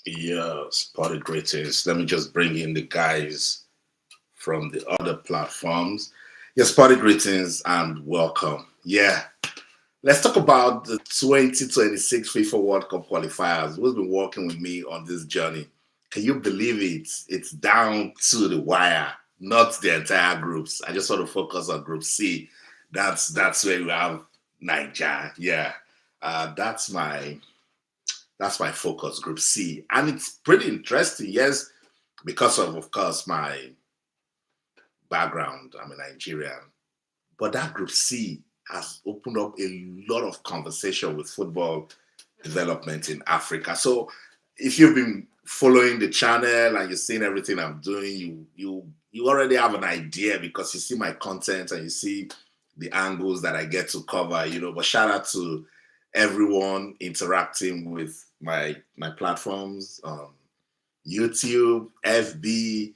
Yeah, spotted greetings. Let me just bring in the guys from the other platforms. Yeah, spotted greetings and welcome. Yeah, let's talk about the 2026 FIFA World Cup qualifiers. Who's been working with me on this journey? Can you believe it? It's down to the wire, not the entire groups. I just want to focus on Group C. That's where we have Nigeria. Yeah, that's my focus, Group C, and it's pretty interesting. Yes, because of course, my background. I'm a Nigerian, but that Group C has opened up a lot of conversation with football development in Africa. So, if you've been following the channel and you've seen everything I'm doing, you already have an idea because you see my content and you see the angles that I get to cover. But shout out to everyone interacting with my platforms, YouTube, FB,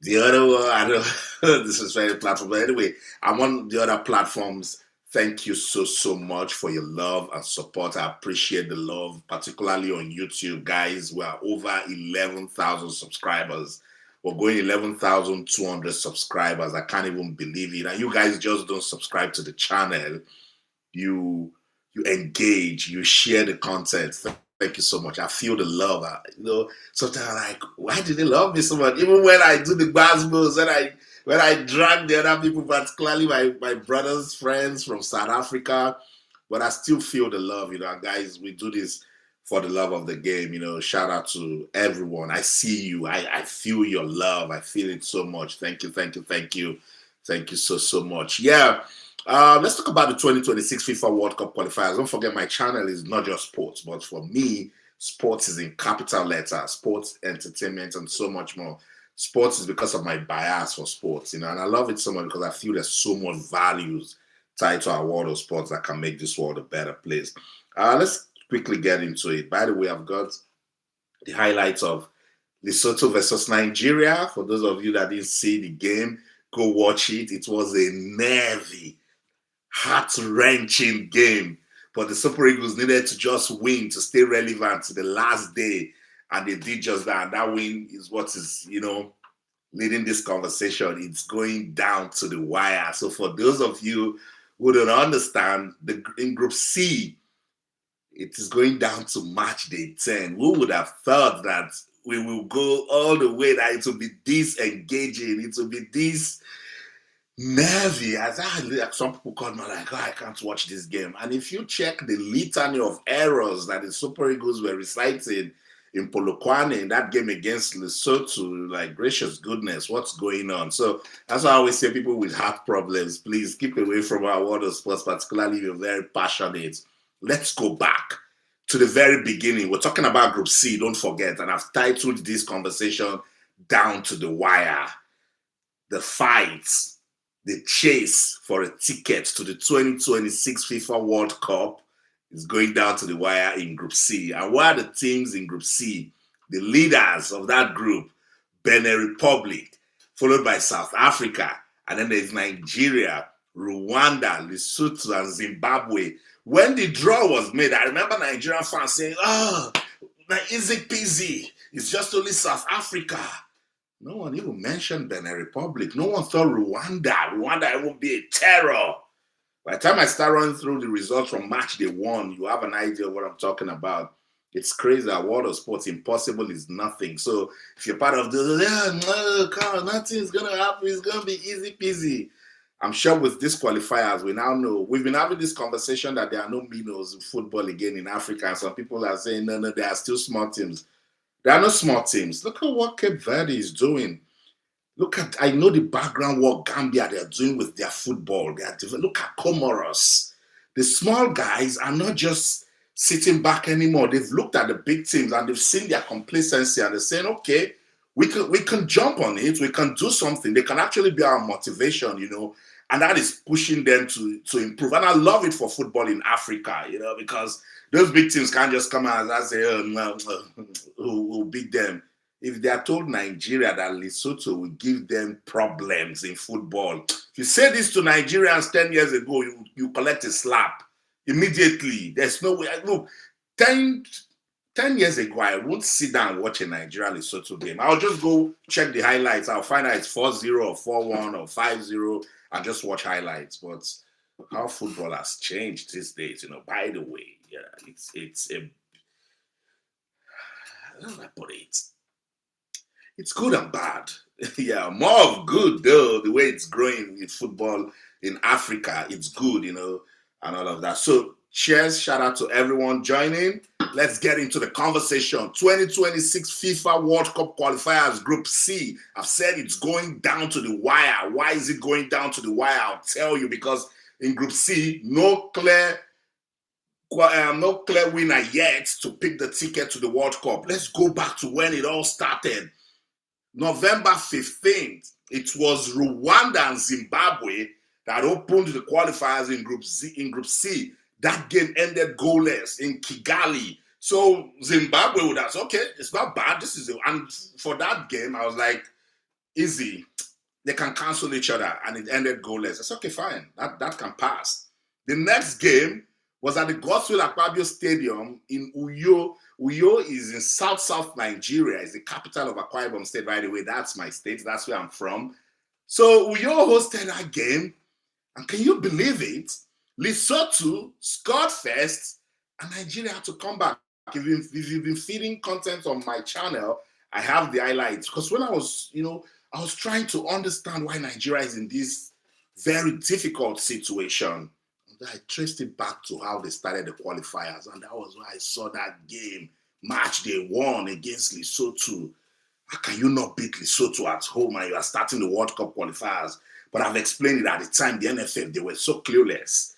the other one. I don't. This is very platform, but anyway, I'm on the other platforms. Thank you so much for your love and support. I appreciate the love, particularly on YouTube, guys. We are over 11,000 subscribers. We're going 11,200 subscribers. I can't even believe it. And you guys just don't subscribe to the channel. You engage, you share the content. Thank you so much. I feel the love. Sometimes I'm like, why do they love me so much? Even when I do the basketballs, when I drag the other people, particularly my brother's friends from South Africa, but I still feel the love. And guys, we do this for the love of the game. Shout out to everyone. I see you. I feel your love. I feel it so much. Thank you, thank you, thank you. Thank you so much. Yeah. Let's talk about the 2026 FIFA World Cup qualifiers. Don't forget, my channel is not just sports, but for me, sports is in capital letters, sports, entertainment, and so much more. Sports is because of my bias for sports, and I love it so much because I feel there's so much values tied to our world of sports that can make this world a better place. Let's quickly get into it. By the way, I've got the highlights of Lesotho versus Nigeria. For those of you that didn't see the game, go watch it. It was a nervy, heart-wrenching game. But the Super Eagles needed to just win to stay relevant to the last day. And they did just that. And that win is what is, leading this conversation. It's going down to the wire. So for those of you who don't understand, in Group C, it is going down to match day 10. Who would have thought that we will go all the way, that it will be this engaging, it will be this nervy? Some people called me like, I can't watch this game. And if you check the litany of errors that the Super Eagles were reciting in Polokwane in that game against Lesotho, like, gracious goodness, what's going on? So that's why I always say, people with heart problems, please keep away from our world of sports, particularly if you're very passionate. Let's go back to the very beginning. We're talking about Group C, don't forget, and I've titled this conversation Down to the Wire. The fights, the chase for a ticket to the 2026 FIFA World Cup is going down to the wire in Group C. And what are the teams in Group C? The leaders of that group: Benin Republic, followed by South Africa, and then there's Nigeria, Rwanda, Lesotho, and Zimbabwe. When the draw was made, I remember Nigerian fans saying, easy peasy, it's just only South Africa. No one even mentioned Benin Republic. No one thought Rwanda would be a terror. By the time I start running through the results from match day 1, you have an idea of what I'm talking about. It's crazy. Our world of sports, impossible is nothing. So if you're part of nothing's going to happen. It's going to be easy peasy. I'm sure with these qualifiers, we now know. We've been having this conversation that there are no minnows in football again in Africa. And some people are saying, no, there are still small teams. There are no small teams. Look at what Cape Verde is doing. I know the background what Gambia they are doing with their football. Look at Comoros. The small guys are not just sitting back anymore. They've looked at the big teams and they've seen their complacency and they're saying, okay, we can jump on it. We can do something. They can actually be our motivation, and that is pushing them to improve. And I love it for football in Africa, because those big teams can't just come out and say, we'll beat them. If they are told Nigeria that Lesotho will give them problems in football, if you say this to Nigerians 10 years ago, you collect a slap immediately. There's no way. Look, 10 10 years ago, I won't sit down and watch a Nigeria-Lesotho game. I'll just go check the highlights. I'll find out it's 4-0 or 4-1 or 5-0 and just watch highlights. But how football has changed these days, by the way, yeah, it's a, how do I put it? It's good and bad. Yeah, more of good though, the way it's growing in football in Africa, it's good, and all of that. So cheers, shout out to everyone joining. Let's get into the conversation. 2026 FIFA World Cup qualifiers, Group C. I've said it's going down to the wire. Why is it going down to the wire? I'll tell you, because in Group C, no clear winner yet to pick the ticket to the World Cup. Let's go back to when it all started. November 15th, it was Rwanda and Zimbabwe that opened the qualifiers in Group C. That game ended goalless in Kigali. So Zimbabwe would have said, okay, it's not bad. And for that game, I was like, easy. They can cancel each other, and it ended goalless. It's okay, fine. That can pass. The next game was at the OKON-AKPAN Stadium in Uyo. Uyo is in south Nigeria. It's the capital of Akwa Ibom State, by the way. That's my state. That's where I'm from. So Uyo hosted that game. And can you believe it? Lesotho scored first, and Nigeria had to come back. If you've been feeding content on my channel, I have the highlights. Because when I was trying to understand why Nigeria is in this very difficult situation. I traced it back to how they started the qualifiers, and that was why I saw that game, match day 1 against Lesotho. How can you not beat Lesotho at home and you are starting the World Cup qualifiers? But I've explained it at the time, the NFF, they were so clueless.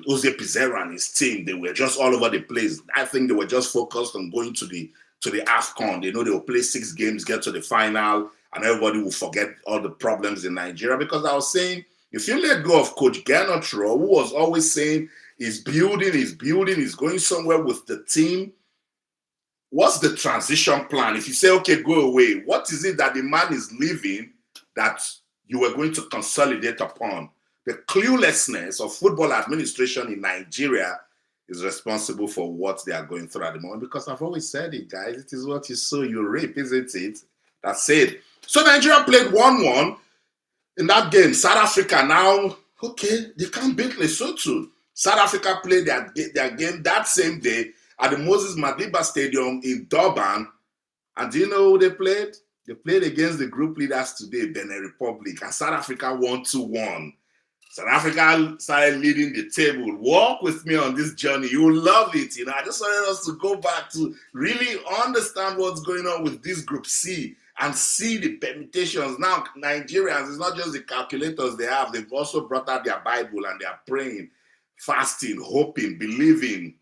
Jose Pizarro and his team, they were just all over the place. I think they were just focused on going to the AFCON. They know they will play 6 games, get to the final, and everybody will forget all the problems in Nigeria. Because I was saying, if you let go of Coach Genotro, who was always saying he's building, he's going somewhere with the team, what's the transition plan? If you say, okay, go away, what is it that the man is leaving that you were going to consolidate upon? The cluelessness of football administration in Nigeria is responsible for what they are going through at the moment. Because I've always said it, guys, it is what you sow, you reap, isn't it? That's it. So Nigeria played 1-1. In that game, South Africa now, okay, they can't beat Lesotho. South Africa played their game that same day at the Moses Madiba Stadium in Durban. And do you know who they played? They played against the group leaders today, Benin Republic, and South Africa won 2-1. South Africa started leading the table. Walk with me on this journey. You will love it. I just wanted us to go back to really understand what's going on with this Group C and see the permutations. Now, Nigerians, it's not just the calculators they have. They've also brought out their Bible and they are praying, fasting, hoping, believing.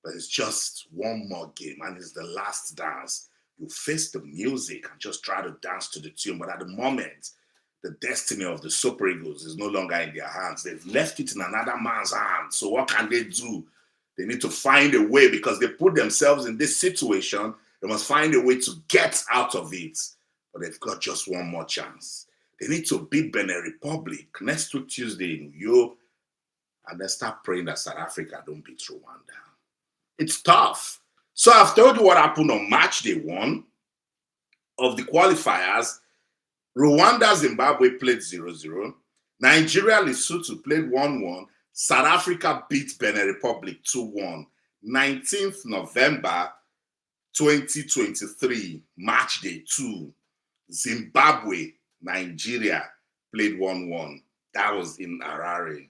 But it's just one more game and it's the last dance. You face the music and just try to dance to the tune. But at the moment, the destiny of the Super Eagles is no longer in their hands. They've left it in another man's hands. So what can they do? They need to find a way, because they put themselves in this situation. They must find a way to get out of it. But they've got just one more chance. They need to beat Benin Republic next week, Tuesday in Uyo, and then start praying that South Africa don't beat Rwanda. It's tough. So I've told you what happened on match day 1 of the qualifiers. Rwanda, Zimbabwe played 0-0. Nigeria, Lesotho played 1-1. South Africa beat Benin Republic 2-1. 19th November 2023, match day 2. Zimbabwe, Nigeria played 1-1. That was in Harare.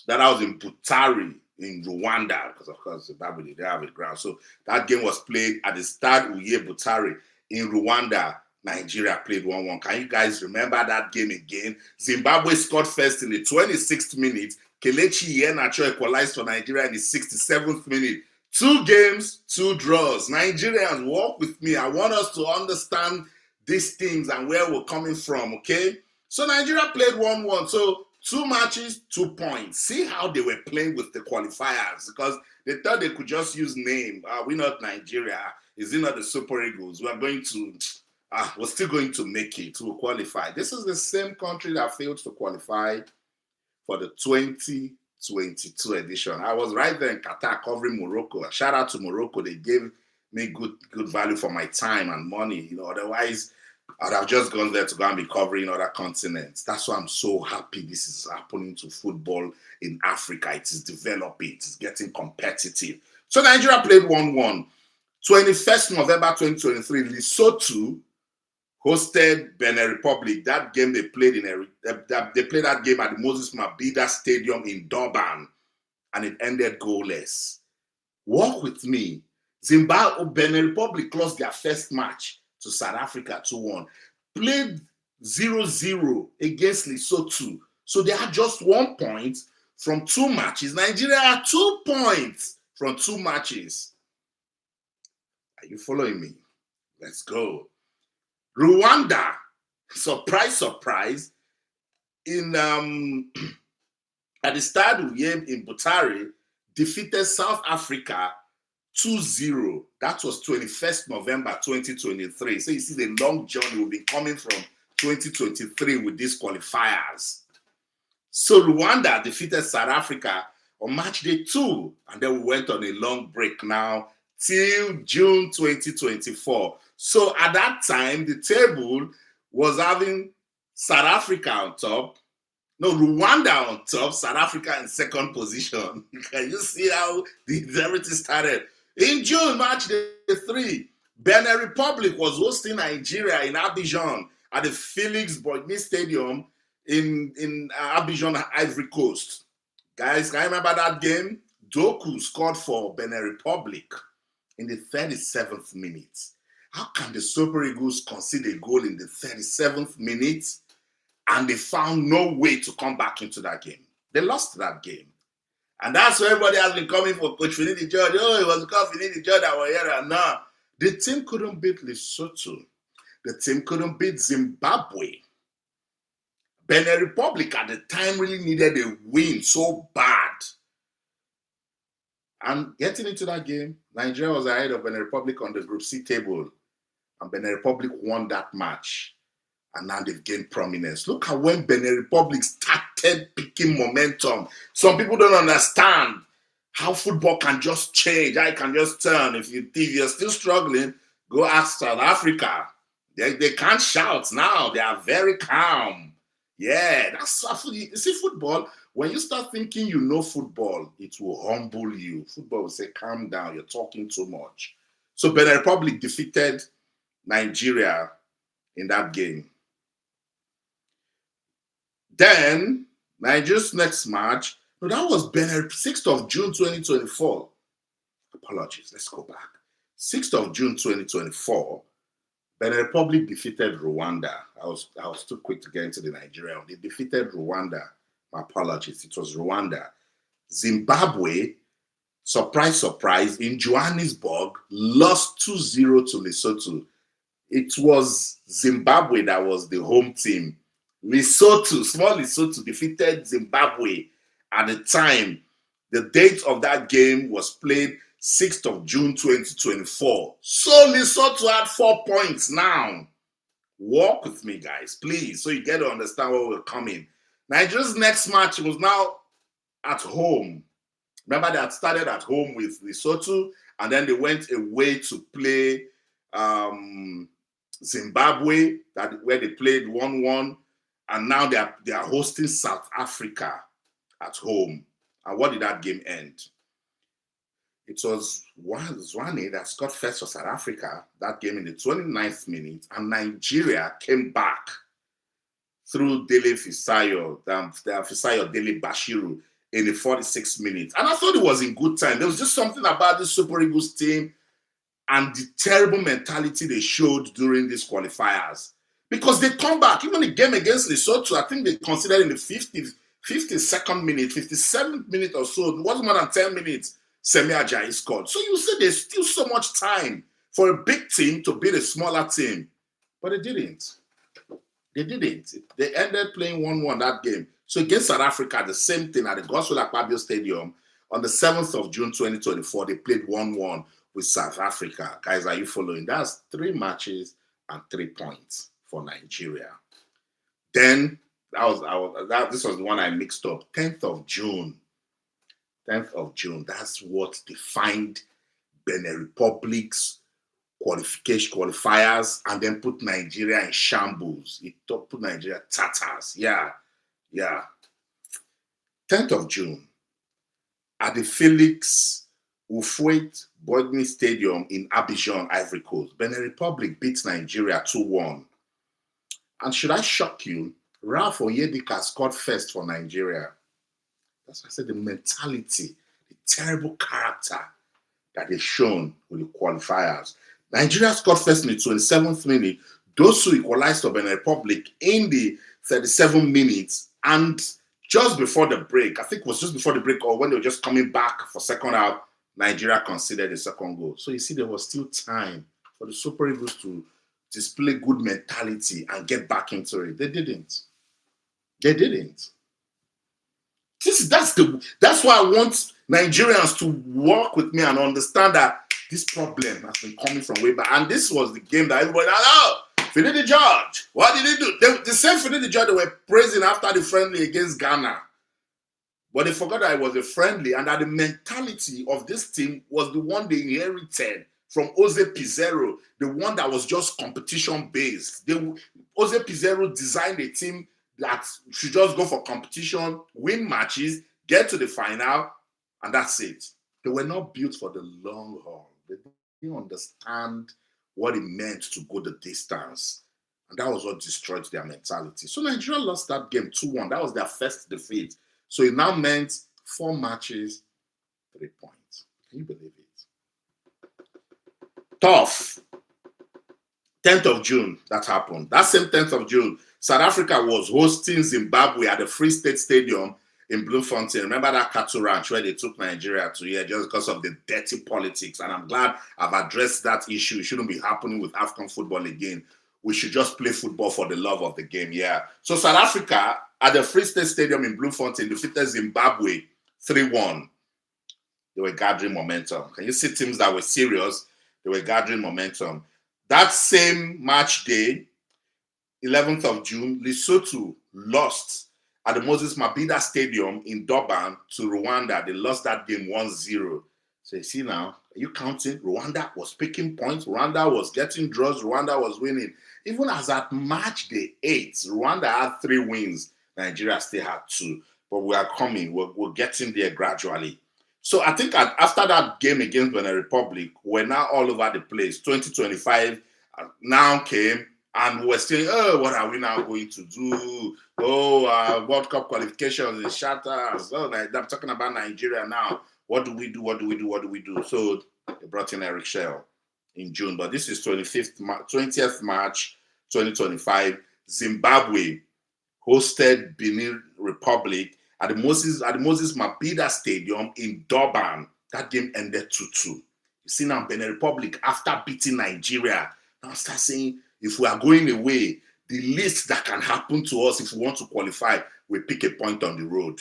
That was in Butare in Rwanda, because of course Zimbabwe didn't have a ground. So that game was played at the Stade Uye Butare in Rwanda. Nigeria played 1-1. Can you guys remember that game again? Zimbabwe scored first in the 26th minute. Kelechi Iheanacho equalized for Nigeria in the 67th minute. 2 games, 2 draws. Nigerians, walk with me. I want us to understand these things and where we're coming from, okay? So Nigeria played 1-1. So 2 matches, 2 points. See how they were playing with the qualifiers, because they thought they could just use name. We're not Nigeria. Is it not the Super Eagles? We're still going to make it. We'll qualify. This is the same country that failed to qualify for the 2022 edition. I was right there in Qatar covering Morocco. A shout out to Morocco. They gave make good value for my time and money. Otherwise I'd have just gone there to go and be covering other continents. That's why I'm so happy this is happening to football in Africa. It is developing. It is getting competitive. So Nigeria played 1-1. 21st November 2023, Lesotho hosted Benin Republic. That game they played they played that game at the Moses Mabhida Stadium in Durban, and it ended goalless. Walk with me. Zimbabwe, Benin Republic lost their first match to South Africa 2-1. Played 0-0 against Lesotho. So they had just 1 point from 2 matches. Nigeria had 2 points from 2 matches. Are you following me? Let's go. Rwanda, surprise, surprise, at the Stade in Butare, defeated South Africa 2-0. That was 21st November 2023. So you see the long journey we've been coming from 2023 with these qualifiers. So Rwanda defeated South Africa on match day 2, and then we went on a long break now till June 2024. So at that time, the table was having South Africa on top, Rwanda on top, South Africa in second position. Can you see how everything started? In June, match day 3, Benin Republic was hosting Nigeria in Abidjan at the Felix Boigny Stadium in Abidjan, Ivory Coast. Guys, can you remember that game? Doku scored for Benin Republic in the 37th minute. How can the Super Eagles concede a goal in the 37th minute and they found no way to come back into that game? They lost that game. And that's why everybody has been coming for Coach Finidi George. Oh, it was Coach Finidi George that was here and now. The team couldn't beat Lesotho. The team couldn't beat Zimbabwe. Benin Republic at the time really needed a win so bad. And getting into that game, Nigeria was ahead of Benin Republic on the Group C table. And Benin Republic won that match. And now they've gained prominence. Look at when Benin Republic started picking momentum. Some people don't understand how football can just change, how it can just turn. If you're still struggling, go ask South Africa. They can't shout now. They are very calm. Yeah, that's you see football. When you start thinking you know football, it will humble you. Football will say, calm down, you're talking too much. So Benin Republic defeated Nigeria in that game. Then, Nigeria's next match, that was Benin, 6th of June 2024. Apologies, let's go back. 6th of June 2024, Benin Republic defeated Rwanda. I was too quick to get into the Nigerian. They defeated Rwanda. My apologies, it was Rwanda. Zimbabwe, surprise, surprise, in Johannesburg, lost 2-0 to Lesotho. It was Zimbabwe that was the home team. Lesotho, small Lesotho, defeated Zimbabwe at the time. The date of that game was played 6th of June 2024. So Lesotho had 4 points now. Walk with me, guys, please, so you get to understand where we're coming. Nigeria's next match was now at home. Remember, they had started at home with Lesotho, and then they went away to play Zimbabwe, where they played 1-1, and now they are hosting South Africa at home. And what did that game end? It was Zwane that scored first for South Africa, that game in the 29th minute, and Nigeria came back through Dele Fisayo, Fisayo Dele Bashiru in the 46th minute. And I thought it was in good time. There was just something about this Super Eagles team and the terrible mentality they showed during these qualifiers. Because they come back, even the game against Lesotho, I think they considered in the 52nd minute, 57th minute or so, it wasn't more than 10 minutes, Semi Ajayi scored. So you say there's still so much time for a big team to beat a smaller team. But they didn't. They didn't. They ended playing 1-1 that game. So against South Africa, the same thing at the OKON-AKPAN Stadium on the 7th of June 2024, they played 1-1 with South Africa. Guys, are you following? That's 3 matches and 3 points for Nigeria. Then, this was the one I mixed up. 10th of June. 10th of June. That's what defined Benin Republic's qualifiers, and then put Nigeria in shambles. It put Nigeria tatters. Yeah. 10th of June, at the Felix Houphouët-Boigny Stadium in Abidjan, Ivory Coast, Benin Republic beats Nigeria 2-1. And should I shock you, Ralph Onyedika scored first for Nigeria. That's why I said the mentality, the terrible character that they've shown with the qualifiers. Nigeria scored first in the 27th minute. Dosu equalized for Benin Republic in the 37th minute. And just before the break, I think it was just before the break or when they were just coming back for second half, Nigeria conceded the second goal. So you see, there was still time for the Super Eagles to display good mentality and get back into it. They didn't. That's why I want Nigerians to work with me and understand that this problem has been coming from way back. And this was the game that everybody, Finidi George, what did he do? The same Finidi George they were praising after the friendly against Ghana. But they forgot that it was a friendly and that the mentality of this team was the one they inherited from Jose Pizarro, the one that was just competition-based. Jose Pizarro designed a team that should just go for competition, win matches, get to the final, and that's it. They were not built for the long haul. They didn't understand what it meant to go the distance. And that was what destroyed their mentality. So Nigeria lost that game 2-1. That was their first defeat. So it now meant 4 matches, 3 points. Can you believe it? Tough. 10th of June, that happened. That same 10th of June, South Africa was hosting Zimbabwe at the Free State Stadium in Bloemfontein. Remember that cattle ranch where they took Nigeria to here just because of the dirty politics? And I'm glad I've addressed that issue. It shouldn't be happening with African football again. We should just play football for the love of the game, yeah. So South Africa at the Free State Stadium in Bloemfontein defeated Zimbabwe 3-1. They were gathering momentum. Can you see teams that were serious? They were gathering momentum. That same match day, 11th of June, Lesotho lost at the Moses Mabhida Stadium in Durban to Rwanda. They lost that game 1-0. So you see now, are you counting? Rwanda was picking points. Rwanda was getting draws. Rwanda was winning. Even as at match day 8, Rwanda had 3 wins. Nigeria still had 2. But we are coming. We're getting there gradually. So I think after that game against Benin Republic, we're now all over the place. 2025 now came, and we're still, what are we now going to do? World Cup qualifications is shattered. I'm talking about Nigeria now. What do we do? So they brought in Eric Shell in June, but this is 20th March 2025. Zimbabwe hosted Benin Republic at the Moses Mabhida Stadium in Durban. That game ended 2-2. You see now Benin Republic, after beating Nigeria, now start saying, if we are going away, the least that can happen to us if we want to qualify, we pick a point on the road,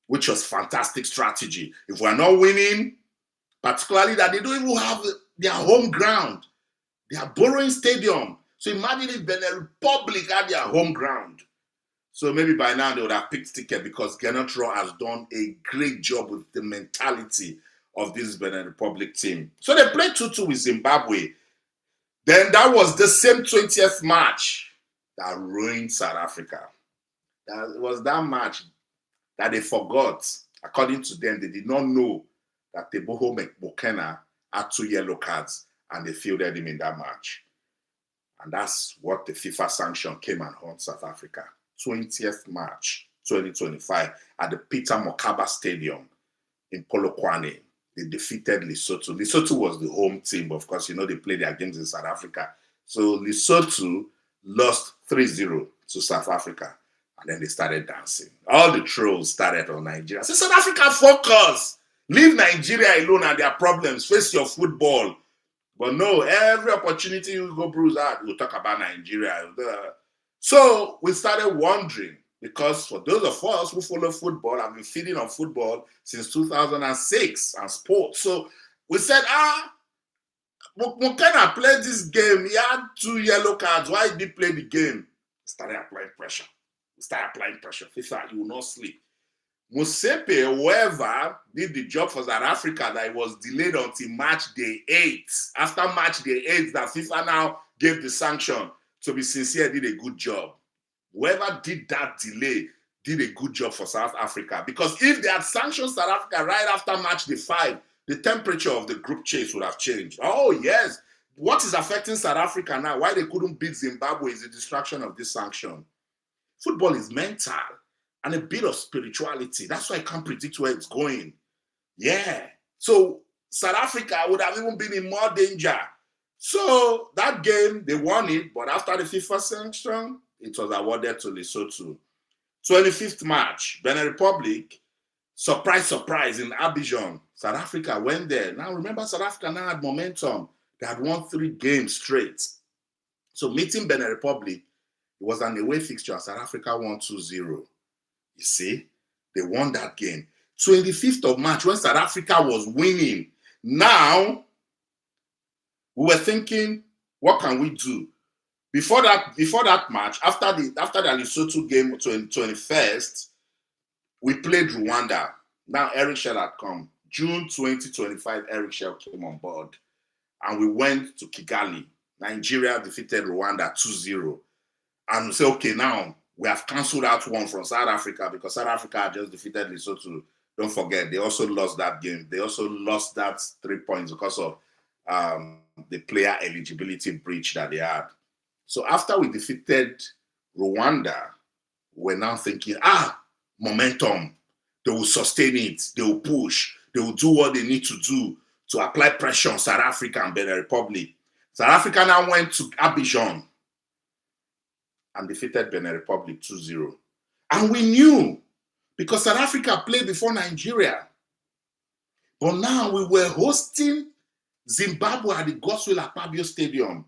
which was fantastic strategy. If we're not winning, particularly that they don't even have their home ground, they are borrowing stadium. So imagine if Benin Republic had their home ground. So maybe by now they would have picked ticket, because Gernot Rohr has done a great job with the mentality of this Benin Republic team. So they played 2-2 with Zimbabwe. Then that was the same 20th match that ruined South Africa. That was that match that they forgot. According to them, they did not know that Teboho Mokena had 2 yellow cards, and they fielded him in that match. And that's what the FIFA sanction came and haunt South Africa. 20th March 2025 at the Peter Mokaba Stadium in Polokwane. They defeated Lesotho. Lesotho was the home team, but of course, they played their games in South Africa. So Lesotho lost 3-0 to South Africa. And then they started dancing. All the trolls started on Nigeria. So South Africa, focus. Leave Nigeria alone and their problems. Face your football. But no, every opportunity you go bruise out, we'll talk about Nigeria. So we started wondering, because for those of us who follow football, I've been feeding on football since 2006 and sports. So we said, Mokena played this game. He had 2 yellow cards. Why did he play the game? Started applying pressure. FIFA, you will not sleep. Musepe, whoever did the job for South Africa, that it was delayed until match day 8. After match day 8, that FIFA now gave the sanction. To be sincere, did a good job. Whoever did that delay did a good job for South Africa. Because if they had sanctioned South Africa right after match day 5, the temperature of the group chase would have changed. Oh, yes. What is affecting South Africa now? Why they couldn't beat Zimbabwe is the distraction of this sanction. Football is mental and a bit of spirituality. That's why I can't predict where it's going. Yeah. So South Africa would have even been in more danger. So that game, they won it, but after the FIFA sanction, it was awarded to Lesotho. 25th match, Benin Republic, surprise, surprise, in Abidjan. South Africa went there. Now remember, South Africa now had momentum. They had won 3 games straight. So meeting Benin Republic, it was an away fixture. South Africa won 2-0. You see, they won that game. 25th of March, when South Africa was winning. Now, we were thinking, what can we do? Before that match, after the Lesotho game, 21st, we played Rwanda. Now Eric Shell had come. June 2025, Eric Shell came on board. And we went to Kigali. Nigeria defeated Rwanda 2-0. And we said, okay, now we have cancelled out one from South Africa because South Africa had just defeated Lesotho. Don't forget, they also lost that game. They also lost that 3 points because of the player eligibility breach that they had. So after we defeated Rwanda, we're now thinking, momentum. They will sustain it. They will push. They will do what they need to do to apply pressure on South Africa and Benin Republic. South Africa now went to Abidjan and defeated Benin Republic 2-0. And we knew, because South Africa played before Nigeria. But now we were hosting Zimbabwe at the Godswill Akpabio Stadium.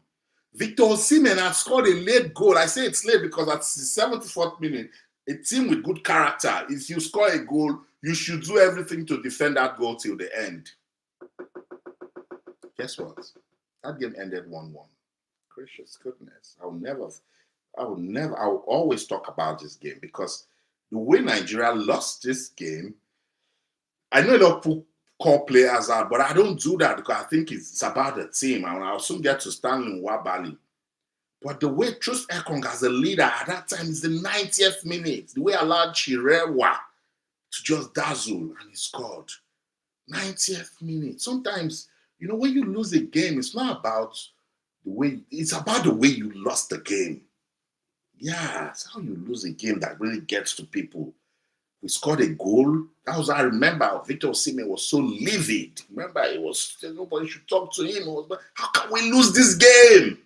Victor Osimhen had scored a late goal. I say it's late because at the 74th minute, a team with good character, if you score a goal, you should do everything to defend that goal till the end. Guess what? That game ended 1-1. Gracious goodness. I will always talk about this game because the way Nigeria lost this game, I know a lot of people call players out, but I don't do that because I think it's about the team. And I'll soon get to Stanley Nwabali. But the way Truth Ekong as a leader at that time is the 90th minute. The way I allowed Chirewa to just dazzle and he scored. 90th minute. Sometimes, when you lose a game, it's not about the way, it's about the way you lost the game. Yeah, it's how you lose a game that really gets to people. We scored a goal. That was, I remember, Victor Osimhen was so livid. Remember, nobody should talk to him. How can we lose this game?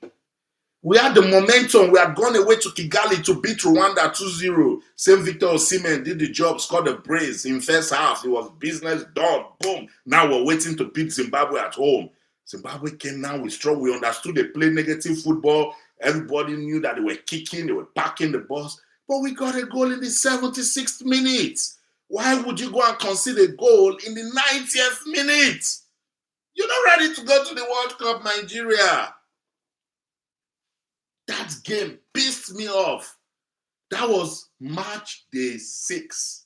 We had the momentum. We had gone away to Kigali to beat Rwanda 2-0. Same Victor Osimhen did the job, scored a brace in first half. It was business done. Boom. Now we're waiting to beat Zimbabwe at home. Zimbabwe came now with strong. We understood they play negative football. Everybody knew that they were kicking. They were packing the bus. But we got a goal in the 76th minute. Why would you go and concede a goal in the 90th minute? You're not ready to go to the World Cup, Nigeria. That game pissed me off. That was match day 6.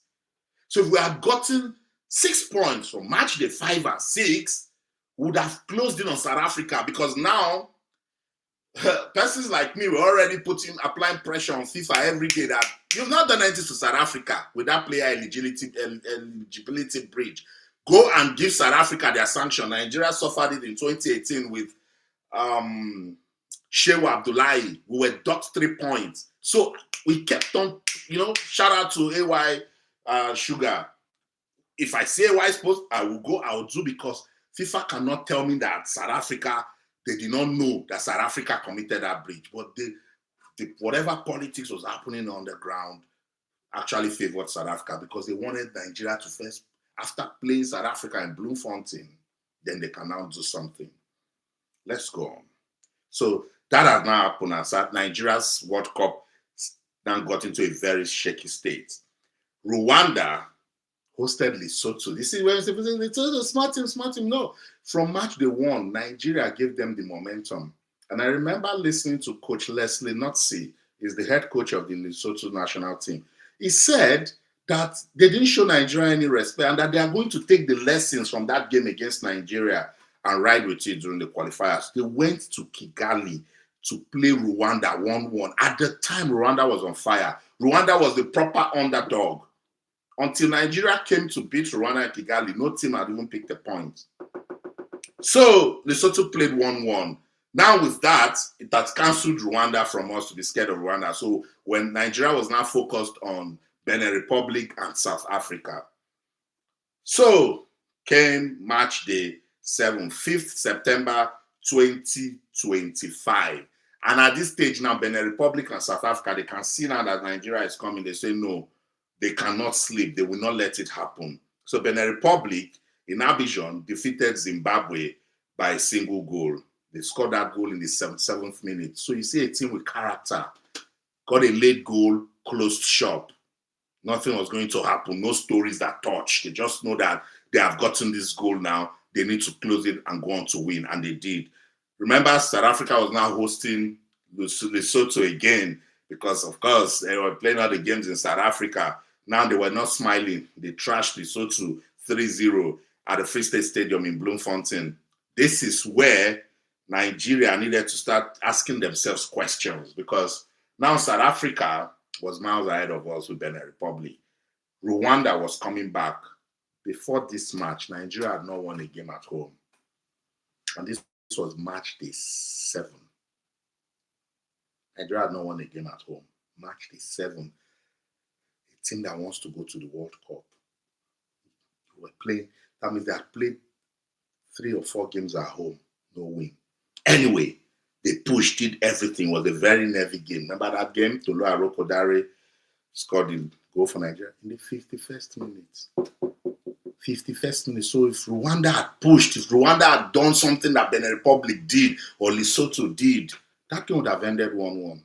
So if we had gotten 6 points from match day 5 and 6, we would have closed in on South Africa because now persons like me were already applying pressure on FIFA every day that you've not done anything to South Africa with that player eligibility breach. Go and give South Africa their sanction. Nigeria suffered it in 2018 with Shehu Abdullahi. We were docked 3 points. So we kept on, shout out to AY Sugar. If I say AY Sports, I will do because FIFA cannot tell me that South Africa, they did not know that South Africa committed that breach. But whatever politics was happening on the ground actually favored South Africa because they wanted Nigeria to first, after playing South Africa in Bloemfontein, then they can now do something. Let's go on. So that has now happened as Nigeria's World Cup now got into a very shaky state. Rwanda hosted Lesotho. This is where Lesotho, smart team. No. From match day 1, Nigeria gave them the momentum. And I remember listening to Coach Leslie Notsi, he's the head coach of the Lesotho national team. He said that they didn't show Nigeria any respect and that they are going to take the lessons from that game against Nigeria and ride with it during the qualifiers. They went to Kigali to play Rwanda 1-1. At the time, Rwanda was on fire. Rwanda was the proper underdog. Until Nigeria came to beat Rwanda and Kigali, no team had even picked a point. So Lesotho played 1-1. Now with that, it has cancelled Rwanda from us to be scared of Rwanda. So when Nigeria was now focused on Benin Republic and South Africa. So came match day 5th September 2025. And at this stage now, Benin Republic and South Africa, they can see now that Nigeria is coming. They say, no, they cannot sleep. They will not let it happen. So Benin Republic in Abidjan defeated Zimbabwe by a single goal. They scored that goal in the 77th minute. So you see a team with character. Got a late goal, closed shop. Nothing was going to happen. No stories that touch. They just know that they have gotten this goal now. They need to close it and go on to win. And they did. Remember, South Africa was now hosting Lesotho again because, of course, they were playing all the games in South Africa. Now they were not smiling. They trashed Lesotho 3-0 at the Free State Stadium in Bloemfontein. This is where Nigeria needed to start asking themselves questions because now South Africa was miles ahead of us with Benin Republic. Rwanda was coming back. Before this match, Nigeria had not won a game at home. And this was match day 7. Nigeria had not won a game at home. Match day 7. A team that wants to go to the World Cup. They were playing. That means they had played 3 or 4 games at home. No win. Anyway, they pushed, did everything. It was a very nervy game. Remember that game? Tolu Arokodare scored the goal for Nigeria in the 51st minute. 51st minute. So if Rwanda had pushed, if Rwanda had done something that Benin Republic did or Lesotho did, that game would have ended 1-1.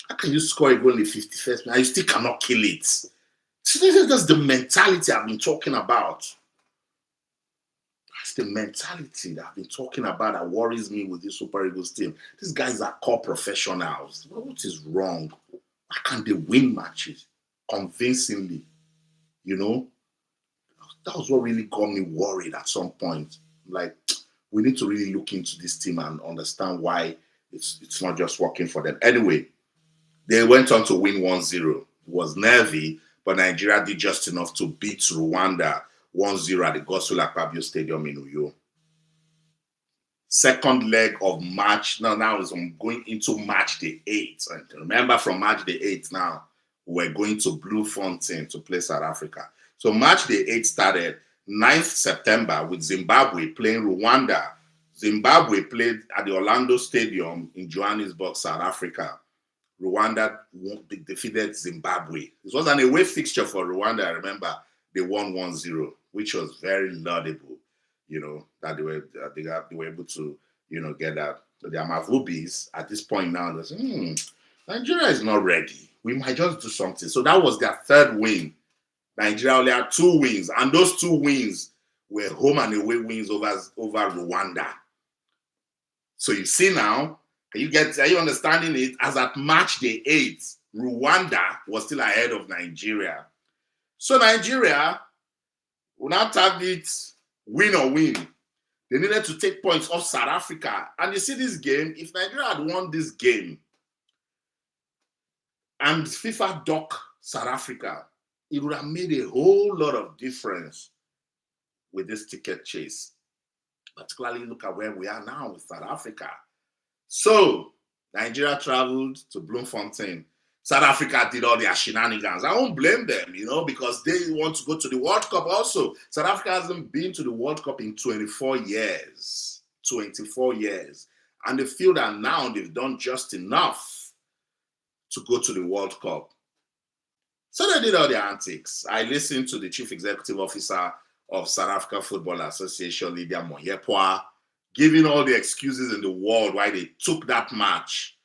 How can you score a goal in the 51st minute and you still cannot kill it? So this is just the mentality I've been talking about. That's the mentality that I've been talking about that worries me with this Super Eagles team. These guys are core professionals. What is wrong? Why can't they win matches convincingly? You know? That was what really got me worried at some point. Like, we need to really look into this team and understand why it's not just working for them. Anyway, they went on to win 1-0. It was nervy, but Nigeria did just enough to beat Rwanda 1-0 at the Godswill Akpabio Stadium in Uyo. Second leg of match. Now is going into match day 8. And remember, from match day 8 now, we're going to Bloemfontein to play South Africa. So match day 8 started 9th September with Zimbabwe playing Rwanda. Zimbabwe played at the Orlando Stadium in Johannesburg, South Africa. Rwanda defeated Zimbabwe. This was an away fixture for Rwanda. I remember they won 1-0, which was very laudable, you know, that they were able to, you know, get that. So the Amavubis at this point now, they're saying, Nigeria is not ready. We might just do something. So that was their 3rd win. Nigeria only had 2 wins, and those 2 wins were home and away wins over Rwanda. So you see now, are you understanding it? As at match day 8, Rwanda was still ahead of Nigeria. So Nigeria will now target win or win. They needed to take points off South Africa. And you see this game, if Nigeria had won this game and FIFA dock South Africa, it would have made a whole lot of difference with this ticket chase. Particularly look at where we are now with South Africa. So Nigeria traveled to Bloemfontein. South Africa did all their shenanigans. I won't blame them, you know, because they want to go to the World Cup also. South Africa hasn't been to the World Cup in 24 years. 24 years. And they feel that now they've done just enough to go to the World Cup. So they did all their antics. I listened to the Chief Executive Officer of South Africa Football Association, Lydia Moyepwa, giving all the excuses in the world why they took that match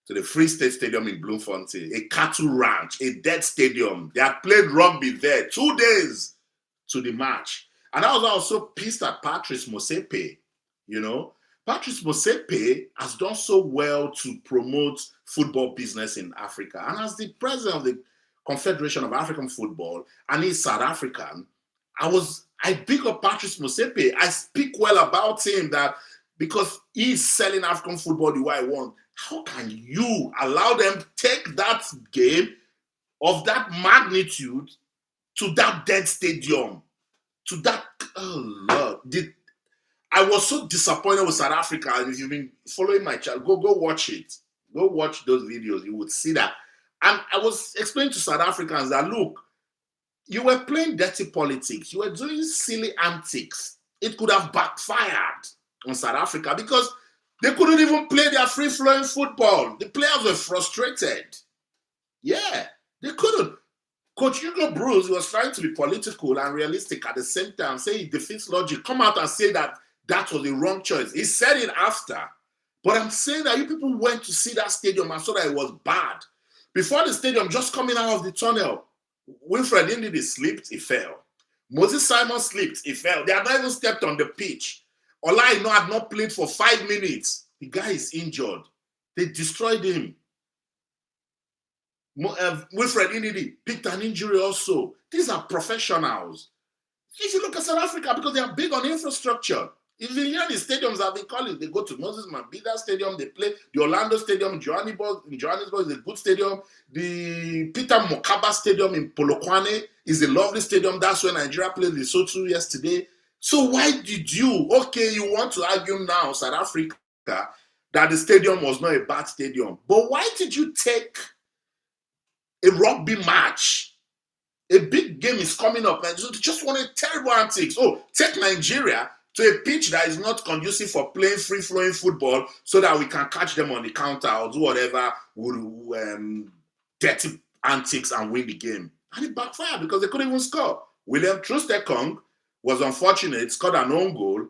to the Free State Stadium in Bloemfontein, a cattle ranch, a dead stadium. They had played rugby there 2 days to the match. And I was also pissed at Patrice Motsepe, you know. Patrice Motsepe has done so well to promote football business in Africa. And as the president of the Confederation of African Football, and he's South African. I pick up Patrice Motsepe. I speak well about him that because he's selling African football the way I want. How can you allow them take that game of that magnitude to that dead stadium? To that, oh Lord. I was so disappointed with South Africa. And if you've been following my channel, go watch it. Go watch those videos. You would see that. And I was explaining to South Africans that, look, you were playing dirty politics. You were doing silly antics. It could have backfired on South Africa because they couldn't even play their free-flowing football. The players were frustrated. Yeah, they couldn't. Coach Hugo Bruce was trying to be political and realistic at the same time, saying he defeats logic. Come out and say that was the wrong choice. He said it after. But I'm saying that you people went to see that stadium and saw that it was bad. Before the stadium, just coming out of the tunnel, Wilfred Ndidi slipped, he fell. Moses Simon slipped, he fell. They had not even stepped on the pitch. Olaino had not played for 5 minutes. The guy is injured. They destroyed him. Wilfred Ndidi picked an injury also. These are professionals. If you look at South Africa, because they are big on infrastructure. If you hear the stadiums that they call it, they go to Moses Mabhida Stadium, they play the Orlando Stadium in Johannesburg is a good stadium. The Peter Mokaba Stadium in Polokwane is a lovely stadium. That's where Nigeria played Lesotho yesterday. So why did you want to argue now, South Africa, that the stadium was not a bad stadium. But why did you take a rugby match? A big game is coming up, and you just wanted terrible antics. Oh, take Nigeria to a pitch that is not conducive for playing free-flowing football so that we can catch them on the counter or do whatever dirty antics and win the game. And it backfired because they couldn't even score. William Troost-Ekong was unfortunate, scored an own goal.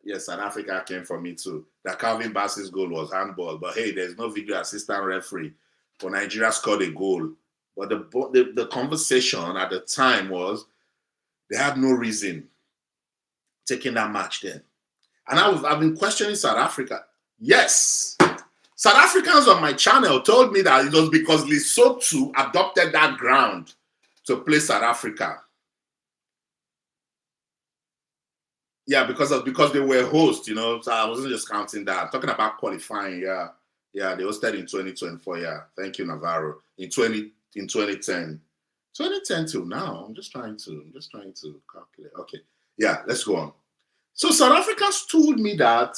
Yes, South Africa came for me too. That Calvin Bassey's goal was handball. But hey, there's no video assistant referee. For Nigeria scored a goal. But the conversation at the time was they had no reason taking that match there. And I've been questioning South Africa. Yes. South Africans on my channel told me that it was because Lesotho adopted that ground to play South Africa. Yeah, because they were hosts, so I wasn't just counting that. I'm talking about qualifying, yeah. Yeah, they hosted in 2024, yeah. Thank you, Navarro. In 2010. 2010 till now. I'm just trying to calculate. Okay. Yeah, let's go on. So South Africans told me that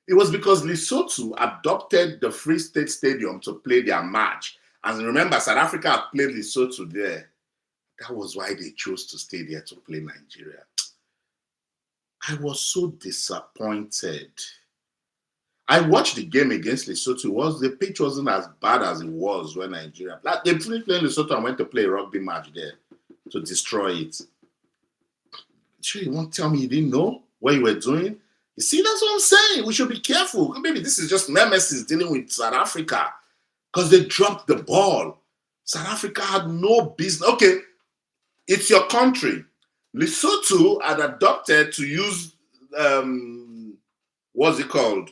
it was because Lesotho adopted the Free State Stadium to play their match. And remember, South Africa had played Lesotho there. That was why they chose to stay there to play Nigeria. I was so disappointed. I watched the game against Lesotho. The pitch wasn't as bad as it was when Nigeria. Like they finished playing Lesotho and went to play a rugby match there to destroy it. Sure, you won't tell me you didn't know what you were doing? You see, that's what I'm saying. We should be careful. Maybe this is just nemesis dealing with South Africa because they dropped the ball. South Africa had no business. Okay, it's your country. Lesotho had adopted to use, what's it called?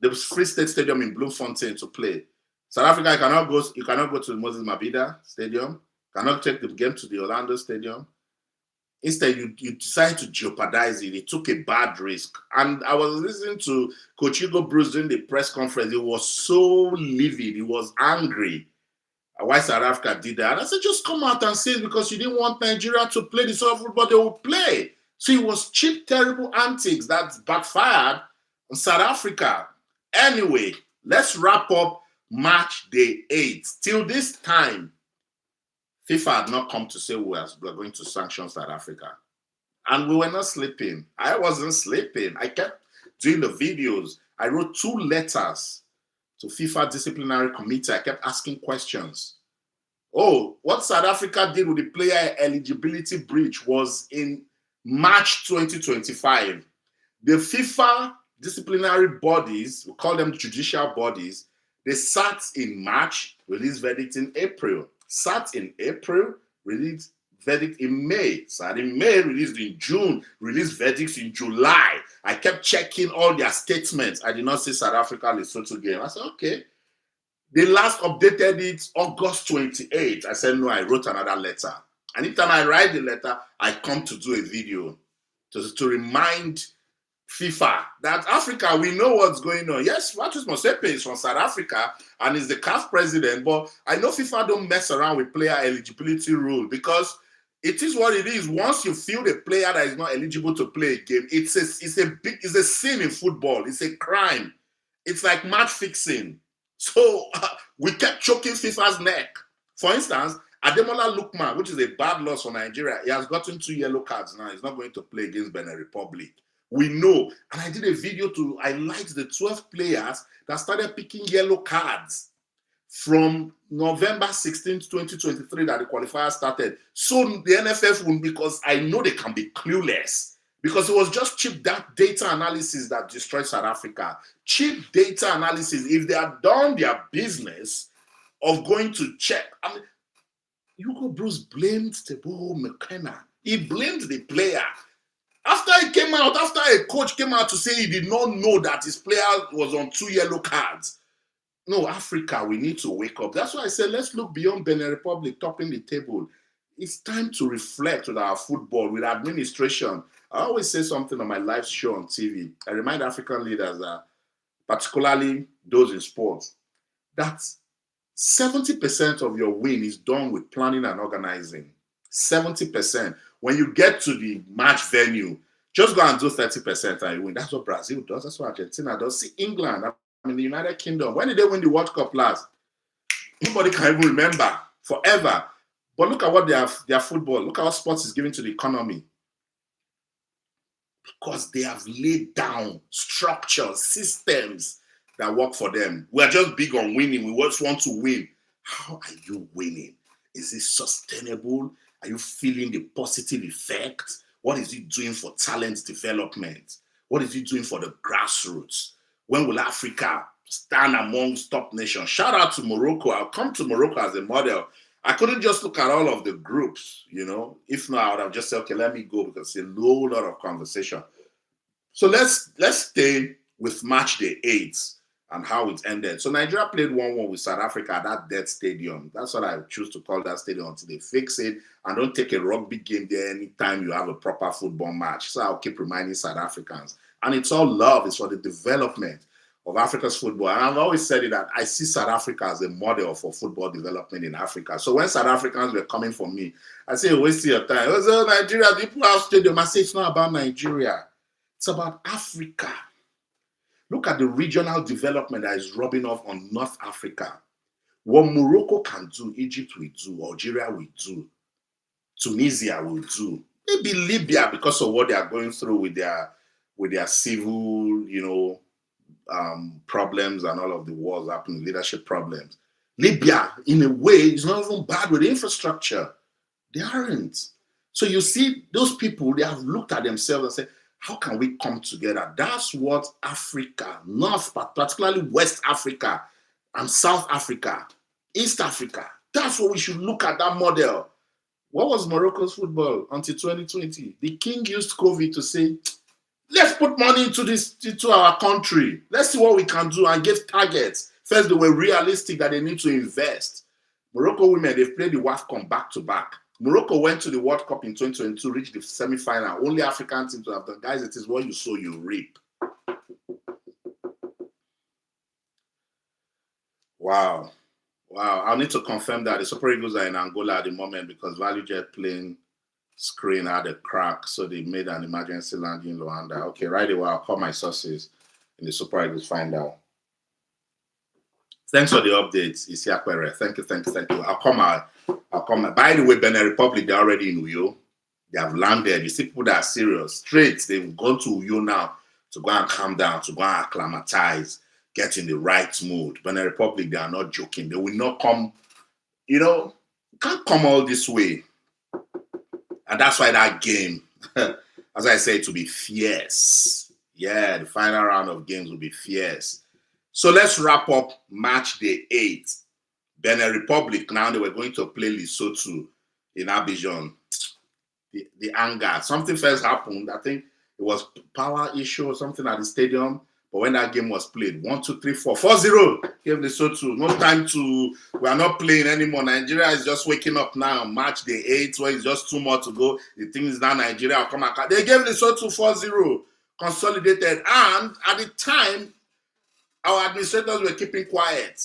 The Free State Stadium in Bloemfontein to play. South Africa, you cannot go to the Moses Mabhida Stadium. Cannot take the game to the Orlando Stadium. Instead, you decide to jeopardize it. It took a bad risk. And I was listening to Coach Hugo Bruce during the press conference. He was so livid. He was angry why South Africa did that. And I said, just come out and say it because you didn't want Nigeria to play the sort of football they would play. So it was cheap, terrible antics that backfired on South Africa. Anyway, let's wrap up match day 8. Till this time, FIFA had not come to say we are going to sanction South Africa. And we were not sleeping. I wasn't sleeping. I kept doing the videos. I wrote 2 letters to FIFA disciplinary committee. I kept asking questions. Oh, what South Africa did with the player eligibility breach was in March 2025. The FIFA disciplinary bodies, we call them judicial bodies, they sat in March, released verdict in April. Sat in April, released verdict in May. Sat in May, released in June, released verdicts in July. I kept checking all their statements. I did not see South Africa Lesotho game. I said, okay, They last updated it August 28th. I said, no, I wrote another letter. Anytime I write the letter, I come to do a video to remind FIFA that Africa, we know what's going on. Yes, Patrice Motsepe is from South Africa and is the CAF president, but I know FIFA don't mess around with player eligibility rule because it is what it is. Once you feel the player that is not eligible to play a game, it's a sin in football. It's a crime. It's like match fixing. So we kept choking FIFA's neck. For instance, Ademola Lookman, which is a bad loss for Nigeria, he has gotten 2 yellow cards now. He's not going to play against Benin Republic. We know. And I did a video to highlight the 12 players that started picking yellow cards from November 16th, 2023 that the qualifier started. So the NFF won't, because I know they can be clueless. Because it was just cheap data analysis that destroyed South Africa. Cheap data analysis. If they had done their business of going to check. I mean, Hugo Bruce blamed Teboho McKenna. He blamed the player. After he came out, after a coach came out to say he did not know that his player was on 2 yellow cards. No, Africa, we need to wake up. That's why I said, let's look beyond Benin Republic, topping the table. It's time to reflect with our football, with administration. I always say something on my live show on TV. I remind African leaders that, particularly those in sports, that 70% of your win is done with planning and organizing. 70%. When you get to the match venue, just go and do 30% and you win. That's what Brazil does. That's what Argentina does. See, England, I mean, the United Kingdom. When did they win the World Cup last? Nobody can even remember. Forever. But look at what their football, look at what sports is giving to the economy. Because they have laid down structures, systems that work for them. We are just big on winning. We just want to win. How are you winning? Is it sustainable? Are you feeling the positive effect? What is it doing for talent development? What is it doing for the grassroots? When will Africa stand amongst top nations? Shout out to Morocco. I'll come to Morocco as a model. I couldn't just look at all of the groups, you know. If not, I would have just said, okay, let me go, because it's a whole lot of conversation. So let's stay with match day 8 and how it ended. So Nigeria played 1-1 with South Africa at that dead stadium. That's what I choose to call that stadium until they fix it. And don't take a rugby game there anytime you have a proper football match. So I'll keep reminding South Africans. And it's all love. It's for the development of Africa's football. And I've always said it that I see South Africa as a model for football development in Africa. So when South Africans were coming for me, I say, waste your time. I say, Nigeria, people have stadium. I say, it's not about Nigeria. It's about Africa. Look at the regional development that is rubbing off on North Africa. What Morocco can do, Egypt will do, Algeria will do, Tunisia will do. Maybe Libya, because of what they are going through with their civil, you know, problems and all of the wars happening, leadership problems. Libya, in a way, is not even bad with infrastructure. They aren't. So you see, those people, they have looked at themselves and said, how can we come together? That's what Africa, North, particularly West Africa and South Africa, East Africa, that's what we should look at, that model. What was Morocco's football until 2020? The king used COVID to say, let's put money into our country. Let's see what we can do and give targets. First, they were realistic that they need to invest. Morocco women, they've played the WAFCON back-to-back. Morocco went to the World Cup in 2022, reached the semi-final. Only African team to have done. Guys, it is what you sow, you reap. Wow. I'll need to confirm that the Super Eagles are in Angola at the moment because ValueJet plane screen had a crack, so they made an emergency landing in Luanda. Okay, right away, I'll call my sources in the Super Eagles, find out. Thanks for the updates, Isiakwere. Thank you. I'll come out. By the way, Benin Republic, they're already in Uyo. They have landed. You see people that are serious. Straight, they've gone to Uyo now to go and calm down, to go and acclimatize, get in the right mood. Benin Republic, they are not joking. They will not come, you know, can't come all this way. And that's why that game, as I say, it will be fierce. Yeah, the final round of games will be fierce. So let's wrap up match day 8. Benin Republic, now they were going to play Lesotho in Abidjan. The anger. Something first happened. I think it was power issue or something at the stadium. But when that game was played, 1, 2, 3, 4, 4-0, gave Lesotho. No time to, we are not playing anymore. Nigeria is just waking up now. March the 8th, where it's just 2 more to go. The thing is now Nigeria will come back. They gave Lesotho 4-0, consolidated. And at the time, our administrators were keeping quiet.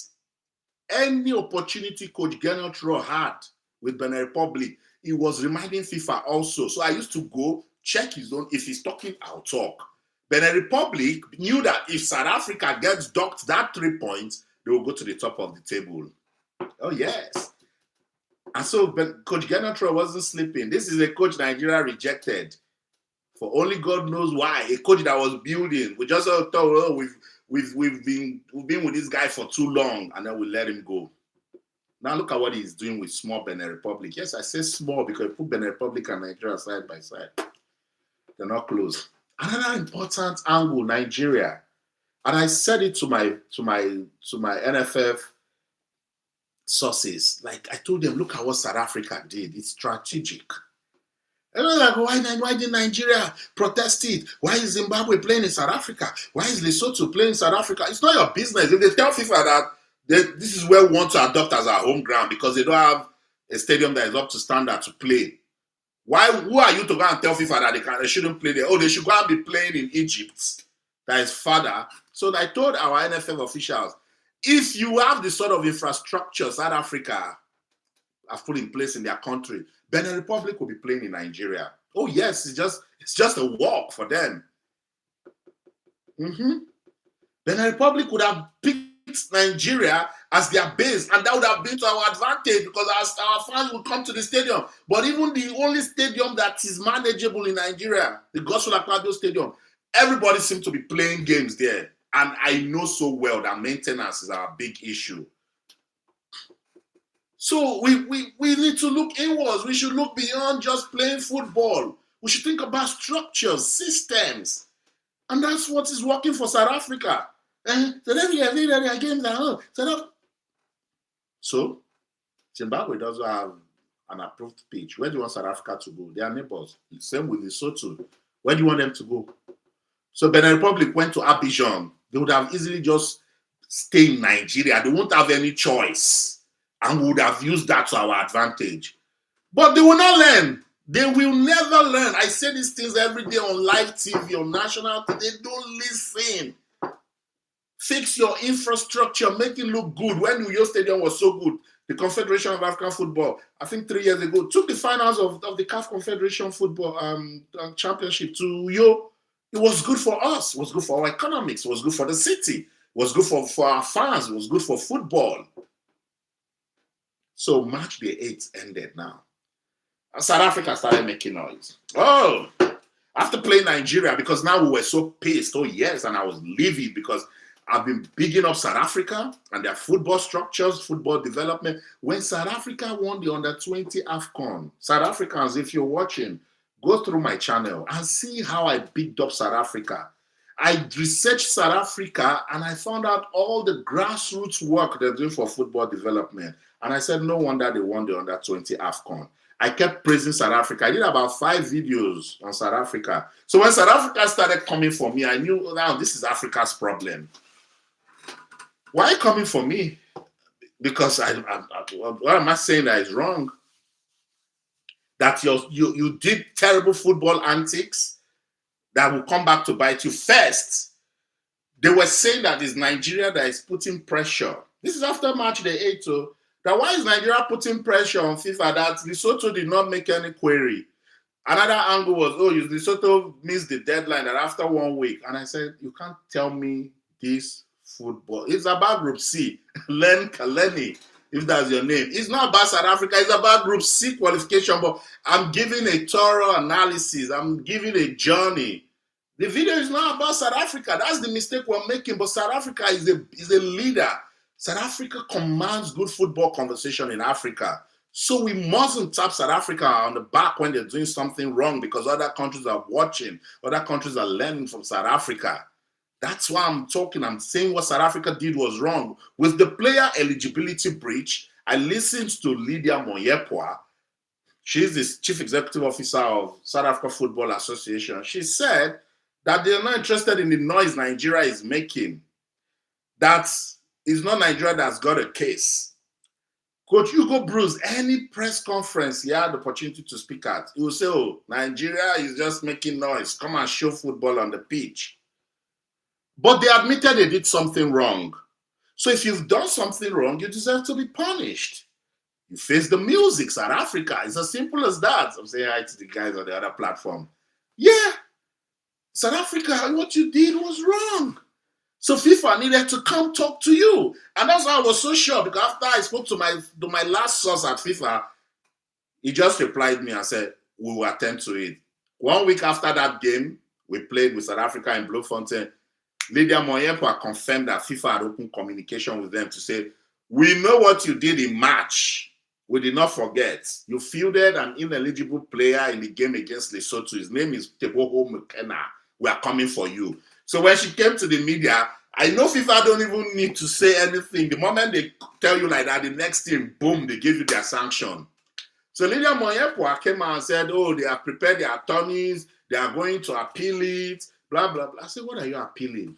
Any opportunity Coach Gernot Rohr had with Benin Republic, he was reminding FIFA also. So I used to go check his own. If he's talking, I'll talk. Benin Republic knew that if South Africa gets docked that 3 points, they will go to the top of the table. Oh, yes. And so Coach Gernot Rohr wasn't sleeping. This is a coach Nigeria rejected for only God knows why. A coach that was building. We just thought, oh, we've been with this guy for too long, and then we let him go. Now look at what he's doing with small Benin Republic. Yes, I say small because put Benin Republic and Nigeria side by side. They're not close. Another important angle, Nigeria, and I said it to my NFF sources. Like I told them, look at what South Africa did. It's strategic. And they're like, why did Nigeria protest it? Why is Zimbabwe playing in South Africa? Why is Lesotho playing in South Africa? It's not your business. If they tell FIFA that this is where we want to adopt as our home ground because they don't have a stadium that is up to standard to play. Who are you to go and tell FIFA that they shouldn't play there? Oh, they should go and be playing in Egypt. That is further. So I told our NFF officials, if you have the sort of infrastructure South Africa have put in place in their country, Benin Republic will be playing in Nigeria. Oh yes, it's just a walk for them. Benin Republic would have picked Nigeria as their base, and that would have been to our advantage because our fans would come to the stadium. But even the only stadium that is manageable in Nigeria, the Gospel Akpabio Stadium, everybody seems to be playing games there. And I know so well that maintenance is our big issue. So we need to look inwards. We should look beyond just playing football. We should think about structures, systems. And that's what is working for South Africa. So Zimbabwe doesn't have an approved pitch. Where do you want South Africa to go? They are neighbors. Same with Lesotho. Where do you want them to go? So Benin Republic went to Abidjan. They would have easily just stayed in Nigeria. They won't have any choice. And we would have used that to our advantage. But they will not learn. They will never learn. I say these things every day on live TV, on national TV. They don't listen. Fix your infrastructure. Make it look good. When Uyo Stadium was so good, the Confederation of African Football, I think 3 years ago, took the finals of the CAF Confederation Football Championship to Uyo. It was good for us. It was good for our economics. It was good for the city. It was good for our fans. It was good for football. So March the 8th ended now. South Africa started making noise. Oh, after playing Nigeria, because now we were so pissed. Oh, yes, and I was livid because I've been bigging up South Africa and their football structures, football development. When South Africa won the Under-20 AFCON, South Africans, if you're watching, go through my channel and see how I bigged up South Africa. I researched South Africa and I found out all the grassroots work they're doing for football development. And I said, no wonder they won the Under-20 AFCON. I kept praising South Africa. I did about 5 videos on South Africa. So when South Africa started coming for me, I knew now this is Africa's problem. Why coming for me? Because what am I saying that is wrong? That you did terrible football antics that will come back to bite you. First, they were saying that it's Nigeria that is putting pressure. This is after March the 8th. So that why is Nigeria putting pressure on FIFA that Lesotho did not make any query? Another angle was, Lesotho missed the deadline that after 1 week. And I said, you can't tell me this football. It's about Group C. Len Kaleni, if that's your name. It's not about South Africa. It's about Group C qualification. But I'm giving a thorough analysis. I'm giving a journey. The video is not about South Africa. That's the mistake we're making. But South Africa is a leader. South Africa commands good football conversation in Africa. So we mustn't tap South Africa on the back when they're doing something wrong because other countries are watching. Other countries are learning from South Africa. That's why I'm talking. I'm saying what South Africa did was wrong. With the player eligibility breach, I listened to Lydia Moyepwa. She's the chief executive officer of South Africa Football Association. She said that they're not interested in the noise Nigeria is making. That is not Nigeria that's got a case. Coach Hugo Bruce, any press conference he had the opportunity to speak at, he will say, oh, Nigeria is just making noise. Come and show football on the pitch. But they admitted they did something wrong. So if you've done something wrong, you deserve to be punished. You face the music, South Africa. It's as simple as that. I'm saying hi to the guys on the other platform. Yeah, South Africa, what you did was wrong. So FIFA needed to come talk to you. And that's why I was so sure, because after I spoke to my last source at FIFA, he just replied me and said, we will attend to it. 1 week after that game, we played with South Africa in Bloemfontein. Lydia Moyepa confirmed that FIFA had open communication with them to say, we know what you did in March. We did not forget. You fielded an ineligible player in the game against Lesotho. His name is Teboho McKenna. We are coming for you. So when she came to the media, I know FIFA don't even need to say anything. The moment they tell you like that, the next thing, boom, they give you their sanction. So Lydia Moyepa came out and said, oh, they have prepared their attorneys. They are going to appeal it, blah, blah, blah. I said, what are you appealing?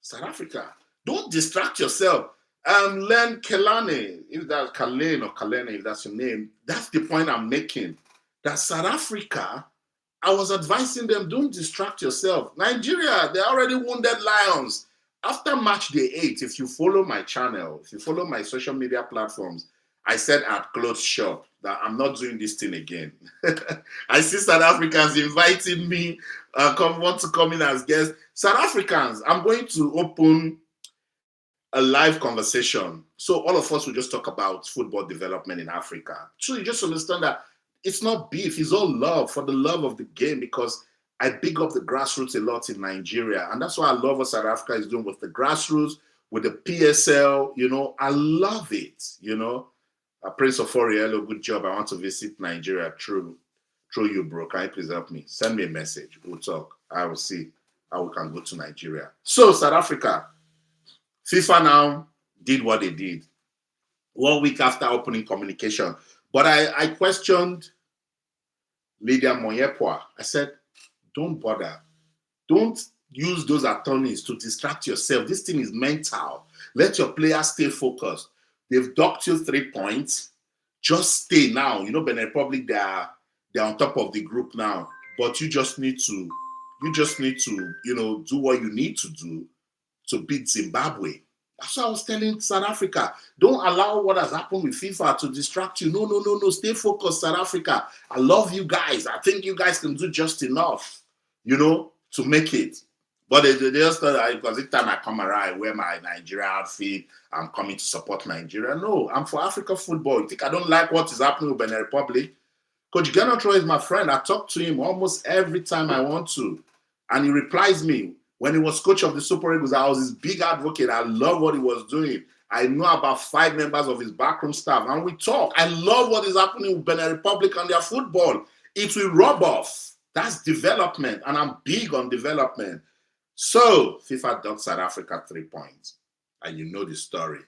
South Africa. Don't distract yourself. Len Kelane, if that's Kalane or Kalene, if that's your name, that's the point I'm making. That South Africa, I was advising them, don't distract yourself. Nigeria, they're already wounded lions. After match day 8, if you follow my channel, if you follow my social media platforms, I said at close shop that I'm not doing this thing again. I see South Africans inviting me, want to come in as guests. South Africans, I'm going to open a live conversation. So all of us will just talk about football development in Africa. So you just understand that it's not beef, it's all love, for the love of the game, because I big up the grassroots a lot in Nigeria. And that's why I love what South Africa is doing with the grassroots, with the PSL, you know, I love it, you know. Prince of Oriello, good job. I want to visit Nigeria through you, bro. Can you please help me? Send me a message. We'll talk. I will see how we can go to Nigeria. So South Africa, FIFA now did what they did 1 week after opening communication. But I questioned Lydia Moyepa. I said, don't bother. Don't use those attorneys to distract yourself. This thing is mental. Let your players stay focused. They've docked you 3 points. Just stay now. You know, Benin Republic, they're on top of the group now. But you just need to, you know, do what you need to do to beat Zimbabwe. That's what I was telling South Africa. Don't allow what has happened with FIFA to distract you. No. Stay focused, South Africa. I love you guys. I think you guys can do just enough, you know, to make it. But they just thought, because each time I come around, I wear my Nigeria outfit, I'm coming to support Nigeria. No, I'm for Africa football. You think I don't like what is happening with Benin Republic? Coach Genotro is my friend. I talk to him almost every time I want to. And he replies me. When he was coach of the Super Eagles, I was his big advocate. I love what he was doing. I know about 5 members of his backroom staff, and we talk. I love what is happening with Benin Republic and their football. It will rub off. That's development, and I'm big on development. So FIFA docked South Africa 3 points, and you know the story.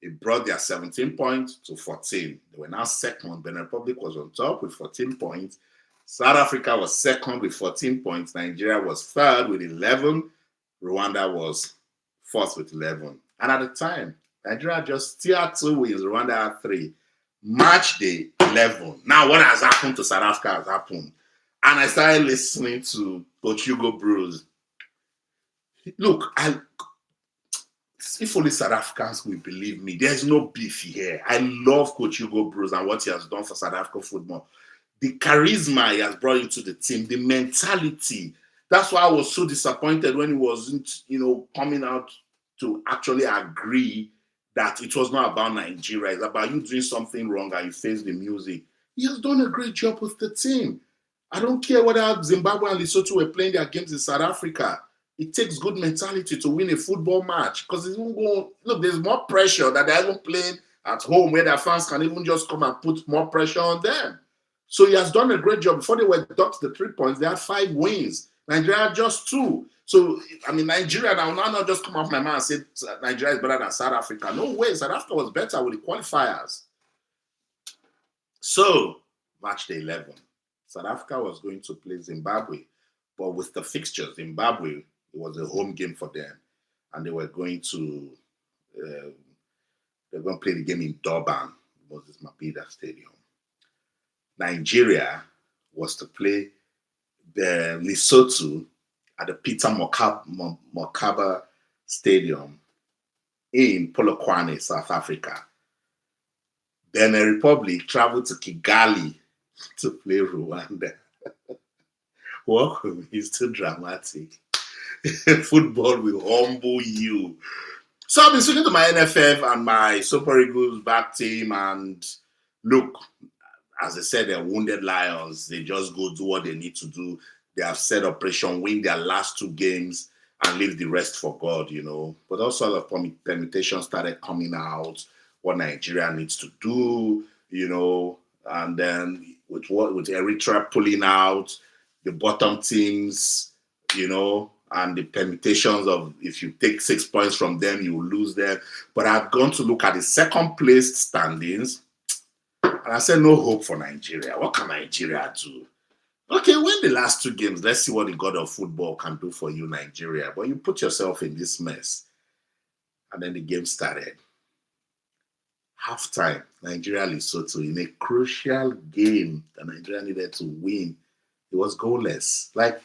It brought their 17 points to 14. They were now second. Benin Republic was on top with 14 points. South Africa was second with 14 points. Nigeria was third with 11. Rwanda was fourth with 11. And at the time, Nigeria just still had 2 wins. Rwanda had 3. Match day 11. Now, what has happened to South Africa has happened. And I started listening to Coach Hugo Bruce. Look, if only South Africans will believe me, there's no beef here. I love Coach Hugo Bruce and what he has done for South African football. The charisma he has brought into the team, the mentality. That's why I was so disappointed when he wasn't, you know, coming out to actually agree that it was not about Nigeria. It's about you doing something wrong and you face the music. He has done a great job with the team. I don't care whether Zimbabwe and Lesotho were playing their games in South Africa. It takes good mentality to win a football match, because it's even going, look, there's more pressure that they're even playing at home, where their fans can even just come and put more pressure on them. So he has done a great job. Before they were docked the 3 points, they had 5 wins. Nigeria had just 2. So, I mean, Nigeria, now not just come off my mouth and say Nigeria is better than South Africa. No way. South Africa was better with the qualifiers. So, match day 11. South Africa was going to play Zimbabwe. but with the fixtures, Zimbabwe, it was a home game for them, and they were going to play the game in Durban, Moses Mabhida Stadium. Nigeria was to play the Lesotho at the Peter Mokaba Stadium in Polokwane, South Africa. Benin Republic traveled to Kigali to play Rwanda. Welcome, it's too dramatic. Football will humble you. So I've been speaking to my NFF and my Super Eagles back team, and look, as I said, they're wounded lions. They just go do what they need to do. They have set operation, win their last 2 games, and leave the rest for God, you know. But all sorts of permutations started coming out, what Nigeria needs to do, you know, and then with Eritrea pulling out, the bottom teams, you know, and the permutations of if you take 6 points from them, you will lose them. But I've gone to look at the second place standings, and I said, no hope for Nigeria. What can Nigeria do? Okay, win the last 2 games. Let's see what the god of football can do for you, Nigeria. But you put yourself in this mess. And then the game started. Halftime, Nigeria-Lesotho in a crucial game that Nigeria needed to win. It was goalless. Like,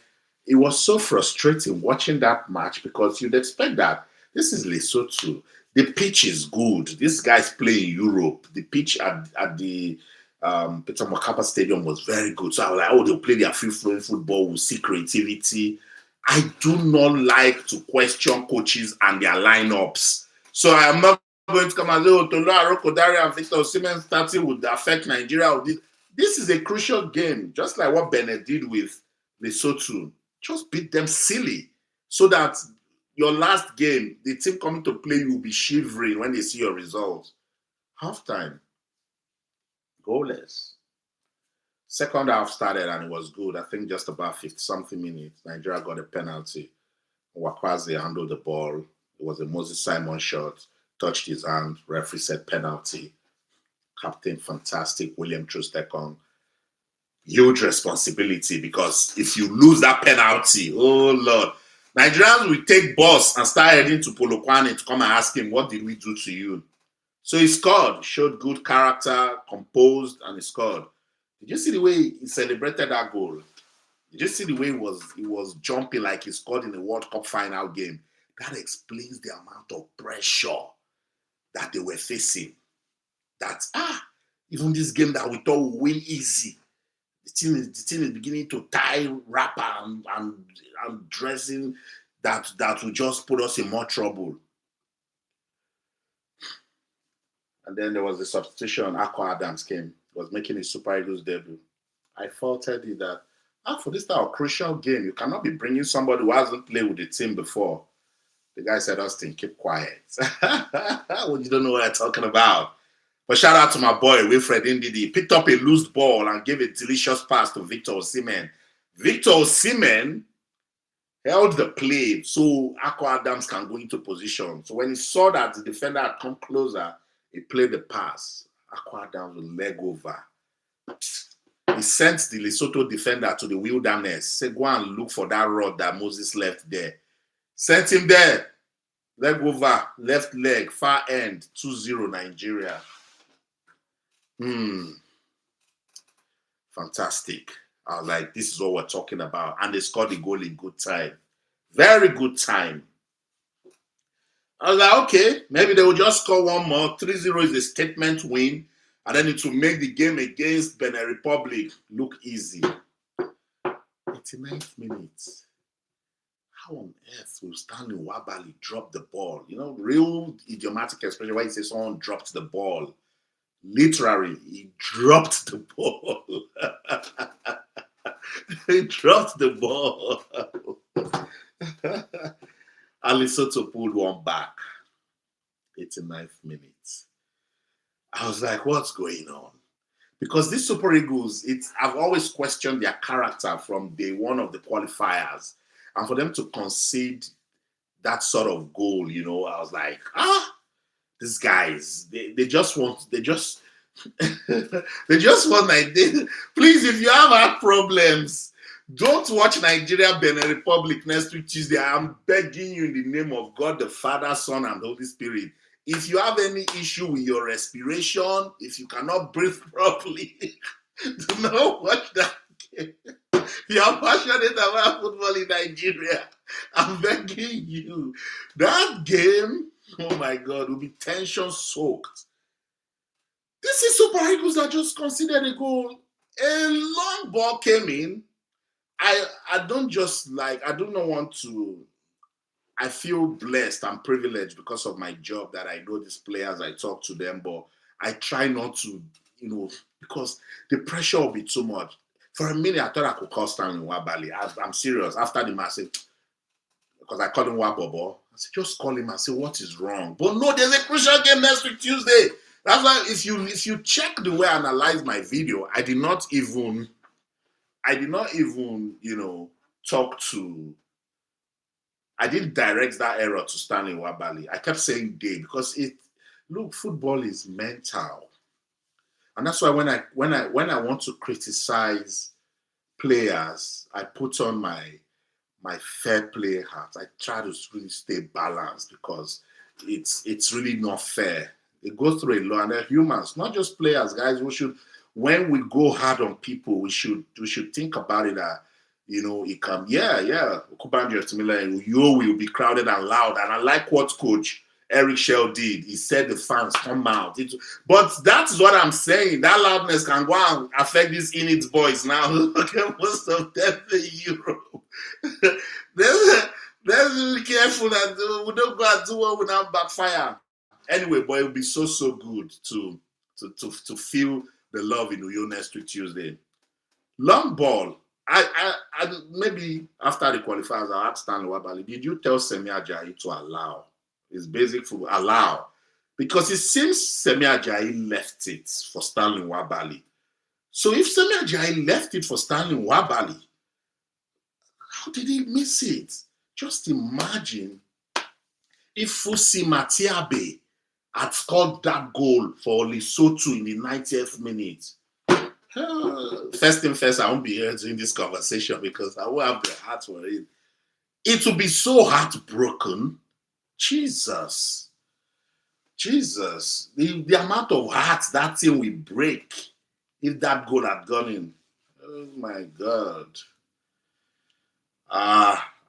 it was so frustrating watching that match because you'd expect that this is Lesotho. The pitch is good. This guy's playing Europe. The pitch at the Peter Mokaba Stadium was very good. So I was like, oh, they'll play their free-flowing football. We'll see creativity. I do not like to question coaches and their lineups. So I am not going to come and say, oh, Tolu Arokodare and Victor Osimhen starting would affect Nigeria. This is a crucial game, just like what Benin did with Lesotho. Just beat them silly so that your last game, the team coming to play will be shivering when they see your results. Halftime, goalless. Second half started and it was good. I think just about 50-something minutes. Nigeria got a penalty. Wakwaze handled the ball. It was a Moses Simon shot. Touched his hand. Referee said penalty. Captain, fantastic. William Trustekong. Huge responsibility because if you lose that penalty, oh Lord, Nigerians will take bus and start heading to Polokwane to come and ask him, what did we do to you? So he scored, showed good character, composed, and he scored. Did you see the way he celebrated that goal? Did you see the way he was jumping like he scored in the World Cup final game? That explains the amount of pressure that they were facing. That, even this game that we thought would win easy, the team is beginning to tie wrapper and dressing that will just put us in more trouble. And then there was the substitution. Akwa-Adams came, was making his Super Eagles debut. I faulted it that for this type of crucial game, you cannot be bringing somebody who hasn't played with the team before. The guy said, Austin, keep quiet. Well, you don't know what I'm talking about. But shout out to my boy, Wilfred Ndidi. He picked up a loose ball and gave a delicious pass to Victor Osimhen. Victor Osimhen held the play so Akwa-Adams can go into position. So when he saw that the defender had come closer, he played the pass. Akwa-Adams with leg over. He sent the Lesotho defender to the wilderness. Said, go and look for that rod that Moses left there. Sent him there. Leg over, left leg, far end, 2-0 Nigeria. Fantastic. I was like, this is what we're talking about. And they scored the goal in good time. Very good time. I was like, okay, maybe they will just score one more. 3-0 is a statement win. And then it will make the game against Benin Republic look easy. 89th minute. How on earth will Stanley Wabali drop the ball? You know, real idiomatic expression where he says someone dropped the ball. Literally, he dropped the ball. He dropped the ball. And Lesotho pulled one back. 89th minute. I was like, what's going on? Because these Super Eagles, I've always questioned their character from day one of the qualifiers. And for them to concede that sort of goal, you know, I was like, these guys, they just want like, please, if you have had problems, Don't watch Nigeria Benin Republic next week Tuesday. I'm begging you in the name of God, the Father, Son, and Holy Spirit. If you have any issue with your respiration, if you cannot breathe properly, do not watch that game. If you are passionate about football in Nigeria, I'm begging you. That game, oh my God, will be tension soaked. This is Super Eagles that just considered a goal. A long ball came in. I don't just like, I do not want to, I feel blessed and privileged because of my job that I know these players, I talk to them, but I try not to, because the pressure will be too much. For a minute, I thought I could call Stanley Wabali. I'm serious. After the match, because I called him Wabobo, I said, just call him and say, what is wrong? But no, there's a crucial game next week, Tuesday. That's why if you check the way I analyzed my video, I did not even, talk to, I didn't direct that error to Stanley Wabali. I kept saying they because football is mental. And that's why when I want to criticize players, I put on my fair play hat. I try to really stay balanced because it's really not fair. It goes through a lot, and they're humans, not just players, guys. When we go hard on people, we should think about it that it can, you will be crowded and loud. And I like what Coach Eric Shell did. He said the fans come out. But that's what I'm saying. That loudness can go and affect these Init boys now. Look at most of them in Europe. Let's be careful that we don't go and do what we now backfire. Anyway, but it will be so good to feel the love in Uyo next week Tuesday. Long ball. I maybe after the qualifiers, I'll ask Stanley Wabali, did you tell Semi Ajayi to allow? It's basic for allow. Because it seems Semi Ajayi left it for Stanley Wabali. So if Semi Ajayi left it for Stanley Wabali, how did he miss it? Just imagine if Fusi Matiabe had scored that goal for Lesotho in the 90th minute. First thing first, I won't be here doing this conversation because I won't have the heart for it. It will be so heartbroken. Jesus. The amount of hearts that thing will break if that goal had gone in. Oh my God.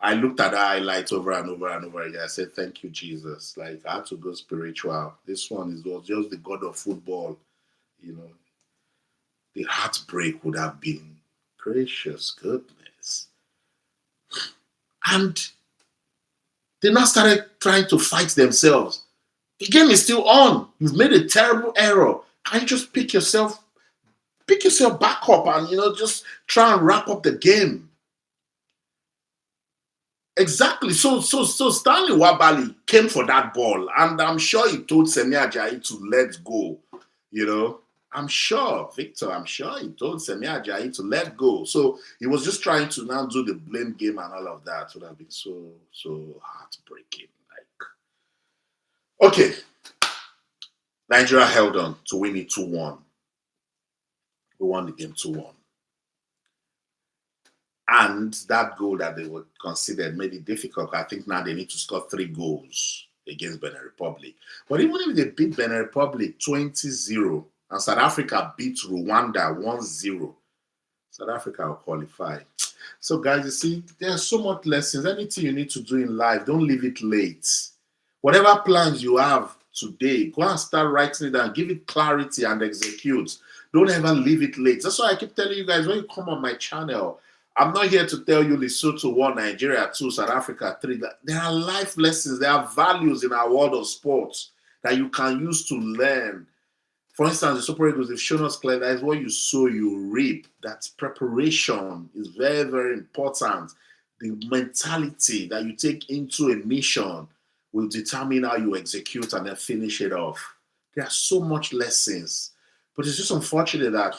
I looked at the highlights over and over and over again. I said, thank you, Jesus. Like, I had to go spiritual. This one was just the God of football. The heartbreak would have been gracious goodness. And they now started trying to fight themselves. The game is still on. You've made a terrible error. Can you just pick yourself back up and just try and wrap up the game? Exactly. So Stanley Wabali came for that ball, and I'm sure he told Semi Ajayi to let go. I'm sure he told Semi Ajayi to let go. So he was just trying to now do the blame game and all of that. It would have been so heartbreaking. Okay. Nigeria held on to win it 2-1. We won the game 2-1. And that goal that they were considered made it difficult. I think now they need to score 3 goals against Benin Republic. But even if they beat Benin Republic 20-0 and South Africa beat Rwanda 1-0, South Africa will qualify. So guys, you see, there's so much lessons. Anything you need to do in life, don't leave it late. Whatever plans you have today, go and start writing it down. Give it clarity and execute. Don't ever leave it late. That's why I keep telling you guys, when you come on my channel, I'm not here to tell you Lesotho 1, Nigeria 2, South Africa 3. There are life lessons, there are values in our world of sports that you can use to learn. For instance, the Super Eagles, they've shown us clearly that is what you sow, you reap. That preparation is very, very important. The mentality that you take into a mission will determine how you execute and then finish it off. There are so much lessons. But it's just unfortunate that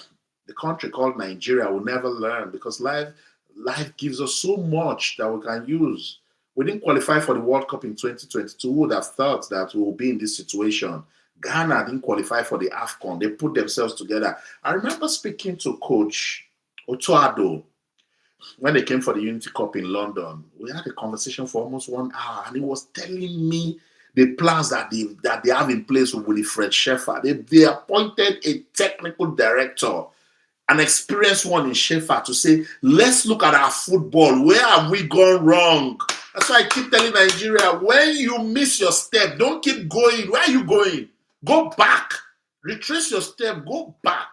the country called Nigeria will never learn because life gives us so much that we can use. We didn't qualify for the World Cup in 2022. Who would have thought that we will be in this situation? Ghana didn't qualify for the AFCON. They put themselves together. I remember speaking to Coach Otoado when they came for the Unity Cup in London, we had a conversation for almost 1 hour, and he was telling me the plans that they have in place with Wilfred Sheffer. They appointed a technical director, an experienced one in Sheffer, to say, let's look at our football. Where have we gone wrong? That's why I keep telling Nigeria, when you miss your step, don't keep going. Where are you going? Go back. Retrace your step. Go back.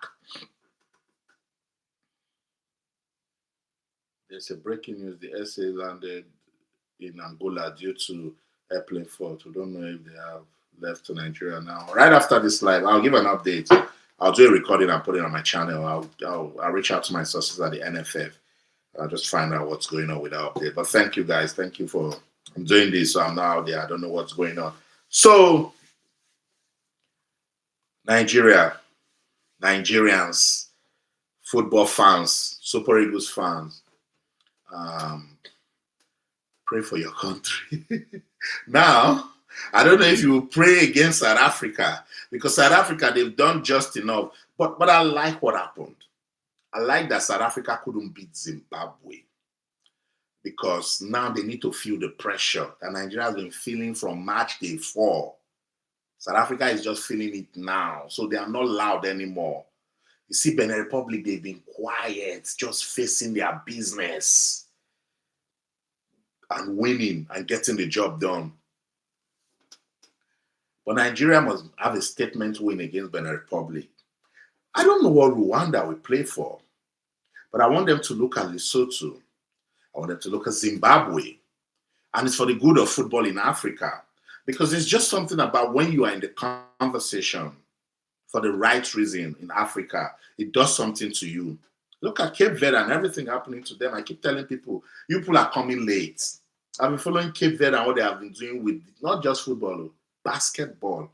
There's a breaking news. The SA landed in Angola due to airplane fault. We don't know if they have left to Nigeria now. Right after this live, I'll give an update. I'll do a recording and put it on my channel. I'll reach out to my sources at the NFF. I'll just find out what's going on with that update. But thank you guys. Thank you for I'm doing this. So I'm not out there. I don't know what's going on. So Nigeria, Nigerians, football fans, Super Eagles fans, pray for your country. Now, I don't know if you will pray against South Africa, because South Africa, they've done just enough. But I like what happened. I like that South Africa couldn't beat Zimbabwe, because now they need to feel the pressure that Nigeria has been feeling from match day 4. South Africa is just feeling it now, so they are not loud anymore. You see, Benin Republic, they've been quiet, just facing their business and winning and getting the job done. But Nigeria must have a statement win against Benin Republic. I don't know what Rwanda will play for, but I want them to look at Lesotho. I want them to look at Zimbabwe. And it's for the good of football in Africa, because it's just something about when you are in the conversation for the right reason in Africa, it does something to you. Look at Cape Verde and everything happening to them. I keep telling people, you people are coming late. I've been following Cape Verde and what they have been doing with not just football, basketball,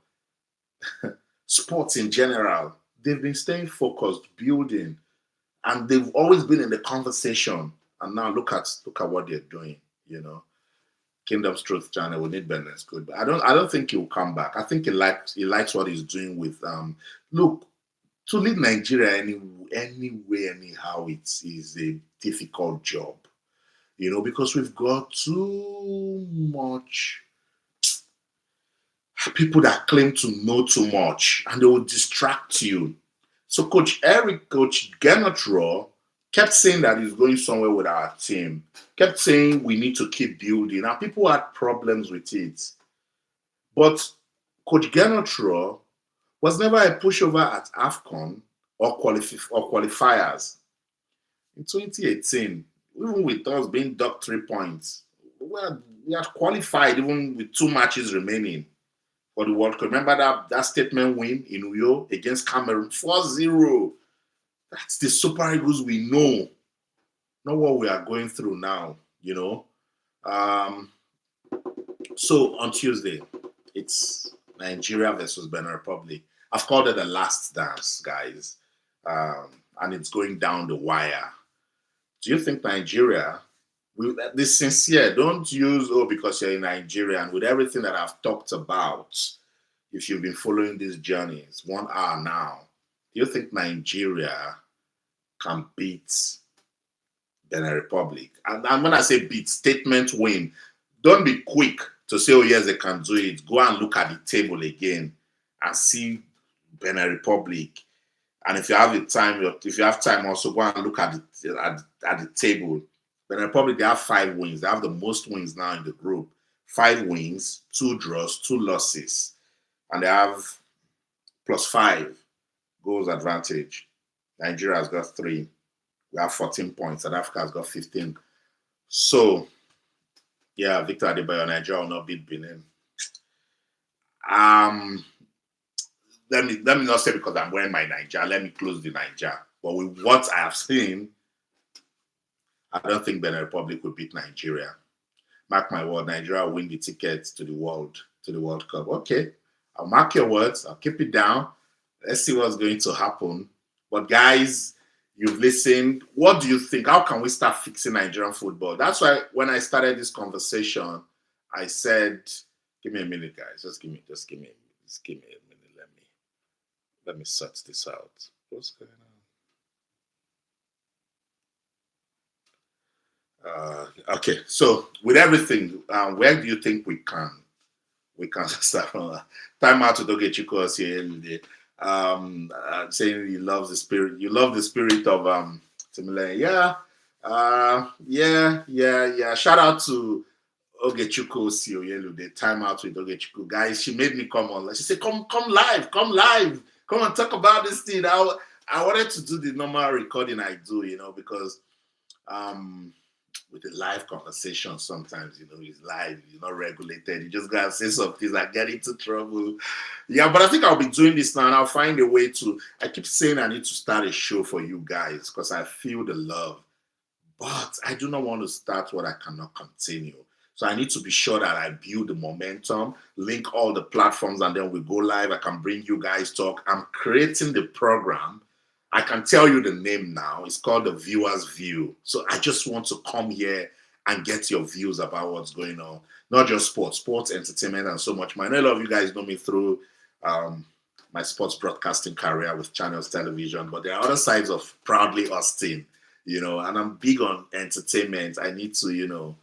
sports in general. They've been staying focused, building, and they've always been in the conversation. And now look at what they're doing, you know. Kingdom's Truth channel, we need Bennett's good, but I don't think he'll come back. I think he likes what he's doing with look, to lead Nigeria anyway, anyhow, it is a difficult job, you know, because we've got too much people that claim to know too much, and they will distract you. So Coach Gernot Rohr kept saying that he's going somewhere with our team, kept saying we need to keep building, and people had problems with it. But Coach Gernot Rohr was never a pushover at AFCON or qualifiers. In 2018, even with us being docked 3 points, we had qualified even with 2 matches remaining for the World Cup. Remember that statement win in Uyo against Cameroon, 4-0. That's the Super Eagles we know, not what we are going through now, you know. So on Tuesday, it's Nigeria versus Benin Republic. I've called it the last dance, guys, and it's going down the wire. Do you think Nigeria, this sincere, don't use, because you're in Nigeria, and with everything that I've talked about, if you've been following this journey, it's 1 hour now. Do you think Nigeria can beat Benin Republic? And when I say beat, statement win. Don't be quick to say, oh yes, they can do it. Go and look at the table again and see Benin Republic. And if you have time, also go and look at the table. Benin Republic, they have 5 wins. They have the most wins now in the group. 5 wins, 2 draws, 2 losses. And they have +5 goals advantage. Nigeria has got 3. We have 14 points. South Africa has got 15. So, yeah, Victor Adebayo, Nigeria will not beat Benin. Let me not say because I'm wearing my Nigeria. Let me close the Nigeria. But with what I have seen, I don't think Benin Republic will beat Nigeria. Mark my word, Nigeria will win the ticket to the World Cup. Okay, I'll mark your words. I'll keep it down. Let's see what's going to happen. But guys, you've listened. What do you think? How can we start fixing Nigerian football? That's why when I started this conversation, I said, give me a minute, guys. Just give me a minute. Let me sort this out. What's going on? Okay, so with everything, where do you think we can start from? Time out to Dogechukwu here. Saying he loves the spirit. You love the spirit of similar. Yeah, yeah. Shout out to Ogechukwu Osioyelu. The time out with Ogechukwu. Guys, she made me come on. She said, come live, come and talk about this thing. I wanted to do the normal recording I do, because um with a live conversation sometimes, it's live, you're not regulated. You just gotta say some things that get into trouble. Yeah, but I think I'll be doing this now and I'll find a way to. I keep saying I need to start a show for you guys because I feel the love. But I do not want to start what I cannot continue. So I need to be sure that I build the momentum, link all the platforms, and then we go live. I can bring you guys talk. I'm creating the program. I can tell you the name now. It's called the Viewer's View. So I just want to come here and get your views about what's going on. Not just sports, entertainment, and so much more. I know a lot of you guys know me through my sports broadcasting career with Channels Television, but there are other sides of Proudly Austin, and I'm big on entertainment. I need to,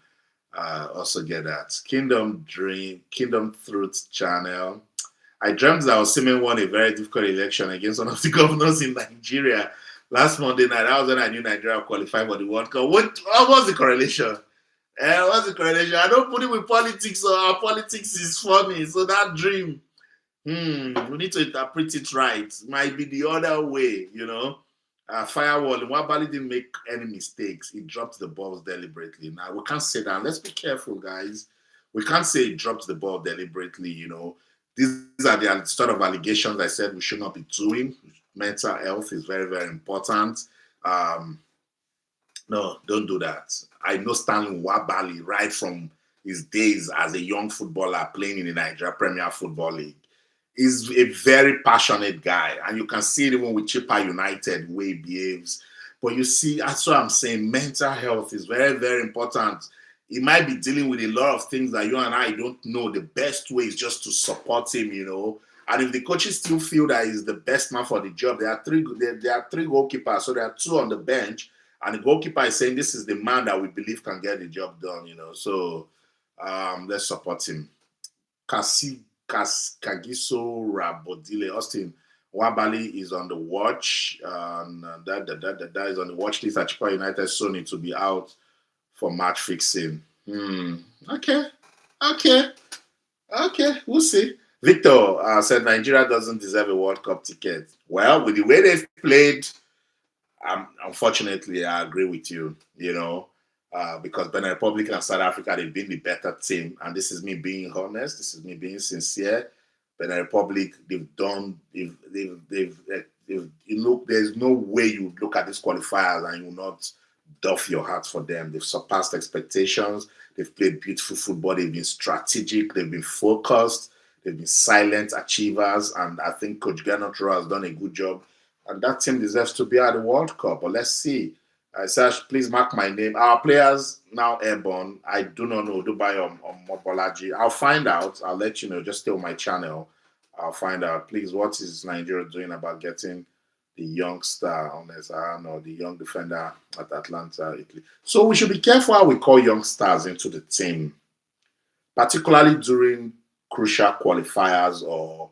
also get that. Kingdom Truth Channel. I dreamt that Osimhen won a very difficult election against one of the governors in Nigeria last Monday night. That was when I knew Nigeria qualified for the World Cup. What was the correlation? What's the correlation? I don't put it with politics, so our politics is funny. So that dream, we need to interpret it right. It might be the other way, Firewall, Nwabali didn't make any mistakes. He dropped the balls deliberately. Now, we can't say that. Let's be careful, guys. We can't say he dropped the ball deliberately, These are the sort of allegations I said we should not be doing. Mental health is very, very important. No, don't do that. I know Stanley Nwabali right from his days as a young footballer playing in the Nigeria Premier Football League. He's a very passionate guy, and you can see it even with Chippa United, the way he behaves. But you see, that's what I'm saying. Mental health is very, very important. He might be dealing with a lot of things that you and I don't know. The best way is just to support him, And if the coaches still feel that he's the best man for the job, there are three goalkeepers, so there are two on the bench, and the goalkeeper is saying this is the man that we believe can get the job done, So let's support him. Kagiso Rabodile Austin Nwabali is on the watch. That is on the watch list at Chippa United, so need to be out for match fixing. Okay. We'll see. Victor said Nigeria doesn't deserve a World Cup ticket. Well, with the way they've played, unfortunately, I agree with you. Because Benin Republic and South Africa, they've been the better team, and this is me being honest. This is me being sincere. Benin Republic, there's no way you look at these qualifiers and you not doff your heart for them. They've surpassed expectations. They've played beautiful football. They've been strategic. They've been focused. They've been silent achievers. And I think Coach Gernot has done a good job. And that team deserves to be at the World Cup. But let's see. Sash, please mark my name. Our players now airborne. I do not know Dubai or Mobolaji. I'll find out. I'll let you know. Just stay on my channel. I'll find out. Please, what is Nigeria doing about getting the youngster on SRN or the young defender at Atlanta, Italy? So we should be careful how we call youngsters into the team, particularly during crucial qualifiers, or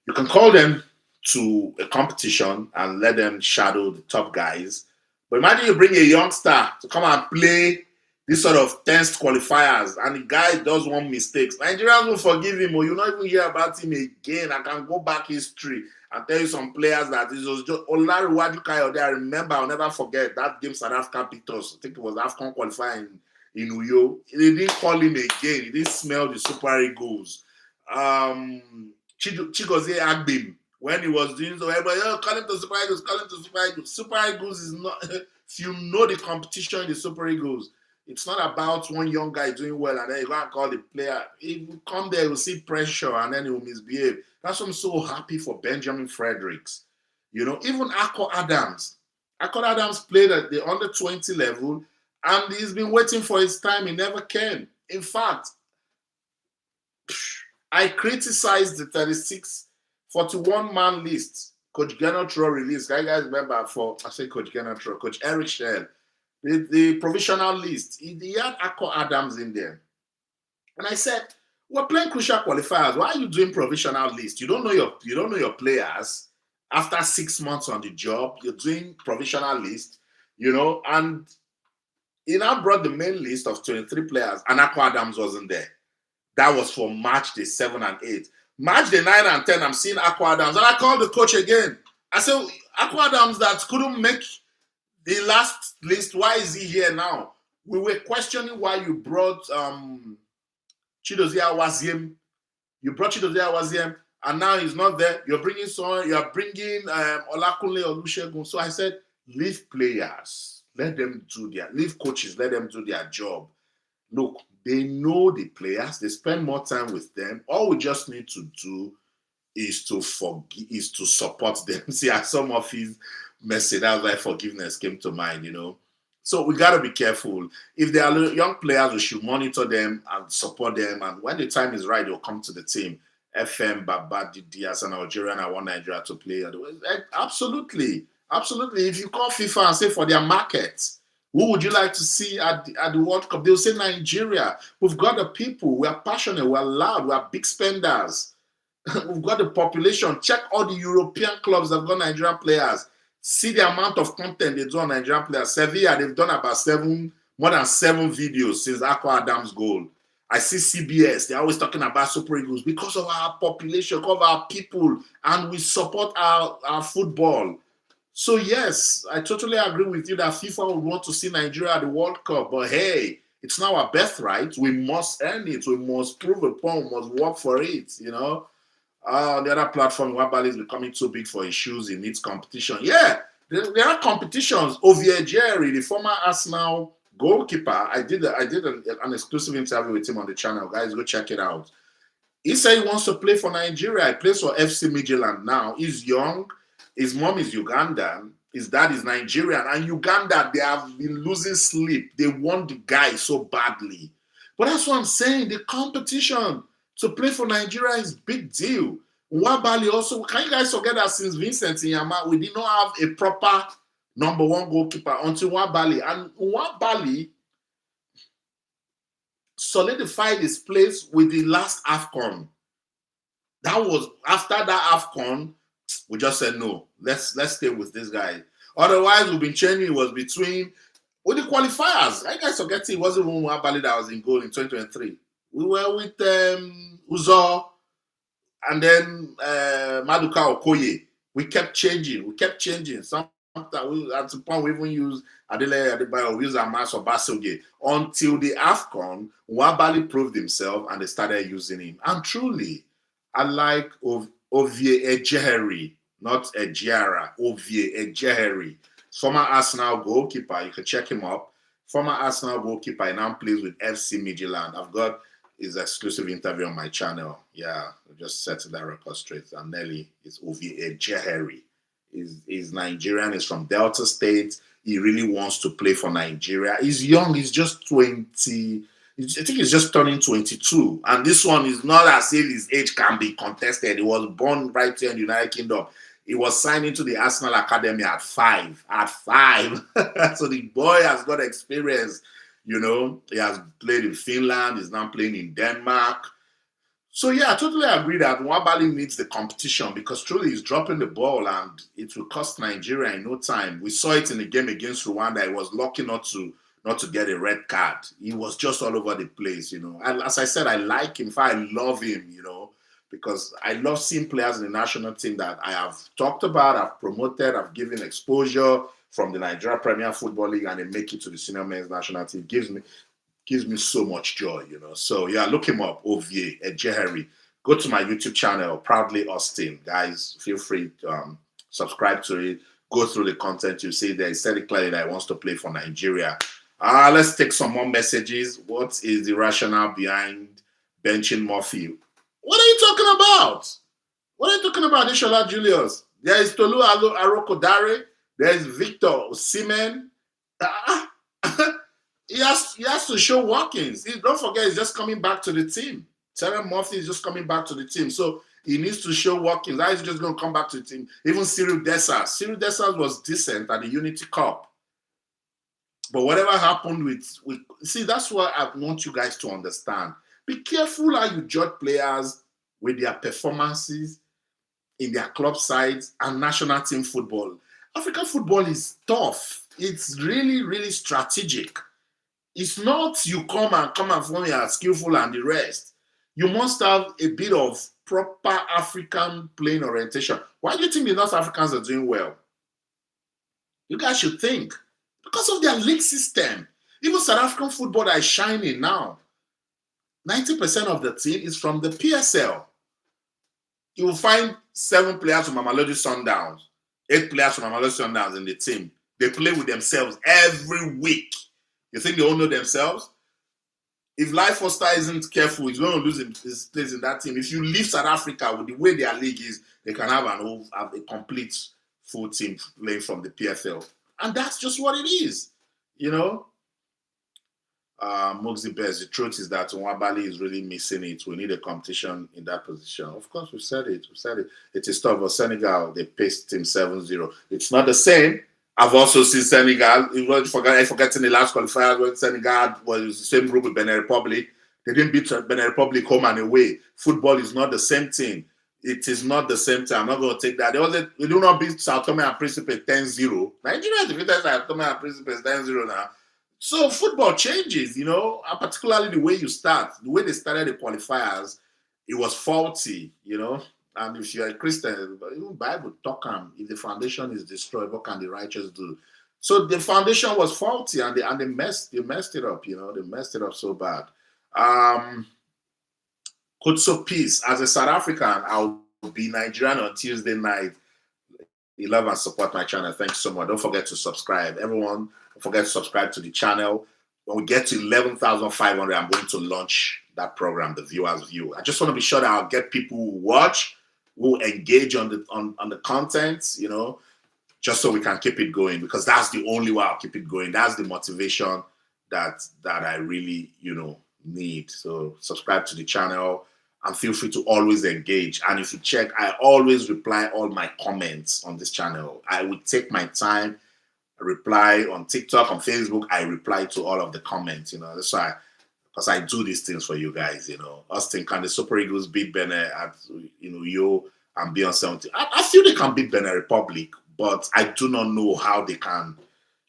you can call them to a competition and let them shadow the top guys. But imagine you bring a youngster to come and play this sort of tense qualifiers and the guy does one mistake. Nigerians will forgive him, or you'll not even hear about him again. I can go back history and tell you some players that this was just Olariwaju Kayode. I remember, I'll never forget that game South Africa beat us. I think it was AFCON qualifying in Uyo. They didn't call him again. He didn't smell the Super Eagles. Chigozie Agbim, when he was doing so, everybody, call him to Super Eagles, call him to Super Eagles. Super Eagles is not, if you know the competition in the Super Eagles, it's not about one young guy doing well and then you go and call the player. He will come there, he will see pressure and then he will misbehave. That's why I'm so happy for Benjamin Fredericks. Even Akko Adams. Akko Adams played at the under 20 level and he's been waiting for his time. He never came. In fact, I criticized the 41-man list Coach Gernot released. Can you guys remember Coach Gernot Coach Eric Schell the provisional list. He had Akko Adams in there. And I said, we're playing crucial qualifiers. Why are you doing provisional list? You don't know your players. After 6 months on the job, you're doing provisional list, and he now brought the main list of 23 players, and Akko Adams wasn't there. That was for March the 7 and 8. March the 9 and 10, I'm seeing Akko Adams. And I called the coach again. I said, Akko Adams that couldn't make the last list, why is he here now? We were questioning why you brought Chidozie Awaziem. You brought Chidozie Awaziem, and now he's not there. You're bringing Olakunle Olusegun. So I said, leave players. Leave coaches. Let them do their job. Look, they know the players. They spend more time with them. All we just need to do is to support them. See, I saw Murphy's message. That's why forgiveness came to mind, So we got to be careful. If they are young players, we should monitor them and support them. And when the time is right, they'll come to the team. FM, Baba, Diaz, and Algeria, and I want Nigeria to play. Absolutely. Absolutely. If you call FIFA and say for their markets, who would you like to see at the World Cup? They'll say Nigeria. We've got the people. We are passionate. We are loud. We are big spenders. We've got the population. Check all the European clubs that have got Nigerian players. See the amount of content they do on Nigerian players. Sevilla, they've done about more than 7 videos since Akko Adams' goal. I see CBS. They're always talking about Super Eagles because of our population, because of our people, and we support our football. So yes, I totally agree with you that FIFA would want to see Nigeria at the World Cup. But hey, it's now our birthright. We must earn it. We must prove a point. We must work for it, On the other platform, Wabali is becoming too big for his shoes. He needs competition. Yeah, there are competitions. Ovie Jerry, the former Arsenal goalkeeper, I did an exclusive interview with him on the channel. Guys, go check it out. He said he wants to play for Nigeria. He plays for FC Midtjylland now. He's young. His mom is Ugandan. His dad is Nigerian. And Uganda, they have been losing sleep. They want the guy so badly. But that's what I'm saying. The competition to play for Nigeria is big deal. Nwabali also, can you guys forget that since Vincent Inyama, we did not have a proper number 1 goalkeeper until Nwabali. And Nwabali solidified his place with the last AFCON. That was after that AFCON, we just said no. Let's stay with this guy. Otherwise, we've been changing. It was between with the qualifiers. I guys forget it wasn't Nwabali that was in goal in 2023. We were with Uzo and then Maduka Okoye. We kept changing. Sometimes at the point we even use Adele Adebayo, we use Amas or Basoge. Until the AFCON, Nwabali proved himself and they started using him. And truly, I like Ovie Ejeheri, not Ejiara, Ovie Ejeheri. Former Arsenal goalkeeper. You can check him up. Former Arsenal goalkeeper. He now plays with FC Midtjylland. I've got his exclusive interview on my channel. Yeah, I just set that record straight. And Nelly is Ovie Ejeheri. He's Nigerian. He's from Delta State. He really wants to play for Nigeria. He's young. He's just 20. I think he's just turning 22. And this one is not as if his age can be contested. He was born right here in the United Kingdom. He was signed into the Arsenal Academy at 5. So the boy has got experience. He has played in Finland. He's now playing in Denmark. So yeah, I totally agree that Nwabali needs the competition because truly he's dropping the ball and it will cost Nigeria in no time. We saw it in the game against Rwanda. He was lucky not to get a red card. He was just all over the place, And as I said, I like him. I love him, because I love seeing players in the national team that I have talked about, I've promoted, I've given exposure from the Nigeria Premier Football League, and they make it to the senior men's national team. Gives me so much joy, So yeah, look him up, Ovie Ejeheri. Go to my YouTube channel, Proudly Austin. Guys, feel free to subscribe to it. Go through the content. You see there. He said it clearly that he wants to play for Nigeria. Let's take some more messages. What is the rationale behind benching Murphy? What are you talking about? What are you talking about, Ishola Julius? There is Tolu Arokodare. There is Victor Osimhen. He has to show workings. Don't forget, he's just coming back to the team. Terence Murphy is just coming back to the team. So he needs to show workings. How is he just going to come back to the team? Even Cyril Dessers. Cyril Dessers was decent at the Unity Cup. But whatever happened with see, that's what I want you guys to understand. Be careful how you judge players with their performances in their club sides and national team football. African football is tough. It's really, really strategic. It's not you come and form you are skillful and the rest. You must have a bit of proper African playing orientation. Why do you think the North Africans are doing well? You guys should think. Because of their league system. Even South African football that is shining now. 90% of the team is from the PSL. You will find 7 players from Mamelodi Sundowns, 8 players from Mamelodi Sundowns in the team. They play with themselves every week. You think they all know themselves? If Life Foster isn't careful, he's going to lose his place in that team. If you leave South Africa with the way their league is, they can have a complete full team playing from the PFL. And that's just what it is, you know. Mugsy Best, the truth is that Nwabali is really missing it. We need a competition in that position. Of course, we said it. It is tough. But Senegal, they paced him 7-0. It's not the same. I've also seen Senegal. I forgot in the last qualifier when Senegal was the same group with Benin Republic. They didn't beat Benin Republic home and away. Football is not the same thing. It is not the same thing. I'm not going to take that. They do not beat Sao Tome and Principe 10-0. Nigeria defeated Sao Tome and Principe 10-0 now. So football changes, you know, and particularly the way you start. The way they started the qualifiers, it was faulty, you know. And if you're a Christian, even Bible talk if the foundation is destroyed, what can the righteous do? So the foundation was faulty, and they messed it up, you know. They messed it up so bad. Kutso Peace, as a South African, I'll be Nigerian on Tuesday night. You love and support my channel. Thanks so much. Don't forget to subscribe. Everyone, don't forget to subscribe to the channel. When we get to 11,500, I'm going to launch that program, the Viewers View. I just want to be sure that I'll get people who watch, who engage on the content, you know, just so we can keep it going, because that's the only way I'll keep it going. That's the motivation that I really, you know, need. So subscribe to the channel and feel free to always engage. And if you check, I always reply all my comments on this channel. I will take my time, reply on TikTok, on Facebook. I reply to all of the comments, you know. That's why, because I do these things for you guys, you know. Austin, can the Super Eagles beat Benin at, you know, Yo and be on 70? I feel they can beat Benin Republic, but I do not know how they can,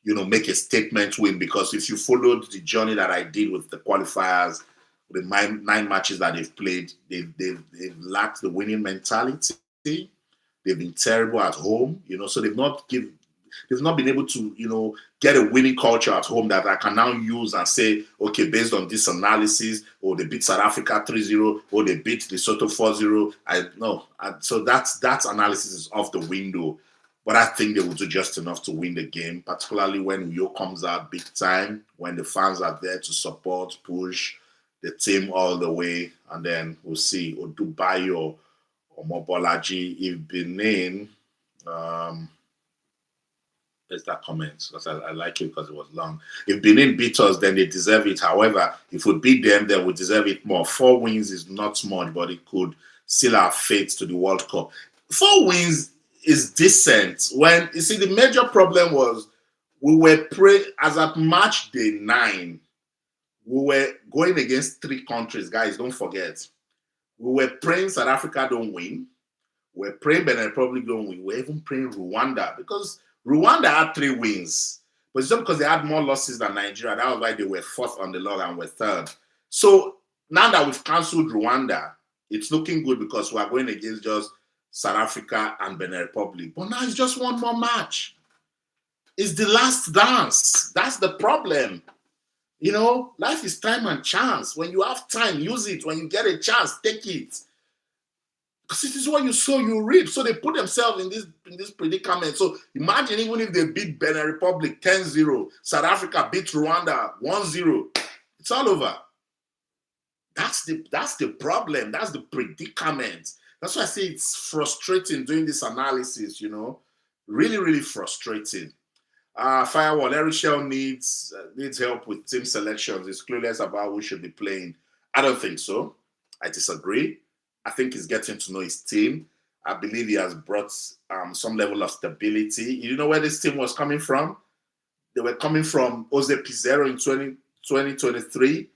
you know, make a statement win, because if you followed the journey that I did with the qualifiers, the 9 matches that they've played, they've lacked the winning mentality. They've been terrible at home, you know, so they've not been able to, you know, get a winning culture at home that I can now use and say, okay, based on this analysis, or they beat South Africa 3-0, or they beat Lesotho 4-0. So that analysis is off the window. But I think they will do just enough to win the game, particularly when Yo comes out big time, when the fans are there to support, push the team all the way, and then we'll see. Odubayo or Mobolaji, if Benin, there's that comment, because I like it because it was long. If Benin beat us, then they deserve it. However, if we beat them, they would deserve it more. 4 wins is not much, but it could seal our fate to the World Cup. 4 wins is decent. When you see, the major problem was we were praying as at match day 9. We were going against 3 countries, guys. Don't forget. We were praying South Africa don't win. We were praying Benin Republic don't win. We were even praying Rwanda, because Rwanda had 3 wins. But it's not because they had more losses than Nigeria. That was why they were 4th on the log and were 3rd. So now that we've cancelled Rwanda, it's looking good, because we are going against just South Africa and Benin Republic. But now it's just 1 more match. It's the last dance. That's the problem. You know, life is time and chance. When you have time, use it. When you get a chance, take it. Because this is what you sow, you reap. So they put themselves in this predicament. So imagine even if they beat Benin Republic 10-0, South Africa beat Rwanda 1-0, it's all over. That's the problem. That's the predicament. That's why I say it's frustrating doing this analysis, you know. Really, really frustrating. Firewall, Eric Shell needs help with team selections. He's clueless about who should be playing. I don't think so. I disagree. I think he's getting to know his team. I believe he has brought some level of stability. You know where this team was coming from? They were coming from Jose Pizarro in 2023.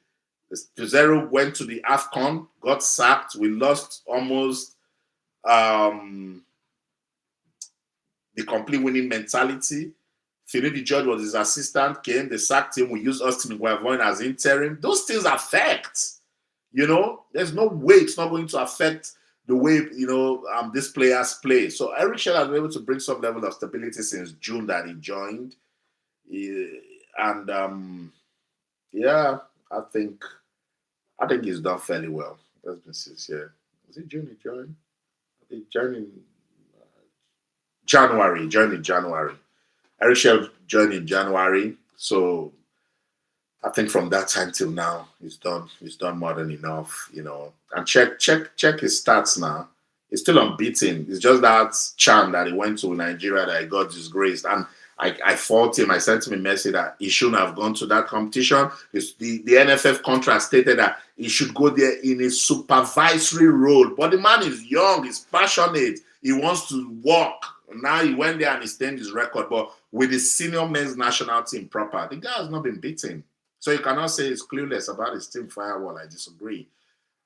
Pizarro went to the AFCON, got sacked. We lost almost the complete winning mentality. Finidi George was his assistant, came, they sacked him. We used Austin Guavoin as interim. Those things affect, there's no way it's not going to affect the way, these players play. So Eric Shell has been able to bring some level of stability since June that he joined. Yeah, I think he's done fairly well. That's been since, yeah. Was it June he joined? He joined in January. Eric Shell joined in January. So I think from that time till now, he's done more than enough, And check his stats now. He's still unbeaten. It's just that CHAN that he went to Nigeria that he got disgraced. And I fought him. I sent him a message that he shouldn't have gone to that competition. The NFF contract stated that he should go there in a supervisory role. But the man is young, he's passionate, he wants to work. Now he went there and he stained his record. But with the senior men's national team proper, the guy has not been beaten. So you cannot say he's clueless about his team firewall. I disagree.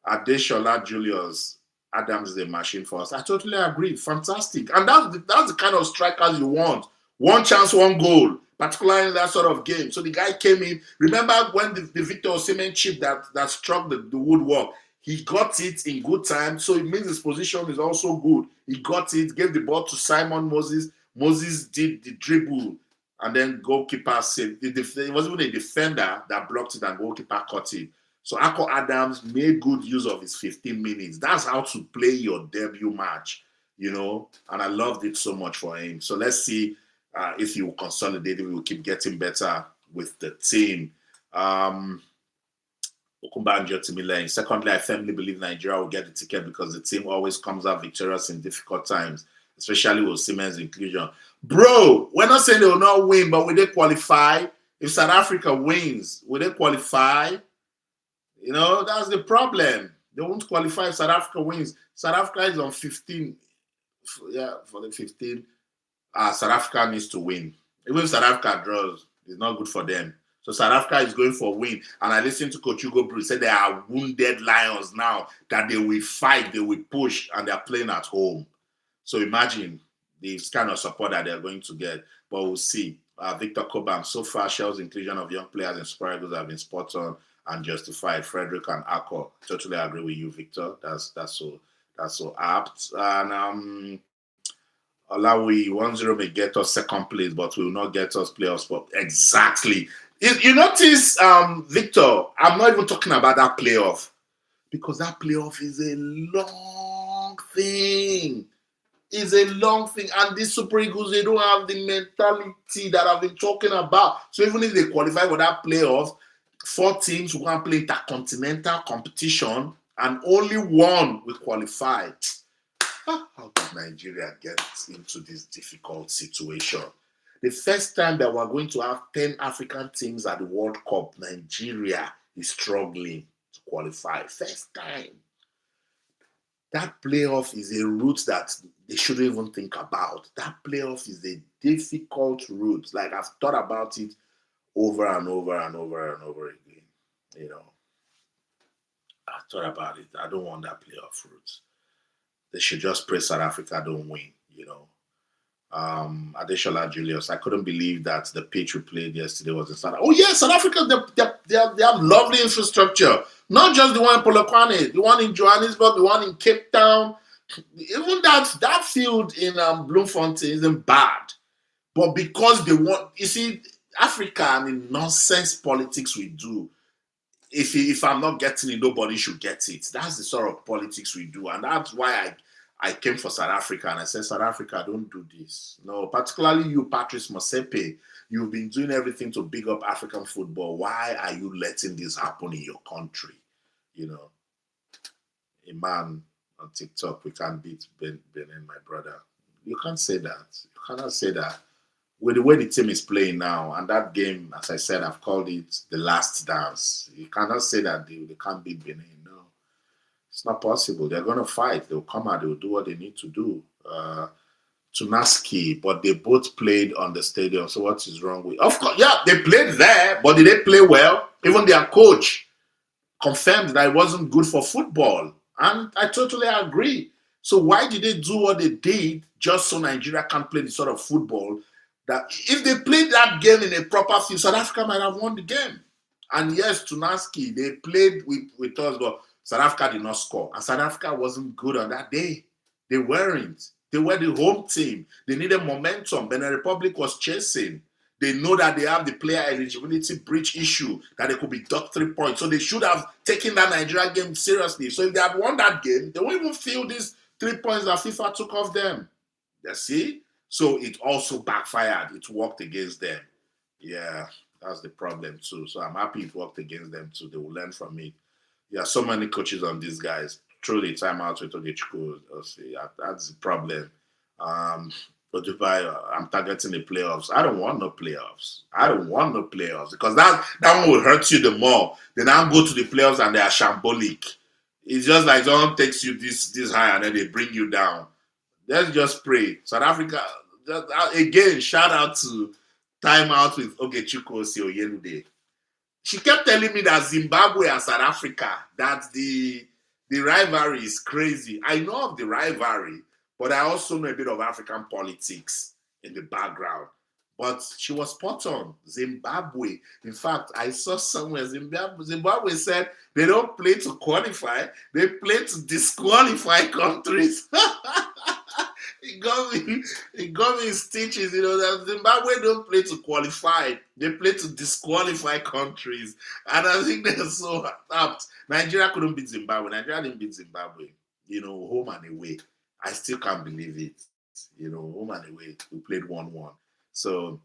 Adeshola Julius Adams is a machine for us. I totally agree. Fantastic. And that's the kind of strikers you want. One chance, one goal, particularly in that sort of game. So the guy came in. Remember when the Victor Osimhen chip that struck the woodwork? He got it in good time. So it means his position is also good. He got it, gave the ball to Simon Moses. Moses did the dribble. And then goalkeeper saved. It was even a defender that blocked it and goalkeeper caught it. So Ako Adams made good use of his 15 minutes. That's how to play your debut match, And I loved it so much for him. So let's see if he will consolidate, if he will keep getting better with the team. Secondly, I firmly believe Nigeria will get the ticket because the team always comes out victorious in difficult times, especially with Siemens' inclusion. Bro, we're not saying they will not win, but will they qualify? If South Africa wins, will they qualify? That's the problem. They won't qualify if South Africa wins. South Africa is on 15. Yeah, for the 15. South Africa needs to win. Even if South Africa draws, it's not good for them. So South Africa is going for a win. And I listened to Coach Hugo Bruce say they are wounded lions now, that they will fight, they will push, and they're playing at home. So imagine the kind of support that they're going to get. But we'll see. Victor Cobham, so far, Shell's inclusion of young players in Super Eagles have been spot on and justified. Frederick and Akko, totally agree with you, Victor. That's so apt. And Olawi 1-0 may get us second place, but will not get us playoff spot. Exactly. You notice, Victor, I'm not even talking about that playoff, because that playoff is a long thing. It's a long thing. And these Super Eagles, they don't have the mentality that I've been talking about. So even if they qualify for that playoff, 4 teams will play intercontinental competition and only one will qualify. How did Nigeria get into this difficult situation? The first time that we're going to have 10 African teams at the World Cup, Nigeria is struggling to qualify. First time. That playoff is a route that they shouldn't even think about. That playoff is a difficult route. Like, I've thought about it over and over and over and over again. I've thought about it. I don't want that playoff route. They should just pray South Africa don't win, Adeshola Julius, I couldn't believe that the pitch we played yesterday was in South Africa. Oh, yeah, South Africa, they have lovely infrastructure. Not just the one in Polokwane, the one in Johannesburg, the one in Cape Town. Even that field in Bloemfontein isn't bad. But because they want, you see, Africa and the nonsense politics we do, if I'm not getting it, nobody should get it. That's the sort of politics we do. And that's why I came for South Africa and I said, South Africa, don't do this. No, particularly you, Patrice Motsepe, you've been doing everything to big up African football. Why are you letting this happen in your country? A man on TikTok, we can't beat Benin, my brother. You can't say that. You cannot say that. With the way the team is playing now, and that game, as I said, I've called it the last dance. You cannot say that they can't beat Benin. No, it's not possible. They're going to fight. They'll come out. They'll do what they need to do. Tunaski, but they both played on the stadium. So what is wrong with? Of course, yeah, they played there, but did they play well? Even their coach confirmed that it wasn't good for football, and I totally agree. So why did they do what they did just so Nigeria can't play the sort of football that if they played that game in a proper field, South Africa might have won the game. And yes, Tunaski, they played with us, but South Africa did not score. And South Africa wasn't good on that day. They weren't. They were the home team. They needed momentum. Benin Republic was chasing. They know that they have the player eligibility breach issue, that they could be docked 3 points. So they should have taken that Nigeria game seriously. So if they had won that game, they won't even feel these 3 points that FIFA took off them. You see? So it also backfired. It worked against them. Yeah, that's the problem too. So I'm happy it worked against them too. They will learn from it. Yeah, so many coaches on these guys. Truly, time out with Ogechukwu. That's the problem. But Dubai, I'm targeting the playoffs. I don't want no playoffs. I don't want no playoffs because that one will hurt you the more. Then I'll go to the playoffs and they are shambolic. It's just like someone takes you this high and then they bring you down. Let's just pray. South Africa, again, shout out to time out with Ogechukwu Oyenude. She kept telling me that Zimbabwe and South Africa, that the rivalry is crazy. I know of the rivalry, but I also know a bit of African politics in the background. But she was spot on. Zimbabwe. In fact, I saw somewhere Zimbabwe said they don't play to qualify, they play to disqualify countries. It got me in stitches, that Zimbabwe don't play to qualify. They play to disqualify countries. And I think they're so apt. Nigeria couldn't beat Zimbabwe. Nigeria didn't beat Zimbabwe, home and away. I still can't believe it. Home and away. We played 1-1. So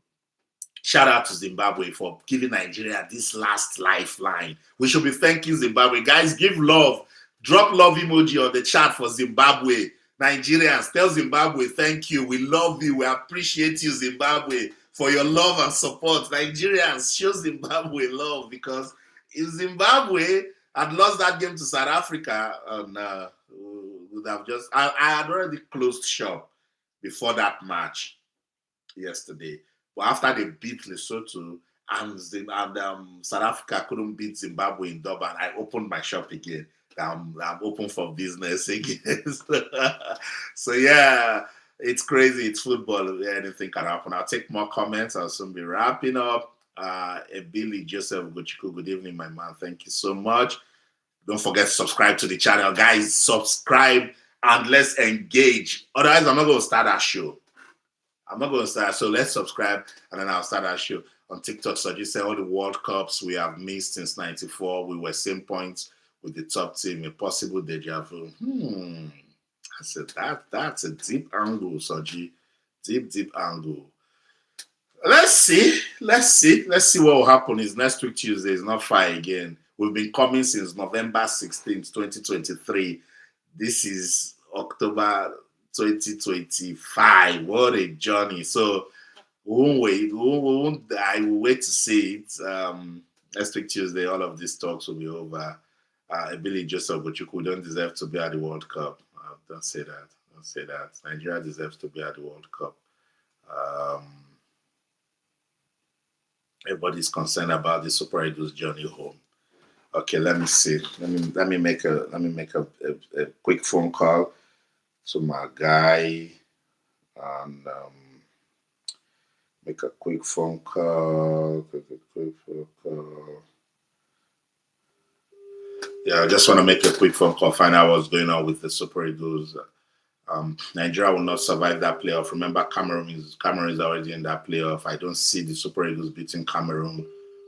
shout out to Zimbabwe for giving Nigeria this last lifeline. We should be thanking Zimbabwe. Guys, give love. Drop love emoji on the chat for Zimbabwe. Nigerians, tell Zimbabwe, thank you. We love you. We appreciate you, Zimbabwe, for your love and support. Nigerians, show Zimbabwe love because if Zimbabwe had lost that game to South Africa, would have just. I had already closed shop before that match yesterday. But after they beat Lesotho and South Africa couldn't beat Zimbabwe in Durban, I opened my shop again. I'm open for business again. So yeah, it's crazy. It's football. Anything can happen. I'll take more comments. I'll soon be wrapping up. Billy Joseph Gochiku, good evening, my man. Thank you so much. Don't forget to subscribe to the channel. Guys, subscribe and let's engage. Otherwise, I'm not going to start our show. So let's subscribe and then I'll start our show. On TikTok, so you say all the World Cups we have missed since 94. We were same points with the top team, a possible deja vu. I said that's a deep angle, Soji. Deep angle. Let's see what will happen. Is next week Tuesday. It's not far again. We've been coming since November 16th, 2023. This is October 2025. What a journey. So we won't I will wait to see it. Next week Tuesday, all of these talks will be over. Billy Joseph Gochukwu don't deserve to be at the World Cup. Don't say that. Nigeria deserves to be at the World Cup. Everybody's concerned about the Super Eagles' journey home. Okay, let me see. Let me make a quick phone call to my guy and make a quick phone call. Yeah, I just want to make a quick phone call, find out what's going on with the Super Eagles. Nigeria will not survive that playoff. Remember, Cameroon is already in that playoff. I don't see the Super Eagles beating Cameroon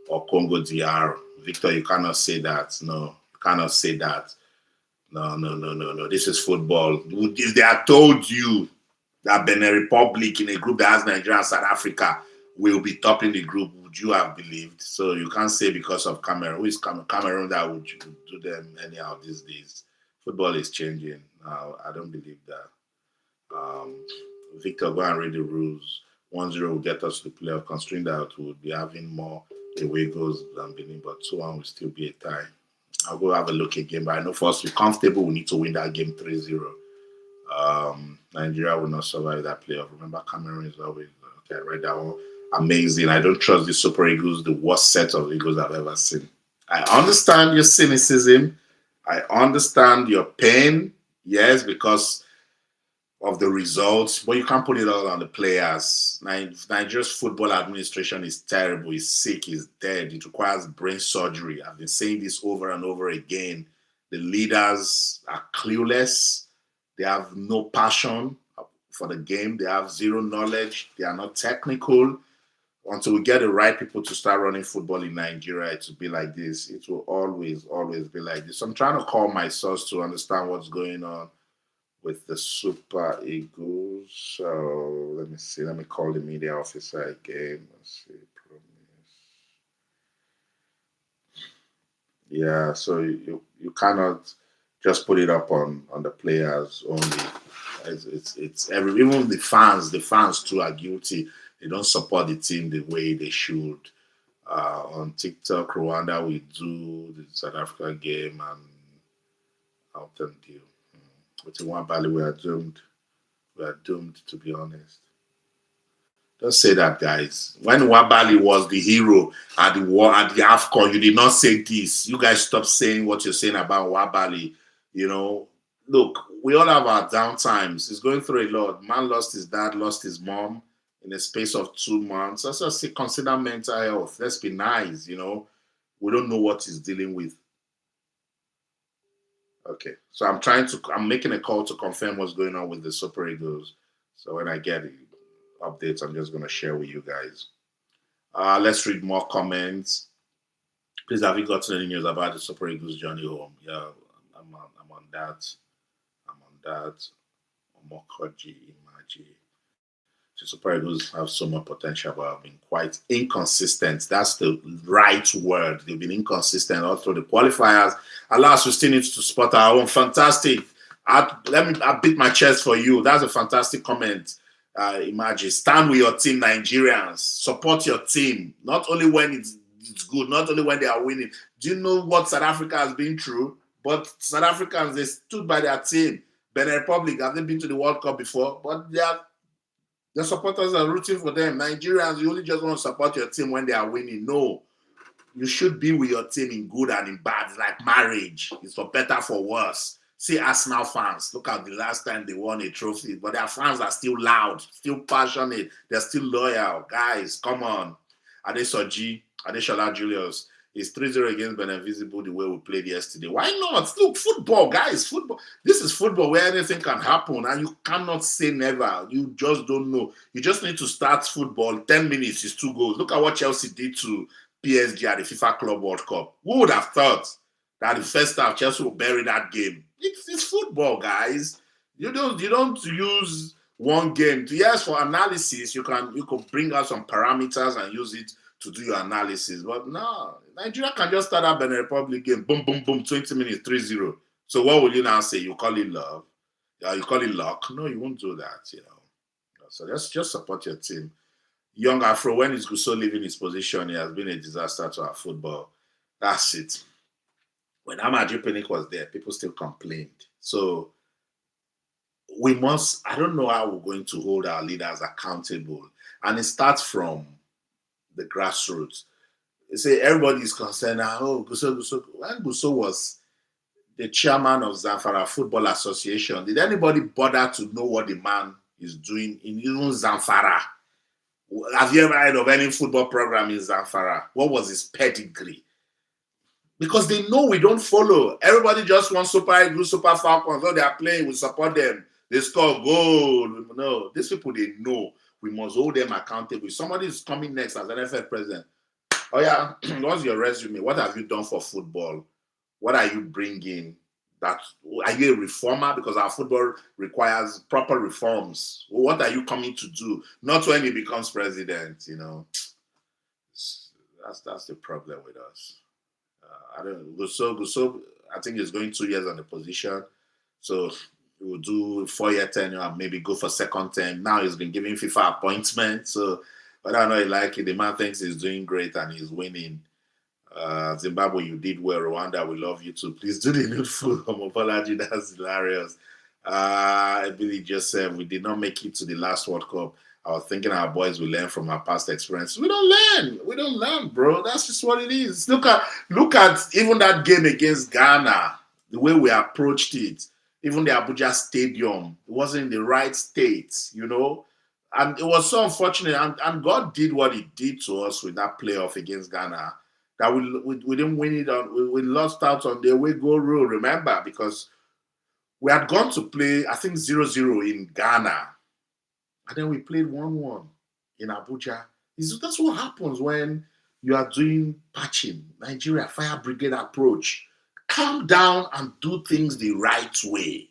or Congo DR. Victor, you cannot say that. No, you cannot say that. No. This is football. If they had told you that Benin Republic in a group that has Nigeria and South Africa will be topping the group, would you have believed? So you can't say because of Cameroon. Who is Cameroon that would do them anyhow these days? Football is changing. I don't believe that. Victor, go and read the rules. 1-0 will get us to the playoff, considering that we would be having more away goals than Benin, but 2-1 will still be a tie. I'll go have a look again, but I know for us to be comfortable, we need to win that game 3-0. Nigeria will not survive that playoff. Remember, Cameroon is always okay. I read that one. Amazing. I don't trust the Super Eagles. The worst set of Eagles I've ever seen. I understand your cynicism. I understand your pain. Yes, because of the results, but you can't put it all on the players. Nigeria's football administration is terrible, is sick, is dead. It requires brain surgery. I've been saying this over and over again. The leaders are clueless. They have no passion for the game. They have zero knowledge. They are not technical. Until we get the right people to start running football in Nigeria, it will be like this. It will always, always be like this. So I'm trying to call my source to understand what's going on with the Super Eagles. So let me see. Let me call the media officer again. Let's see. Yeah, so you cannot just put it up on the players only. It's every, even the fans too are guilty. They don't support the team the way they should. On TikTok, Rwanda, we do the South Africa game, and I'll tell you. With the one Bali, we are doomed. We are doomed, to be honest. Don't say that, guys. When Wabali was the hero at the war at the AFCON, you did not say this. You guys stop saying what you're saying about Wabali. You know, look, we all have our downtimes. He's going through a lot. Man lost his dad, lost his mom in the space of 2 months. Let's just consider mental health. Let's be nice, you know. We don't know what he's dealing with. Okay, so I'm making a call to confirm what's going on with the Super Eagles. So when I get updates, I'm just going to share with you guys. Let's read more comments. Please, have you gotten any news about the Super Eagles journey home? Yeah, I'm on that. I'm on that. Omokoji Imaji. The Super Eagles have so much potential, but have been quite inconsistent. That's the right word. They've been inconsistent all through the qualifiers. Alas, we still need to spot our own. Fantastic. I beat my chest for you. That's a fantastic comment. Imagine, stand with your team, Nigerians. Support your team. Not only when it's good, not only when they are winning. Do you know what South Africa has been through? But South Africans, they stood by their team. Benin Republic, have they been to the World Cup before? But the supporters are rooting for them. Nigerians, you only just want to support your team when they are winning. No. You should be with your team in good and in bad. It's like marriage. It's for better, for worse. See Arsenal fans. Look at the last time they won a trophy. But their fans are still loud, still passionate. They're still loyal. Guys, come on. Adeshola Julius. It's 3-0 against Benin Visible the way we played yesterday. Why not? Look, football, guys. Football. This is football where anything can happen. And you cannot say never. You just don't know. You just need to start football. 10 minutes is 2 goals. Look at what Chelsea did to PSG at the FIFA Club World Cup. Who would have thought that the first half Chelsea will bury that game? It's football, guys. You don't use one game. Yes, for analysis, you can bring out some parameters and use it to do your analysis. But no, Nigeria can just start that Benin Republic game. Boom, boom, boom, 20 minutes, 3-0. So what will you now say? You call it love? You call it luck? No, you won't do that, you know. So just support your team. Young Afro, when is Gusso leaving his position, he has been a disaster to our football. That's it. When Amaju Pinnick was there, people still complained. So we must, I don't know how we're going to hold our leaders accountable. And it starts from the grassroots. They say everybody is concerned, Gusso. When Gusso was the chairman of Zamfara Football Association, did anybody bother to know what the man is doing in even Zamfara? Have you ever heard of any football program in Zamfara? What was his pedigree? Because they know we don't follow. Everybody just wants Super Eagles, Super Falcons. Oh, they are playing, we support them. They score goal. No, these people, they know. We must hold them accountable. If somebody is coming next as NFL president, oh yeah, what's your resume? What have you done for football? What are you bringing? Are you a reformer? Because our football requires proper reforms. What are you coming to do? Not when he becomes president, you know. That's the problem with us. I don't know. Gusso, I think he's going 2 years on the position. So he will do 4-year tenure and maybe go for second term. Now he's been given FIFA appointment. So I don't know, like it. The man thinks he's doing great and he's winning. Zimbabwe, you did well. Rwanda, we love you too. Please do the needful apology. That's hilarious. Billy just said we did not make it to the last World Cup. I was thinking our boys will learn from our past experience. We don't learn. We don't learn, bro. That's just what it is. Look at even that game against Ghana, the way we approached it. Even the Abuja Stadium, it wasn't in the right state, And it was so unfortunate. And God did what He did to us with that playoff against Ghana. That we didn't win it on. We lost out on the away goal rule. Remember, because we had gone to play, I think 0-0 in Ghana. And then we played 1-1 in Abuja. That's what happens when you are doing patching, Nigeria fire brigade approach. Calm down and do things the right way,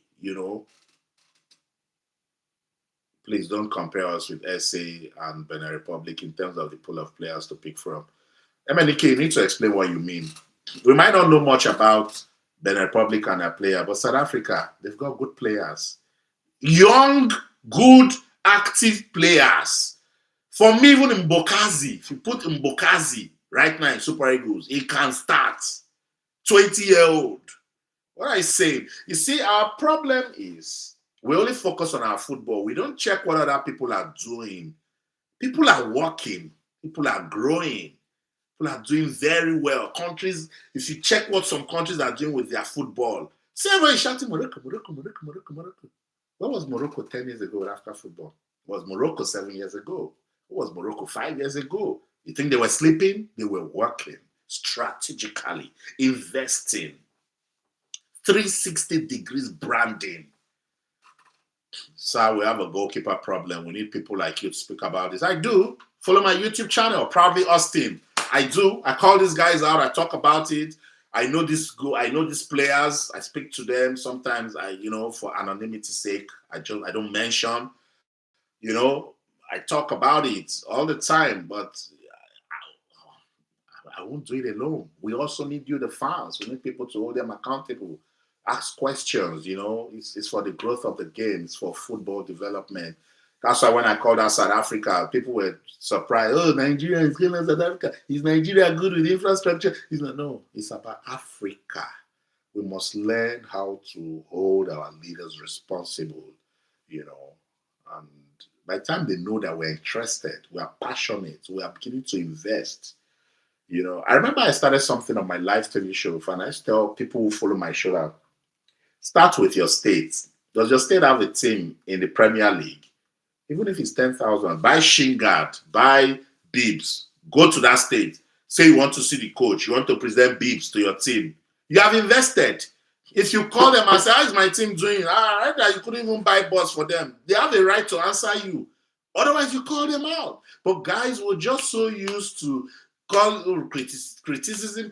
Please don't compare us with SA and Benin Republic in terms of the pool of players to pick from. MNK, you need to explain what you mean. We might not know much about Benin Republic and their player, but South Africa, they've got good players. Young, good, active players. For me, even Mbokazi, if you put Mbokazi right now in Super Eagles, he can start. 20-year-old. What I say, you see, our problem is we only focus on our football. We don't check what other people are doing. People are working. People are growing. People are doing very well. Countries, if you check what some countries are doing with their football, see everybody shouting Morocco, Morocco, Morocco, Morocco, Morocco. What was Morocco 10 years ago after football? What was Morocco 7 years ago? What was Morocco 5 years ago? You think they were sleeping? They were working strategically, investing, 360 degrees branding. So we have a goalkeeper problem. We need people like you to speak about this. I do. Follow my YouTube channel, Proudly Austin. I do. I call these guys out. I talk about it. I know these players. I speak to them. Sometimes for anonymity's sake, I don't mention. I talk about it all the time, but I won't do it alone. We also need you, the fans. We need people to hold them accountable. Ask questions, It's for the growth of the game. It's for football development. That's why when I called out South Africa, people were surprised. Oh, Nigeria is good as South Africa. Is Nigeria good with infrastructure? No, it's about Africa. We must learn how to hold our leaders responsible, And by the time they know that we're interested, we are passionate, we are beginning to invest. I remember I started something on my live TV show, and I tell people who follow my show that start with your state. Does your state have a team in the Premier League? Even if it's 10,000, buy shin guard, buy bibs, go to that state. Say you want to see the coach, you want to present bibs to your team. You have invested. If you call them and say, how is my team doing? You couldn't even buy bus for them. They have a right to answer you. Otherwise, you call them out. But guys were just so used to criticism.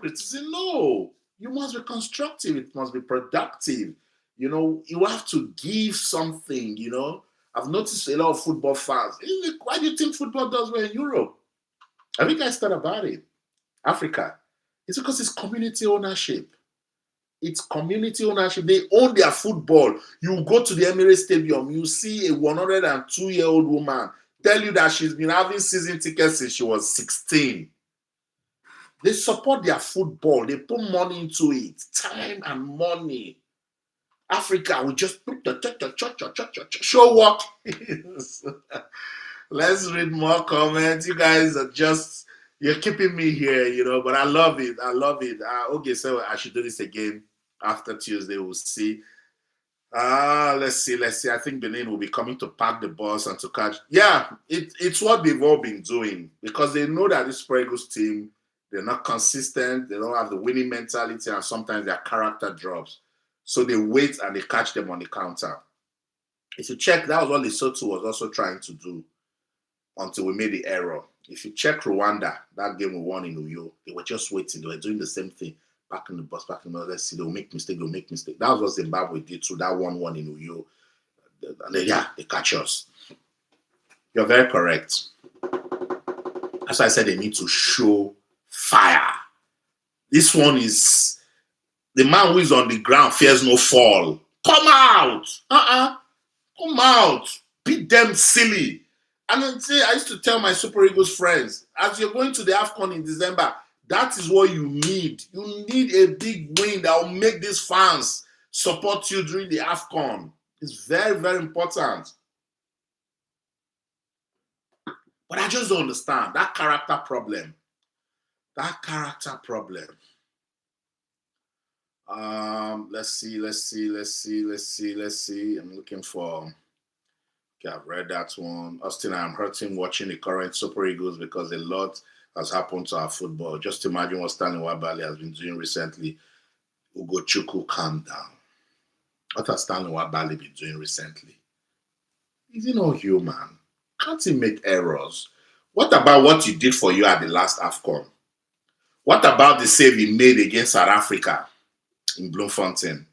No, you must be constructive. It must be productive. You have to give something. I've noticed a lot of football fans. Why do you think football does well in Europe? I think I thought about it. Africa. It's because it's community ownership. It's community ownership. They own their football. You go to the Emirates Stadium, you see a 102-year-old woman tell you that she's been having season tickets since she was 16. They support their football. They put money into it, time and money. Africa, we just put the show what is. Let's read more comments. You guys are you're keeping me here, but I love it. Okay, so I should do this again after Tuesday. We'll see. Let's see. I think Benin will be coming to park the bus and to catch. Yeah, it's what they've all been doing because they know that this Super Eagles team, they're not consistent. They don't have the winning mentality, and sometimes their character drops. So they wait and they catch them on the counter. If you check, that was what Lesotho was also trying to do until we made the error. If you check Rwanda, that game we won in Uyo, they were just waiting. They were doing the same thing. Back in the bus, let's see, they'll make mistake. That was what Zimbabwe did through that 1-1 in Uyo. And then, they catch us. You're very correct. That's why I said they need to show fire. This one is, the man who is on the ground fears no fall. Come out! Come out! Beat them silly. And then I used to tell my Super Eagles friends, as you're going to the AFCON in December, that is what you need. You need a big win that will make these fans support you during the AFCON. It's very, very important. But I just don't understand that character problem. That character problem. Let's see. I'm looking for. Okay, I've read that one. Austin, I'm hurting watching the current Super Eagles because a lot has happened to our football. Just imagine what Stanley Wabali has been doing recently. Ugo Chukwu, calm down. What has Stanley Wabali been doing recently? Is he not human? Can't he make errors? What about what he did for you at the last AFCON? What about the save he made against South Africa in Bloemfontein?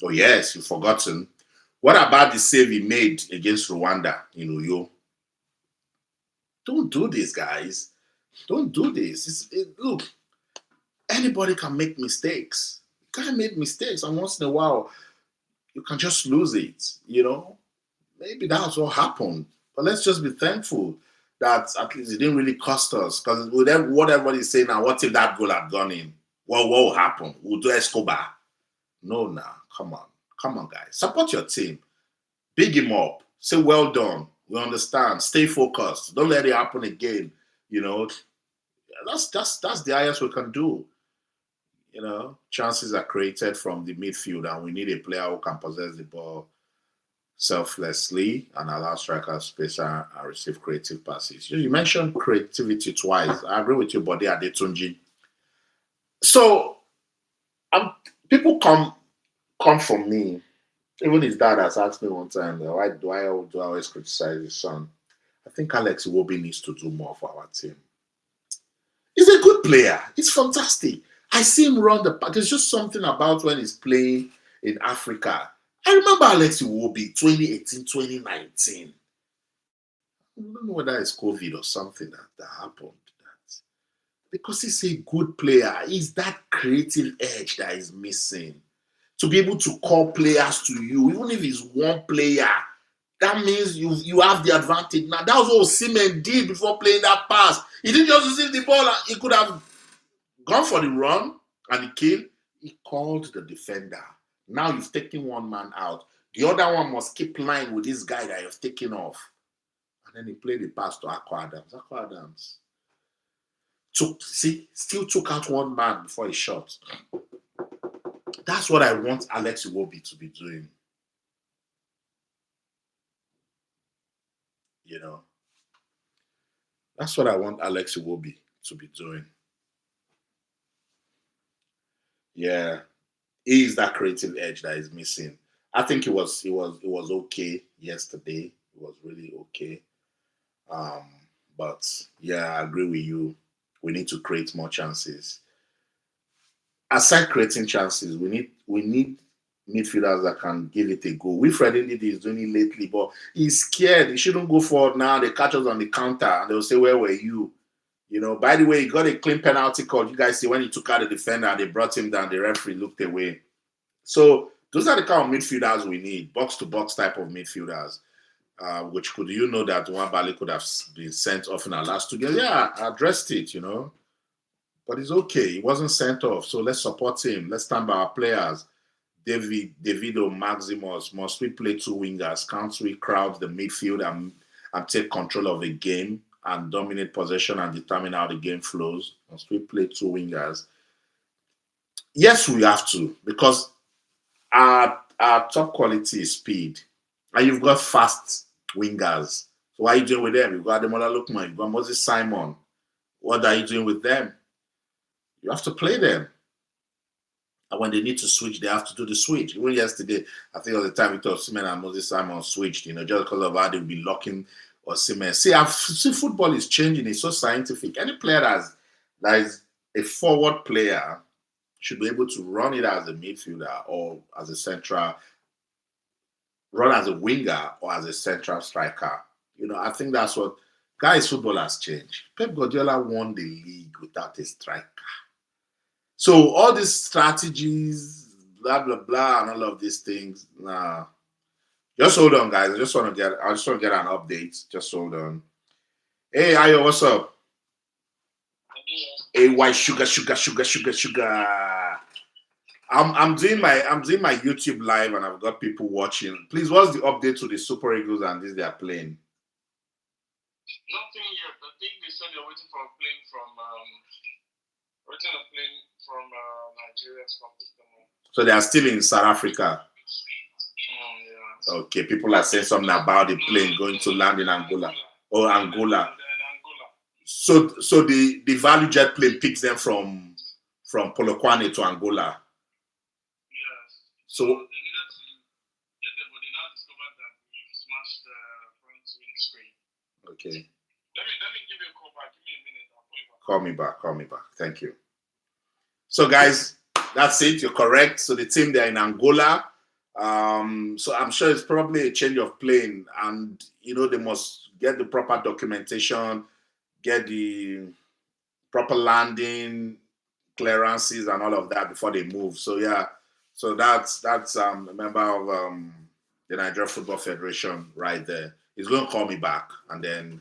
Oh yes, you've forgotten. What about the save he made against Rwanda in Uyo? Don't do this, guys. Don't do this. Look, anybody can make mistakes. You can't make mistakes, and once in a while, you can just lose it. Maybe that's what happened. But let's just be thankful that at least it didn't really cost us. Because with what everybody's saying now, what if that goal had gone in? What will happen? We'll do Escobar. No, nah. Come on, guys. Support your team. Big him up. Say well done. We understand. Stay focused. Don't let it happen again. That's the highest we can do. Chances are created from the midfield, and we need a player who can possess the ball selflessly and allow strikers space and receive creative passes. You mentioned creativity twice. I agree with you, Bode Adetunji. So people come from me. Even his dad has asked me one time, why do I always criticize his son? I think Alex Iwobi needs to do more for our team. He's a good player. He's fantastic. I see him run the park. There's just something about when he's playing in Africa. I remember Alex Iwobi 2018, 2019. I don't know whether it's COVID or something that happened. Because he's a good player. He's that creative edge that is missing. To be able to call players to you, even if it's one player, that means you have the advantage. Now, that was what Osimhen did before playing that pass. He didn't just receive the ball. He could have gone for the run and the kill. He called the defender. Now you've taken one man out. The other one must keep line with this guy that you've taken off. And then he played the pass to Akwa Adams. Akwa Adams still took out one man before he shot. That's what I want Alex Iwobi to be doing. That's what I want Alex Iwobi to be doing. Yeah. He is that creative edge that is missing. I think it was okay yesterday. It was really okay. But yeah, I agree with you. We need to create more chances. Aside creating chances, we need midfielders that can give it a go. Wilfred Ndidi is doing it lately, but he's scared. He shouldn't go forward now. They catch us on the counter and they'll say, where were you? By the way, he got a clean penalty call. You guys see when he took out the defender, they brought him down. The referee looked away. So those are the kind of midfielders we need, box-to-box type of midfielders. Which could that Nwabali could have been sent off in our last 2 games? Yeah, I addressed it, But it's okay. He wasn't sent off. So let's support him. Let's stand by our players. Davido Maximus, must we play 2 wingers? Can't we crowd the midfield and take control of the game and dominate possession and determine how the game flows? Must we play 2 wingers? Yes, we have to, because our top quality is speed. And you've got fast wingers. So what are you doing with them? You've got Ademola Lookman, you've got Moses Simon. What are you doing with them? You have to play them. And when they need to switch, they have to do the switch. Even yesterday, I think it was the time Victor Osimhen and Moses Simon switched, just because of how they'll be locking Osimhen. See, football is changing. It's so scientific. Any player that is a forward player should be able to run it as a midfielder or as a central, run as a winger or as a central striker. I think that's what, guys, football has changed. Pep Guardiola won the league without a striker. So all these strategies, blah, blah, blah, and all of these things, nah. Just hold on, guys. I just want to get an update. Just hold on. Hey, Ayo, what's up? Hey, why sugar? I'm doing my YouTube live and I've got people watching. Please, what's the update to the Super Eagles and this they are playing? Nothing yet. I think they said they're waiting for a plane from Nigeria. So they are still in South Africa. Yeah. Okay, people are saying something about the plane going to land in Angola. Oh, Angola. So the Value Jet plane picks them from Polokwane to Angola. Yes. So they needed to get there, but they now discovered that we've smashed the front windscreen. Okay. Let me give you a call back. Give me a minute. I'll call you back. Call me back. Thank you. So guys, that's it. You're correct. So the team they're in Angola. So I'm sure it's probably a change of plane, and they must get the proper documentation, get the proper landing clearances and all of that before they move. So yeah, so that's a member of the Nigeria Football Federation right there. He's going to call me back, and then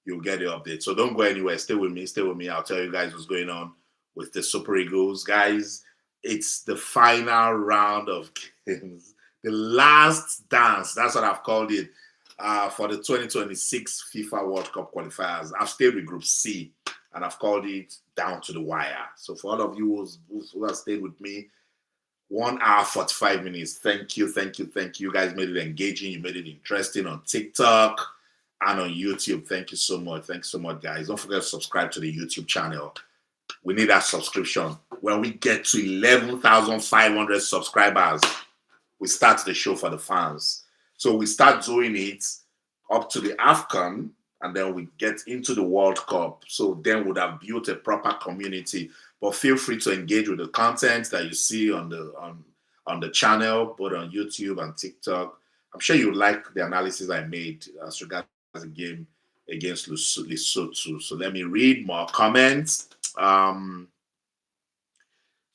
you'll get the update. So don't go anywhere. Stay with me. I'll tell you guys what's going on with the Super Eagles, guys. It's the final round of games, the last dance. That's what I've called it for the 2026 FIFA World Cup qualifiers. I've stayed with Group C, and I've called it down to the wire. So for all of you who have stayed with me, 1 hour 45 minutes. Thank you. You guys made it engaging. You made it interesting on TikTok and on YouTube. Thank you so much. Thanks so much, guys. Don't forget to subscribe to the YouTube channel. We need that subscription. When we get to 11,500 subscribers, we start the show for the fans. So we start doing it up to the AFCON, and then we get into the World Cup. So then we'd have built a proper community. But feel free to engage with the content that you see on the channel, both on YouTube and TikTok. I'm sure you like the analysis I made as regards the game against Lesotho. So let me read more comments.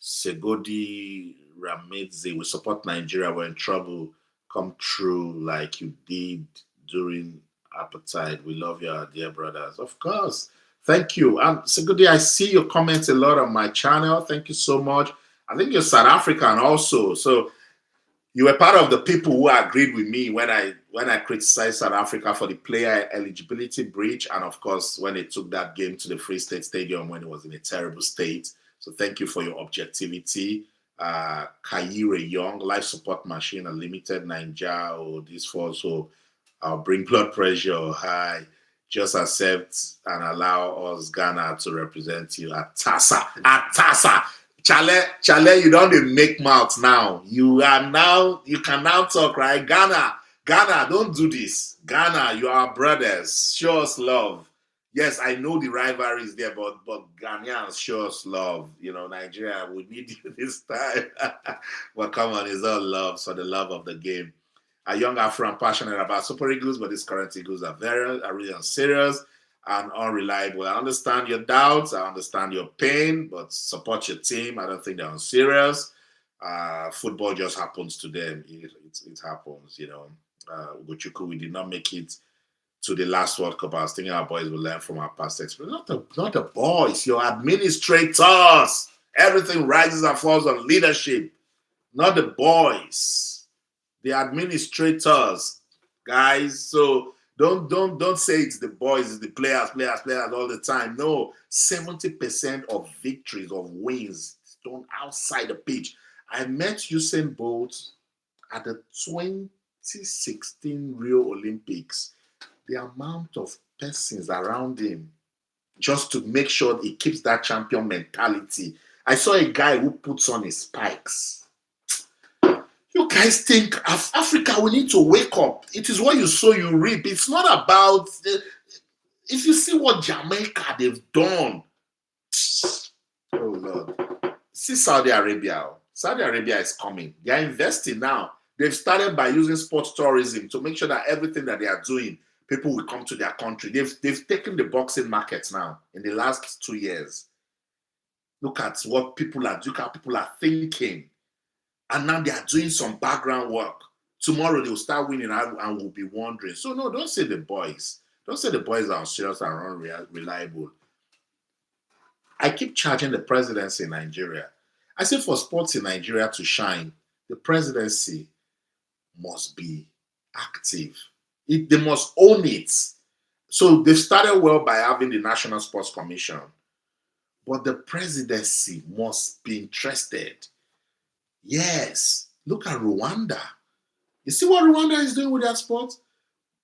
Segodi Ramedze, we support Nigeria. We're in trouble. Come true like you did during Appetite. We love you, dear brothers. Of course. Thank you. And Segodi, I see your comments a lot on my channel. Thank you so much. I think you're South African also. So you were part of the people who agreed with me when I criticized South Africa for the player eligibility breach, and of course when they took that game to the Free State Stadium when it was in a terrible state. So thank you for your objectivity. Kayire Young, Life Support Machine Unlimited, Ninja, or this for so I'll bring blood pressure high. Just accept and allow us Ghana to represent you at TASA. Chale, you don't make mouth now. You can now talk, right? Ghana, don't do this. Ghana, you are brothers. Show us love. Yes, I know the rivalry is there, but Ghanaians show us love. Nigeria, we need you this time. Well, come on, it's all love, so the love of the game. A young Afro, I'm passionate about Super Eagles, but these current Eagles are really unserious and unreliable. I understand your doubts. I understand your pain, but support your team. I don't think they're unserious. Football just happens to them. It happens, Ugochukwu, we did not make it to the last World Cup. I was thinking our boys will learn from our past experience. Not the boys, your administrators. Everything rises and falls on leadership, not the boys. The administrators, guys. So don't say it's the boys, it's the players all the time. No, 70% of victories, of wins, is done outside the pitch. I met Usain Bolt at the 2016 Rio Olympics. The amount of persons around him just to make sure he keeps that champion mentality. I saw a guy who puts on his spikes. You guys think Africa, we need to wake up. It is what you sow, you reap. It's not about, if you see what Jamaica, they've done. Oh, Lord. See Saudi Arabia. Saudi Arabia is coming. They are investing now. They've started by using sports tourism to make sure that everything that they are doing, people will come to their country. They've taken the boxing market now in the last 2 years. Look at what people are doing, how people are thinking. And now they are doing some background work. Tomorrow they'll start winning and we'll be wondering. So no, don't say the boys. Don't say the boys are unserious and unreliable. I keep charging the presidency in Nigeria. I say for sports in Nigeria to shine, the presidency must be active. They must own it. So they've started well by having the National Sports Commission, but the presidency must be interested. Yes, look at Rwanda. You see what Rwanda is doing with their sports?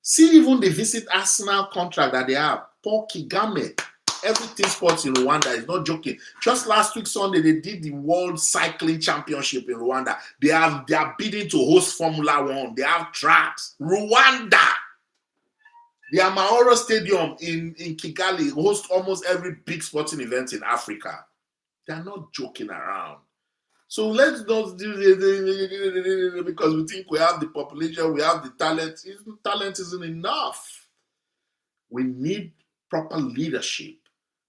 See even the Visit Arsenal contract that they have. Paul Kagame, everything sports in Rwanda is not joking. Just last week Sunday, they did the World Cycling Championship in Rwanda. They are bidding to host Formula One. They have tracks. Rwanda. The Amahoro Stadium in Kigali hosts almost every big sporting event in Africa. They are not joking around. So let's not do it because we think we have the population, we have the talent. Talent isn't enough. We need proper leadership.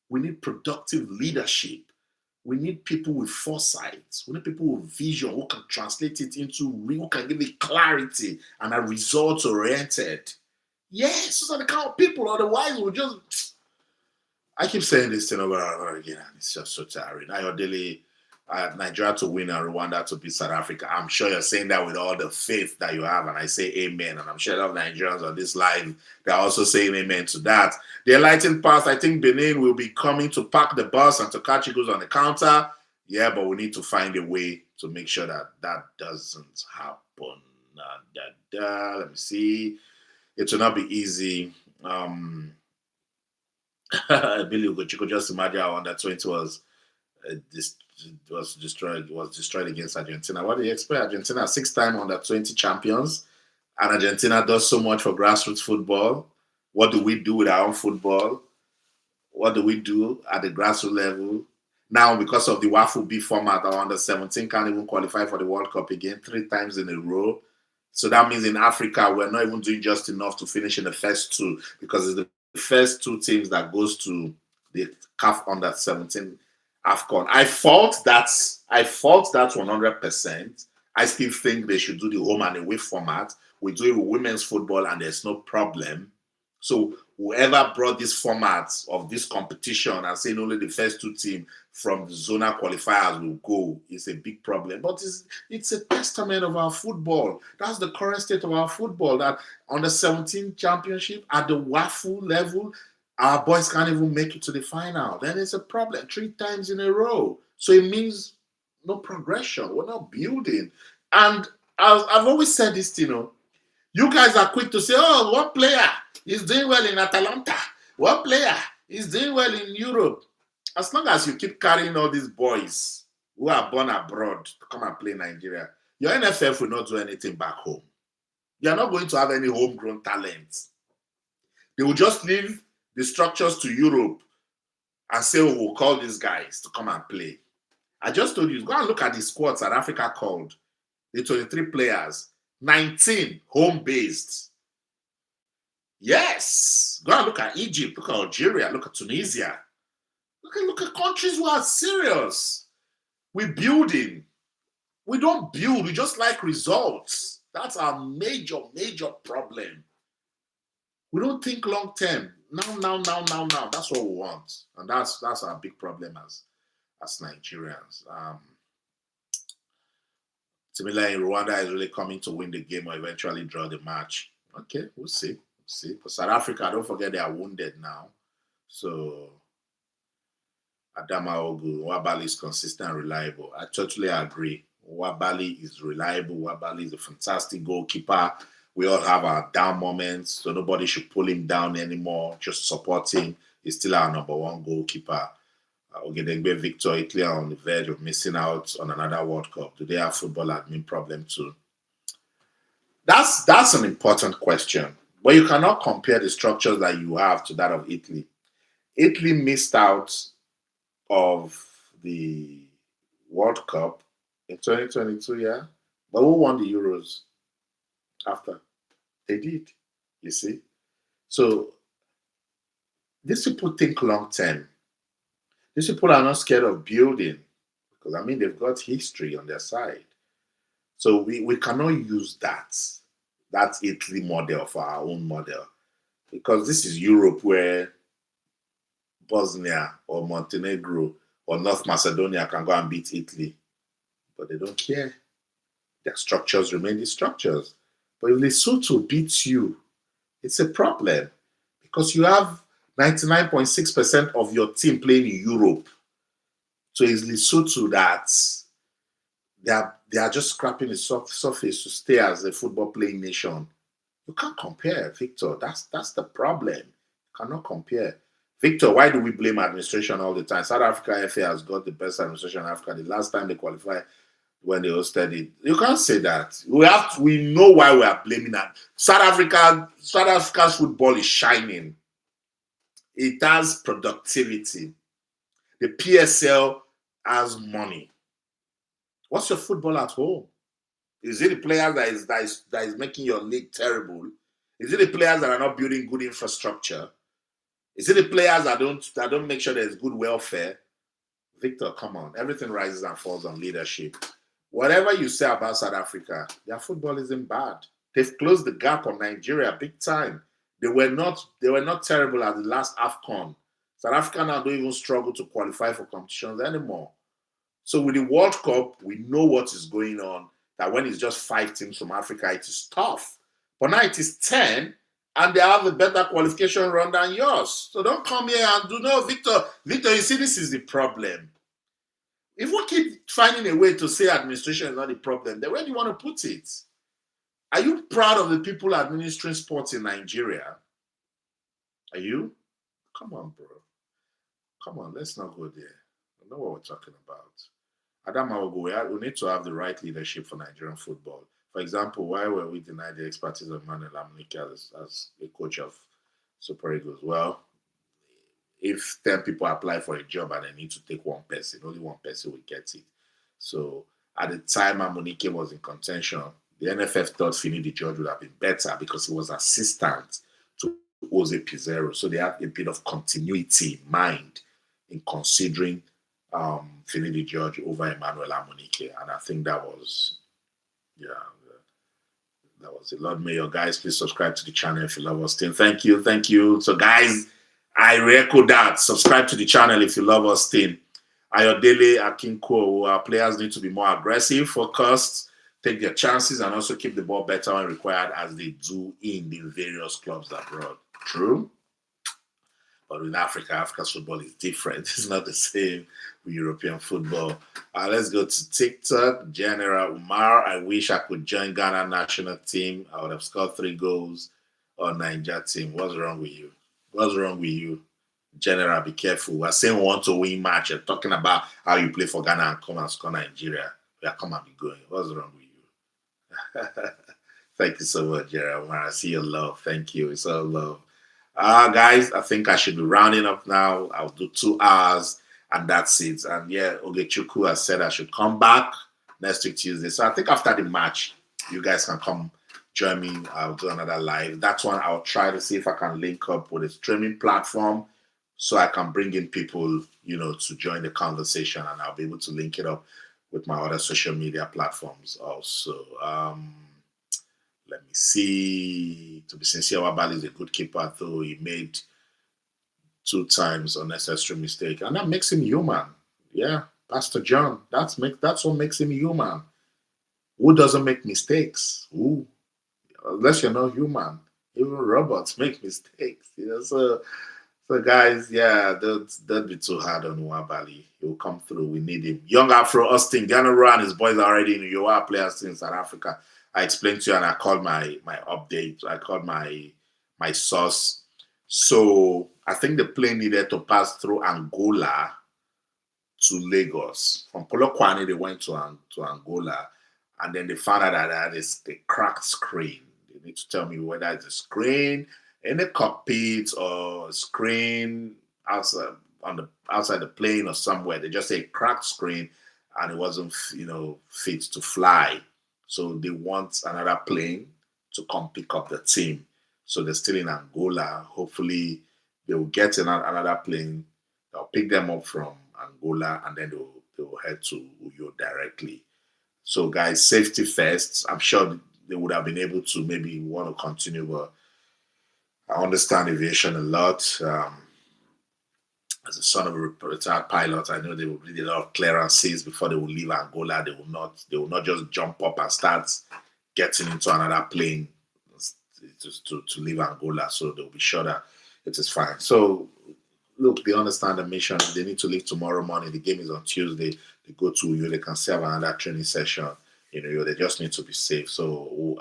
We need productive leadership. We need people with foresight. We need people with vision who can translate it into real, who can give it clarity and are results oriented. Yes, those are the kind of people. Otherwise, we'll just. I keep saying this thing over and over again, and it's just so tiring. Ayodele, Nigeria to win and Rwanda to beat South Africa. I'm sure you're saying that with all the faith that you have, and I say amen. And I'm sure a lot of Nigerians on this live, they're also saying amen to that. The enlightened past, I think Benin will be coming to park the bus and to catch Eagles on the counter. Yeah, but we need to find a way to make sure that that doesn't happen. Let me see. It will not be easy. Billy Ugochukwu, just imagine how under 20 was destroyed against Argentina. What do you expect? Argentina 6-time under 20 champions, and Argentina does so much for grassroots football. What do we do with our own football? What do we do at the grassroots level? Now, because of the WAFU B format, our under 17 can't even qualify for the World Cup again 3 times in a row. So that means in Africa, we're not even doing just enough to finish in the first 2, because it's the first 2 teams that goes to the CAF under 17 AFCON. I fault that 100%. I still think they should do the home and away format. We do it with women's football and there's no problem. So whoever brought this format of this competition and saying only the first 2 teams from the zonal qualifiers will go is a big problem. But it's a testament of our football. That's the current state of our football, that under 17 championship at the WAFU level, our boys can't even make it to the final. Then it's a problem 3 times in a row. So it means no progression. We're not building. And I've always said this, you guys are quick to say, oh, one player is doing well in Atalanta. One player is doing well in Europe. As long as you keep carrying all these boys who are born abroad to come and play Nigeria, your NFF will not do anything back home. You're not going to have any homegrown talent. They will just leave the structures to Europe and say, oh, we'll call these guys to come and play. I just told you, go and look at the squad South Africa called. The 23 players, 19 home-based. Yes. Go and look at Egypt, look at Algeria, look at Tunisia. Look at countries who are serious. We're building. We don't build, we just like results. That's our major problem. We don't think long term. Now. That's what we want. And that's our big problem as Nigerians. Similarly, Rwanda is really coming to win the game or eventually draw the match. Okay, we'll see. But South Africa, don't forget they are wounded now. So Adama Ogu, Wabali is consistent and reliable. I totally agree. Wabali is reliable. Wabali is a fantastic goalkeeper. We all have our down moments, so nobody should pull him down anymore. Just support him. He's still our number 1 goalkeeper. Ogedengbe Victor, Italy are on the verge of missing out on another World Cup. Do they have football admin problem too? That's an important question. But you cannot compare the structures that you have to that of Italy. Italy missed out of the World Cup in 2022, yeah? But who won the Euros after? They did, you see? So these people think long term. These people are not scared of building because, they've got history on their side. So we cannot use that Italy model for our own model, because this is Europe, where Bosnia or Montenegro or North Macedonia can go and beat Italy. but they don't care. Their structures remain the structures. But if Lesotho beats you, it's a problem because you have 99.6% of your team playing in Europe. So it's Lesotho that they are just scrapping the surface to stay as a football playing nation. You can't compare, Victor. That's the problem. You cannot compare. Victor, why do we blame administration all the time? South Africa FA has got the best administration in Africa. The last time they qualified when they hosted it. You can't say that. We know why we are blaming that. South Africa's football is shining. It has productivity. The PSL has money. What's your football at home? Is it the players that is making your league terrible? Is it the players that are not building good infrastructure? Is it the players that don't make sure there's good welfare? Victor, come on. Everything rises and falls on leadership. Whatever you say about South Africa, their football isn't bad. They've closed the gap on Nigeria big time. They were not terrible at the last AFCON. South Africa now don't even struggle to qualify for competitions anymore. So with the World Cup, we know what is going on. That when it's just 5 teams from Africa, it is tough. But now it is 10, and they have a better qualification run than yours. So don't come here and do no, Victor. Victor, you see, this is the problem. If we keep finding a way to say administration is not the problem, then where do you want to put it? Are you proud of the people administering sports in Nigeria? Are you? Come on, bro. Come on, let's not go there. I know what we're talking about. Adama, we need to have the right leadership for Nigerian football. For example, why were we denied the expertise of Manuel Amunike as a coach of Super Eagles? Well, if 10 people apply for a job and they need to take one person, only one person will get it. So at the time Amunike was in contention, the NFF thought Finidi George would have been better because he was assistant to Jose Pizarro. So they had a bit of continuity in mind in considering Finidi George over Emmanuel Amunike. And I think that was it. Lord Mayor, guys, please subscribe to the channel if you love us. Thank you. So guys, I re-echo that. Subscribe to the channel if you love us. Ayodele Akinko, our players need to be more aggressive, focused, take their chances, and also keep the ball better when required, as they do in the various clubs abroad. True. But in Africa's football is different. It's not the same with European football. Let's go to TikTok. General Umar, I wish I could join Ghana national team. I would have scored 3 goals on Niger team. What's wrong with you? What's wrong with you? General, be careful. We're saying we want to win match. You're talking about how you play for Ghana and come and score Nigeria. Yeah, come and be going. What's wrong with you? Thank you so much, General Umar. I see your love. Thank you. It's all love. Guys, I think I should be rounding up now. I'll do 2 hours and that's it. And yeah, Ogechukwu has said I should come back next week Tuesday. So I think after the match, you guys can come join me. I'll do another live. That one I'll try to see if I can link up with a streaming platform so I can bring in people, to join the conversation, and I'll be able to link it up with my other social media platforms also. Let me see. To be sincere, Wabali is a good keeper, though he made 2 times unnecessary mistake, and that makes him human. Yeah, Pastor John, that's what makes him human. Who doesn't make mistakes? Who? Unless you're not human. Even robots make mistakes. So guys, yeah, don't be too hard on Wabali. He'll come through. We need him. Young Afro Austin, Ganaro and his boys are already in New York, players in South Africa. I explained to you, and I called my update. I called my source. So I think the plane needed to pass through Angola to Lagos. From Polokwane, they went to Angola, and then they found out that that is a cracked screen. They need to tell me whether it's a screen in the cockpit or a screen outside the plane or somewhere. They just say cracked screen, and it wasn't fit to fly. So they want another plane to come pick up the team. So they're still in Angola. Hopefully they will get another plane. They'll pick them up from Angola, and then they will head to Uyo directly. So guys, safety first. I'm sure they would have been able to maybe want to continue, but I understand aviation a lot. as a son of a retired pilot, I know they will need a lot of clearances before they will leave Angola. They will not just jump up and start getting into another plane to leave Angola. So they'll be sure that it is fine. So look, they understand the mission. They need to leave tomorrow morning. The game is on Tuesday. They go to you. They can still have another training session. They just need to be safe. So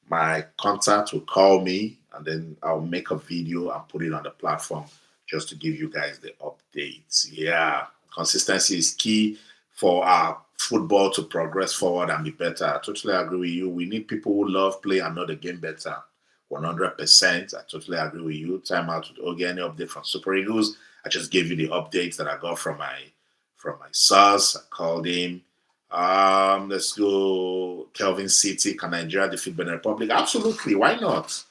my contact will call me, and then I'll make a video and put it on the platform just to give you guys the updates. Yeah, consistency is key for our football to progress forward and be better. I totally agree with you. We need people who love play and know the game better. 100%. I totally agree with you. Time out with Ogie. Any update from Super Eagles? I just gave you the updates that I got from my source. I called him. Let's go. Kelvin City. Can Nigeria defeat Benin Republic? Absolutely. Why not?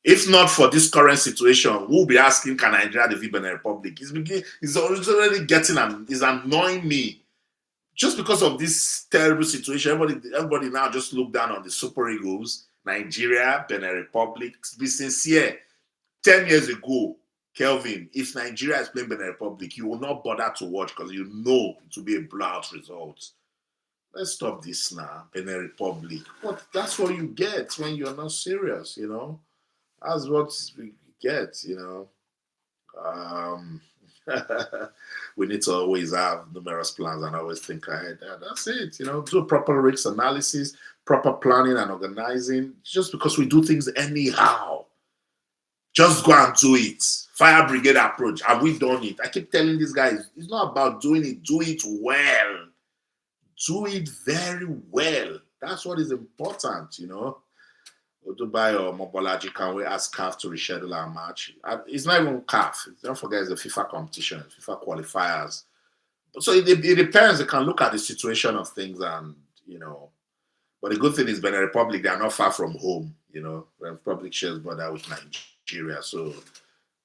If not for this current situation, we'll be asking, can Nigeria defeat Benin Republic? It's already it's annoying me. Just because of this terrible situation, everybody now just look down on the Super Eagles, Nigeria, Benin Republic. Be sincere. 10 years ago, Kelvin, if Nigeria is playing Benin Republic, you will not bother to watch because you know it will be a blowout result. Let's stop this now, Benin Republic. But that's what you get when you're not serious, That's what we get, We need to always have numerous plans and always think ahead. That's it, do proper risk analysis, proper planning and organizing. Just because we do things anyhow, just go and do it. Fire brigade approach. Have we done it? I keep telling these guys, it's not about doing it. Do it well. Do it very well. That's what is important, Dubai or Mobolaji, can we ask CAF to reschedule our match? It's not even CAF. Don't forget it's a FIFA competition, FIFA qualifiers. So it depends. They can look at the situation of things and, But the good thing is Benin Republic, they are not far from home, Benin Republic shares border with Nigeria. So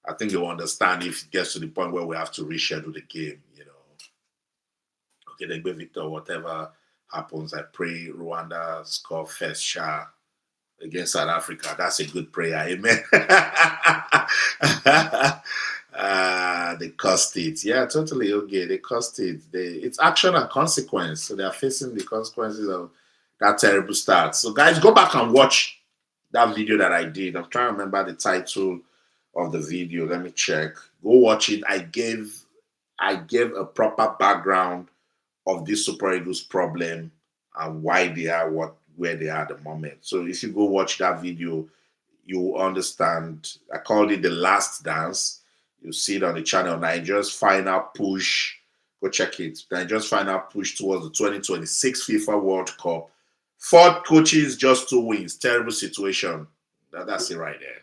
I think you'll understand if it gets to the point where we have to reschedule the game, Okay, then go Victor, whatever happens, I pray Rwanda score first shot against South Africa. That's a good prayer. Amen. They cost it. Yeah, totally okay. They cost it. It's action and consequence. So they are facing the consequences of that terrible start. So guys, go back and watch that video that I did. I'm trying to remember the title of the video. Let me check. Go watch it. I gave a proper background of this Super Eagles problem and why they are where they are at the moment. So if you go watch that video, you will understand. I called it The Last Dance. You'll see it on the channel. Nigeria's final push. Go check it. Nigeria's final push towards the 2026 FIFA World Cup. 4 coaches, just 2 wins. Terrible situation. That's it right there.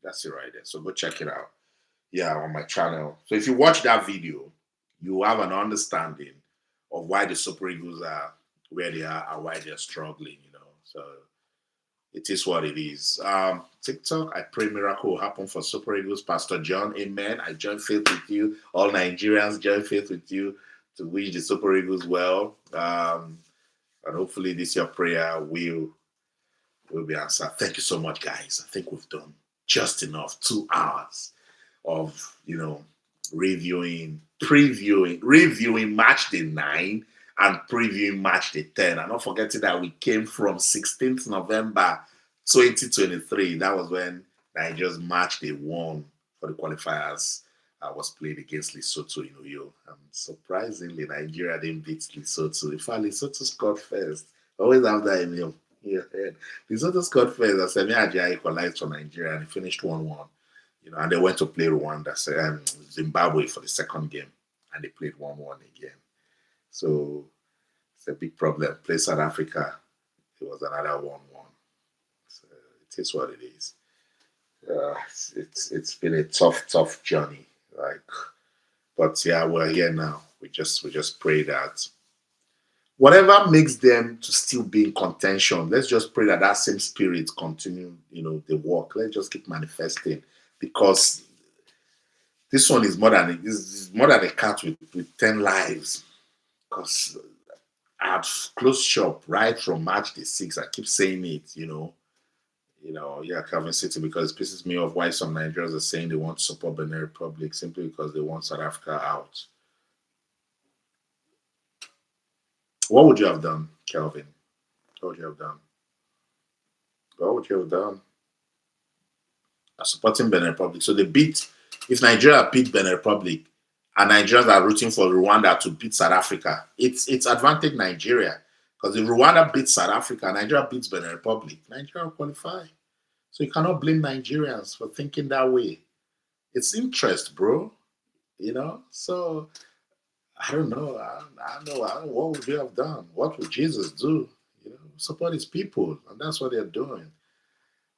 That's it right there. So go check it out. Yeah, on my channel. So if you watch that video, you have an understanding of why the Super Eagles are where they are and why they're struggling, So it is what it is. TikTok, I pray miracle will happen for Super Eagles. Pastor John, amen. I join faith with you. All Nigerians join faith with you to wish the Super Eagles well. And hopefully this your prayer will be answered. Thank you so much, guys. I think we've done just enough. 2 hours of, reviewing match day 9 and previewing match day 10. And not forgetting that we came from 16th November 2023. That was when Nigeria's match day 1 for the qualifiers was played against Lesotho in Uyo. And surprisingly, Nigeria didn't beat Lesotho. In fact, Lesotho scored first. Always have that in your head. Lesotho scored first. And Semi Ajayi equalized for Nigeria and it finished 1-1. And they went to play Rwanda, Zimbabwe for the second game, and they played 1-1 again. So it's a big problem. Play South Africa, it was another 1-1. So it is what it is. It's been a tough journey. But yeah, we're here now. We just pray that whatever makes them to still be in contention, let's just pray that same spirit continue. The work. Let's just keep manifesting. Because this one is more than a cat with 10 lives. Because I have closed shop right from March the 6th. I keep saying it, Yeah, Calvin City, because it pisses me off why some Nigerians are saying they want to support Benin Republic simply because they want South Africa out. What would you have done, Calvin? What would you have done? What would you have done? Supporting Benin Republic. So if Nigeria beat Benin Republic and Nigerians are rooting for Rwanda to beat South Africa, it's advantage Nigeria. Because if Rwanda beats South Africa, Nigeria beats Benin Republic, Nigeria will qualify. So you cannot blame Nigerians for thinking that way. It's interest, bro. So I don't know. I don't know. What would you have done? What would Jesus do? Support his people, and that's what they're doing.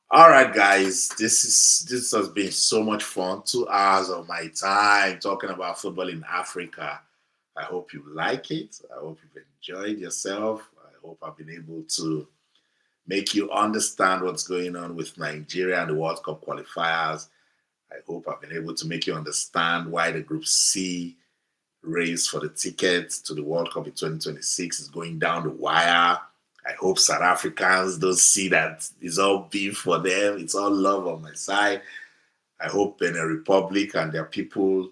All right, guys. This has been so much fun. 2 hours of my time talking about football in Africa. I hope you like it. I hope you've enjoyed yourself. I hope I've been able to make you understand what's going on with Nigeria and the World Cup qualifiers. I hope I've been able to make you understand why the Group C race for the ticket to the World Cup in 2026 is going down the wire. I hope South Africans don't see that it's all beef for them. It's all love on my side. I hope Benin Republic and their people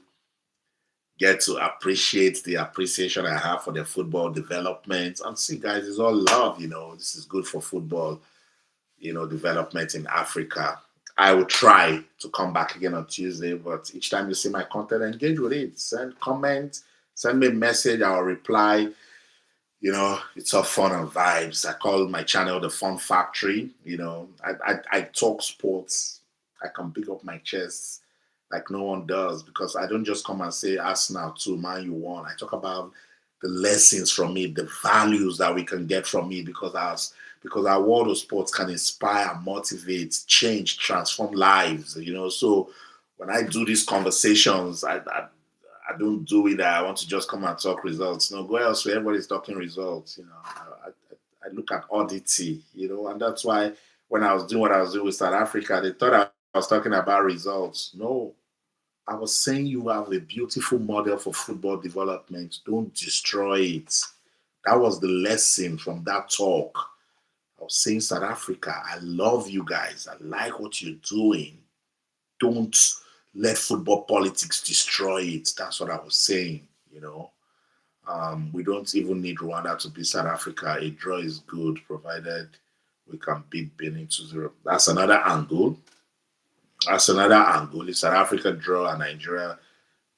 get to appreciate the appreciation I have for their football development. And see, guys, it's all love. This is good for football, development in Africa. I will try to come back again on Tuesday, but each time you see my content, engage with it. Send comments, send me a message, I'll reply. It's all fun and vibes. I call my channel the Fun Factory. I talk sports. I can pick up my chest like no one does, because I don't just come and say Arsenal 2, Man U 1. I talk about the lessons from it, the values that we can get from it, because our world of sports can inspire, motivate, change, transform lives. So when I do these conversations, I don't do it that I want to just come and talk results. No, go elsewhere. Everybody's talking results. I look at oddity, and that's why when I was doing what I was doing with South Africa, they thought I was talking about results. No, I was saying you have a beautiful model for football development. Don't destroy it. That was the lesson from that talk. I was saying, South Africa, I love you guys. I like what you're doing. Don't let football politics destroy it. That's what I was saying, We don't even need Rwanda to beat South Africa. A draw is good, provided we can beat Benin 2-0. That's another angle. If South Africa draw and Nigeria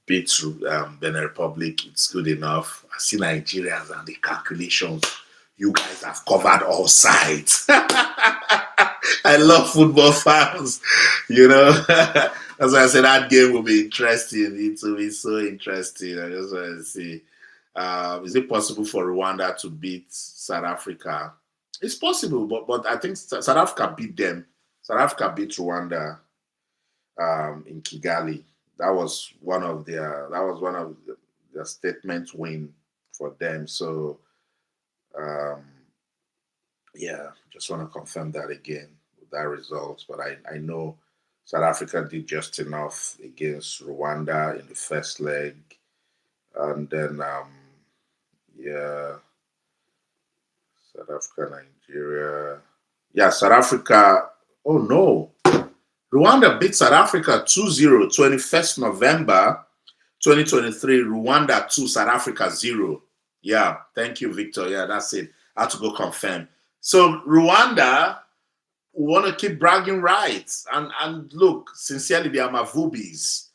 beats Benin Republic, it's good enough. I see Nigerians and the calculations. You guys have covered all sides. I love football fans, That's why I said that game will be interesting. It will be so interesting. I just want to see. Is it possible for Rwanda to beat South Africa? It's possible, but I think South Africa beat them. South Africa beat Rwanda in Kigali. That was one of their statement win for them. So just want to confirm that again with that result. But I know South Africa did just enough against Rwanda in the first leg. And then South Africa, Nigeria. Yeah, South Africa. Oh no. Rwanda beat South Africa 2-0, 21st November 2023. Rwanda 2, South Africa 0. Yeah, thank you, Victor. Yeah, that's it. I had to go confirm. So Rwanda want to keep bragging rights. And look, sincerely, they are Mavubis.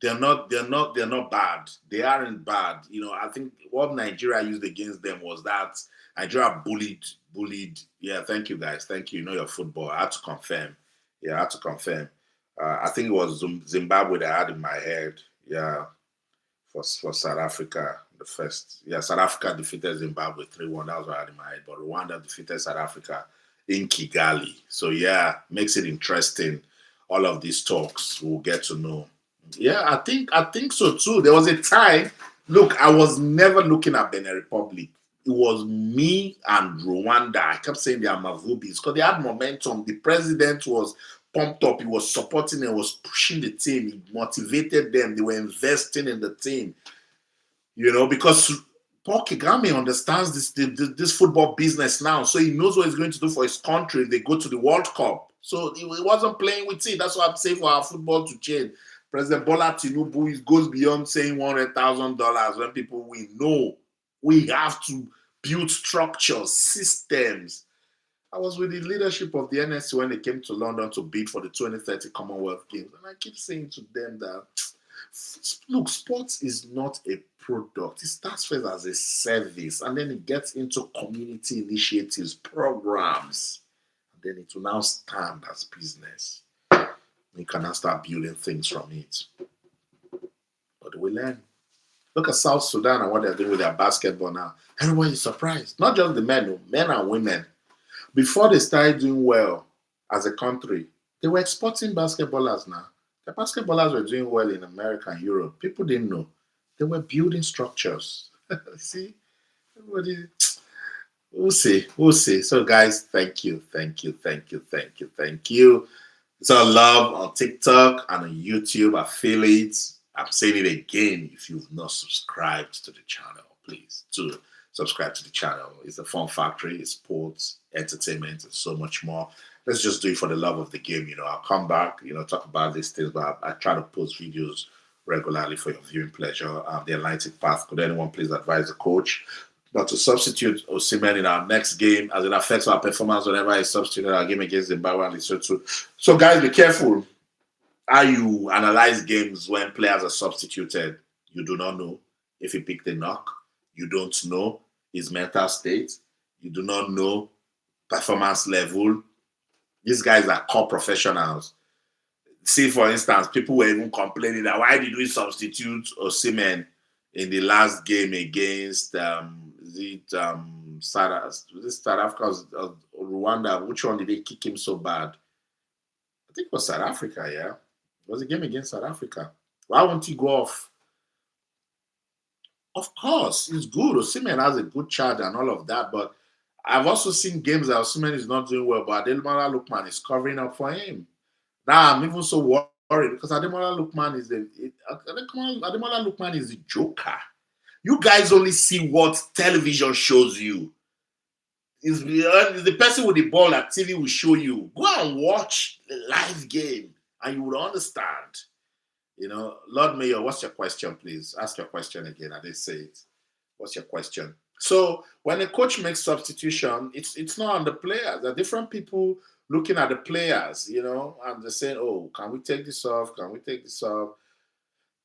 They're not bad. They aren't bad. I think what Nigeria used against them was that Nigeria bullied. Yeah, thank you guys. Thank you. Your football. I had to confirm. Yeah, I had to confirm. I think it was Zimbabwe that I had in my head. Yeah, for South Africa, the first. Yeah, South Africa defeated Zimbabwe 3-1. That was what I had in my head. But Rwanda defeated South Africa in Kigali. So yeah, makes it interesting. All of these talks we'll get to know. Yeah, I think so too. There was a time. Look, I was never looking at Benin Republic. It was me and Rwanda. I kept saying they are Mavubis because they had momentum. The president was pumped up. He was supporting them, was pushing the team. He motivated them. They were investing in the team. Because Paul Kagame understands this football business now. So he knows what he's going to do for his country if they go to the World Cup. So he wasn't playing with it. That's what I'm saying for our football to change. President Bola Tinubu goes beyond saying $100,000 when people win. No, we have to build structures, systems. I was with the leadership of the NSC when they came to London to bid for the 2030 Commonwealth Games. And I keep saying to them that, look, sports is not a product. It starts first as a service, and then it gets into community initiatives, programs. And then it will now stand as business. You can now start building things from it. But we learn. Look at South Sudan and what they're doing with their basketball now. Everyone is surprised. Not just the men, men and women. Before they started doing well as a country, they were exporting basketballers now. The basketballers were doing well in America and Europe. People didn't know. They were building structures. See? Everybody, we'll see. We'll see. So, guys, thank you. Thank you. Thank you. Thank you. Thank you. It's all love on TikTok and on YouTube, affiliates. I'm saying it again. If you've not subscribed to the channel, please do subscribe to the channel. It's a fun factory, it's sports, entertainment, and so much more. Let's just do it for the love of the game. I'll come back, talk about these things, but I try to post videos regularly for your viewing pleasure. The Atlantic Path. Could anyone please advise the coach not to substitute Osimhen in our next game as it affects our performance whenever I substitute our game against Zimbabwe and Lesotho? So, guys, be careful how you analyze games when players are substituted. You do not know if he picked a knock. You don't know his mental state. You do not know performance level. These guys are core professionals. See, for instance, people were even complaining that why did we substitute Osimhen in the last game against South Africa or Rwanda? Which one did they kick him so bad? I think it was South Africa, yeah. It was a game against South Africa. Why won't he go off? Of course, it's good. Osimhen has a good charge and all of that, but I've also seen games that Osimhen is not doing well, but Ademola Lookman is covering up for him. Now I'm even so worried because Ademola Lookman is a joker. You guys only see what television shows you. It's the person with the ball that TV will show you. Go and watch the live game and you will understand. Lord Mayor, what's your question, please? Ask your question again. I didn't say it. What's your question? So when a coach makes substitution, it's not on the players. There are different people looking at the players, and they're saying, oh, can we take this off? Can we take this off?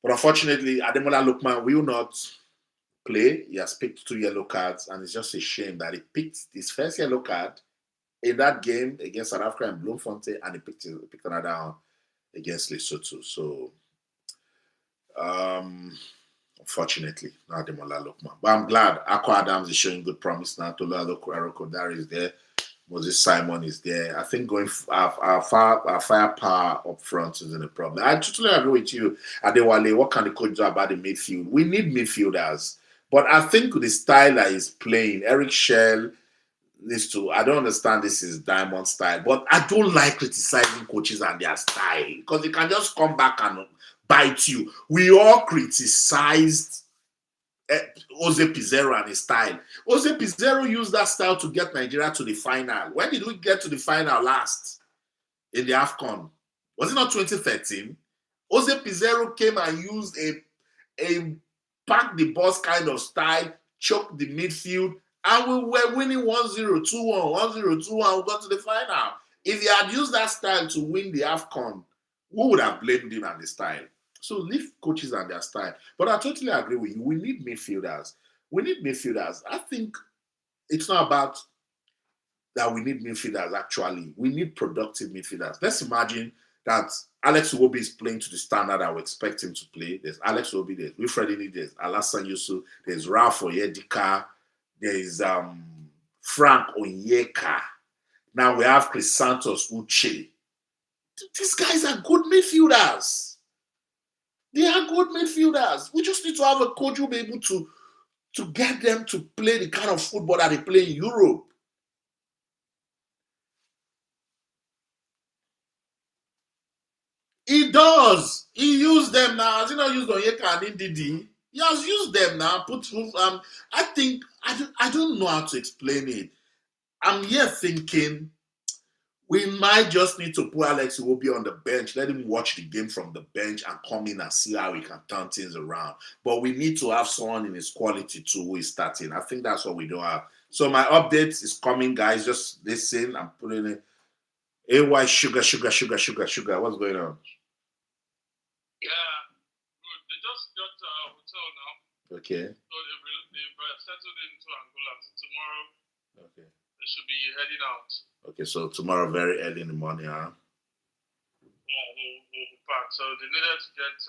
But unfortunately, Ademola Lookman will not play. He has picked 2 yellow cards, and it's just a shame that he picked his first yellow card in that game against South Africa and Bloemfontein, and he picked another one against Lesotho. So, unfortunately, not Ademola Lookman. But I'm glad Akwa Adams is showing good promise now. Tola Arokodare is there. Moses Simon is there. I think going our firepower up front isn't a problem. I totally agree with you, Adewale. What can the coach do about the midfield? We need midfielders. But I think the style that he's playing, Eric Shell needs to. I don't understand this is Diamond style, but I don't like criticizing coaches and their style because they can just come back and bite you. We all criticized Jose Pizarro and his style. Jose Pizarro used that style to get Nigeria to the final. When did we get to the final last? In the AFCON. Was it not 2013? Jose Pizarro came and used a pack the boss kind of style, choked the midfield, and we were winning 1-0, 2-1, 1-0, 2-1. We got to the final. If he had used that style to win the AFCON, who would have blamed him and the style? So leave coaches and their style. But I totally agree with you. We need midfielders. We need midfielders. I think it's not about that we need midfielders, actually. We need productive midfielders. Let's imagine that Alex Iwobi is playing to the standard I would expect him to play. There's Alex Iwobi, there's Wilfred Ndidi, there's Alassane Yusuf, there's Ralph Onyedika, there's Frank Onyeka. Now we have Chris Santos Uche. These guys are good midfielders. They are good midfielders. We just need to have a coach who will be able to get them to play the kind of football that they play in Europe. He does. He used them now. Has he not used Onyeka and Ndidi? He has used them now. I think I don't know how to explain it. I'm here thinking We might just need to put Alex Iwobi on the bench, let him watch the game from the bench and come in and see how we can turn things around. But we need to have someone in his quality too who is starting. I think that's what we don't have. So my update is coming, guys. Just listen. I'm putting it. AY sugar. What's going on? Yeah, good. They just got a hotel now. Okay. So they've settled into Angola. So tomorrow, Okay. they should be heading out. Okay, so tomorrow very early in the morning, huh? Yeah, they'll be back. So they needed to get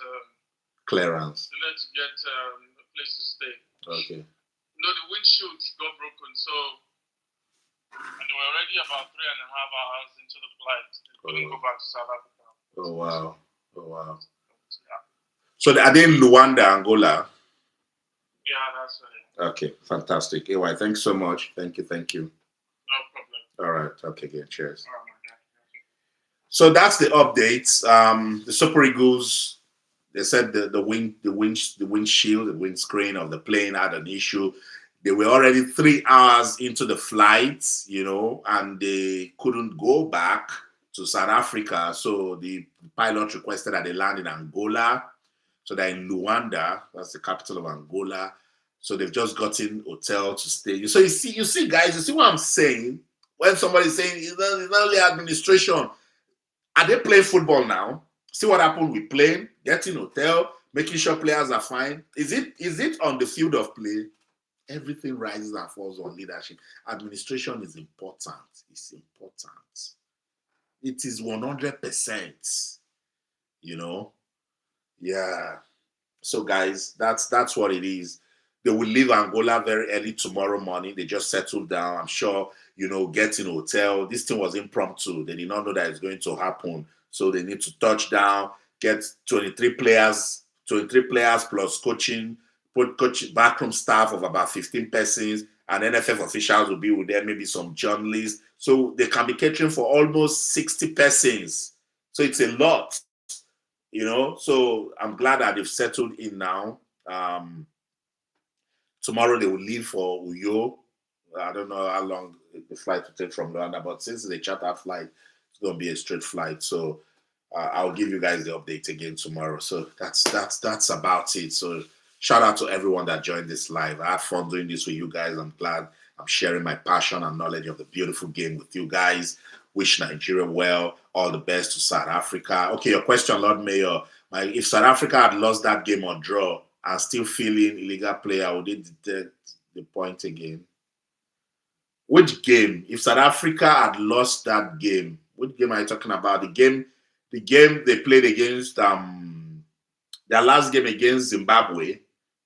clearance. They needed to get a place to stay. Okay. The windshield got broken, so and they were already about 3.5 hours into the flight. They couldn't go back to South Africa. Oh wow. Oh wow. Yeah. So are they in Luanda, Angola? Yeah, that's it. Okay, fantastic. AY, thanks so much. Thank you. No problem. All right. Okay, again. Cheers. All right, my guy. So that's the updates. The Super Eagles, they said the windshield, the windscreen of the plane had an issue. They were already 3 hours into the flight, and they couldn't go back to South Africa. So the pilot requested that they land in Angola. So they're in Luanda, that's the capital of Angola. So they've just gotten hotel to stay. So you see, guys, you see what I'm saying? When somebody's saying it's not only administration, are they playing football now? See what happened with playing, getting hotel, making sure players are fine. Is it on the field of play? Everything rises and falls on leadership. Administration is important. It's important. It is 100%. Yeah. So guys, that's what it is. They will leave Angola very early tomorrow morning. They just settled down. I'm sure, getting a hotel. This thing was impromptu. They did not know that it's going to happen. So they need to touch down, get 23 players plus coaching, backroom staff of about 15 persons, and NFF officials will be with them, maybe some journalists. So they can be catering for almost 60 persons. So it's a lot. So I'm glad that they've settled in now. Tomorrow they will leave for Uyo. I don't know how long the flight will take from Luanda, but since it's a charter flight, it's going to be a straight flight. So I'll give you guys the update again tomorrow. So that's about it. So shout out to everyone that joined this live. I had fun doing this with you guys. I'm glad I'm sharing my passion and knowledge of the beautiful game with you guys. Wish Nigeria well. All the best to South Africa. Okay, your question, Lord Mayor. If South Africa had lost that game or draw and still feeling illegal player, would they detect the point again? Which game? If South Africa had lost that game, which game are you talking about? The game they played against their last game against Zimbabwe.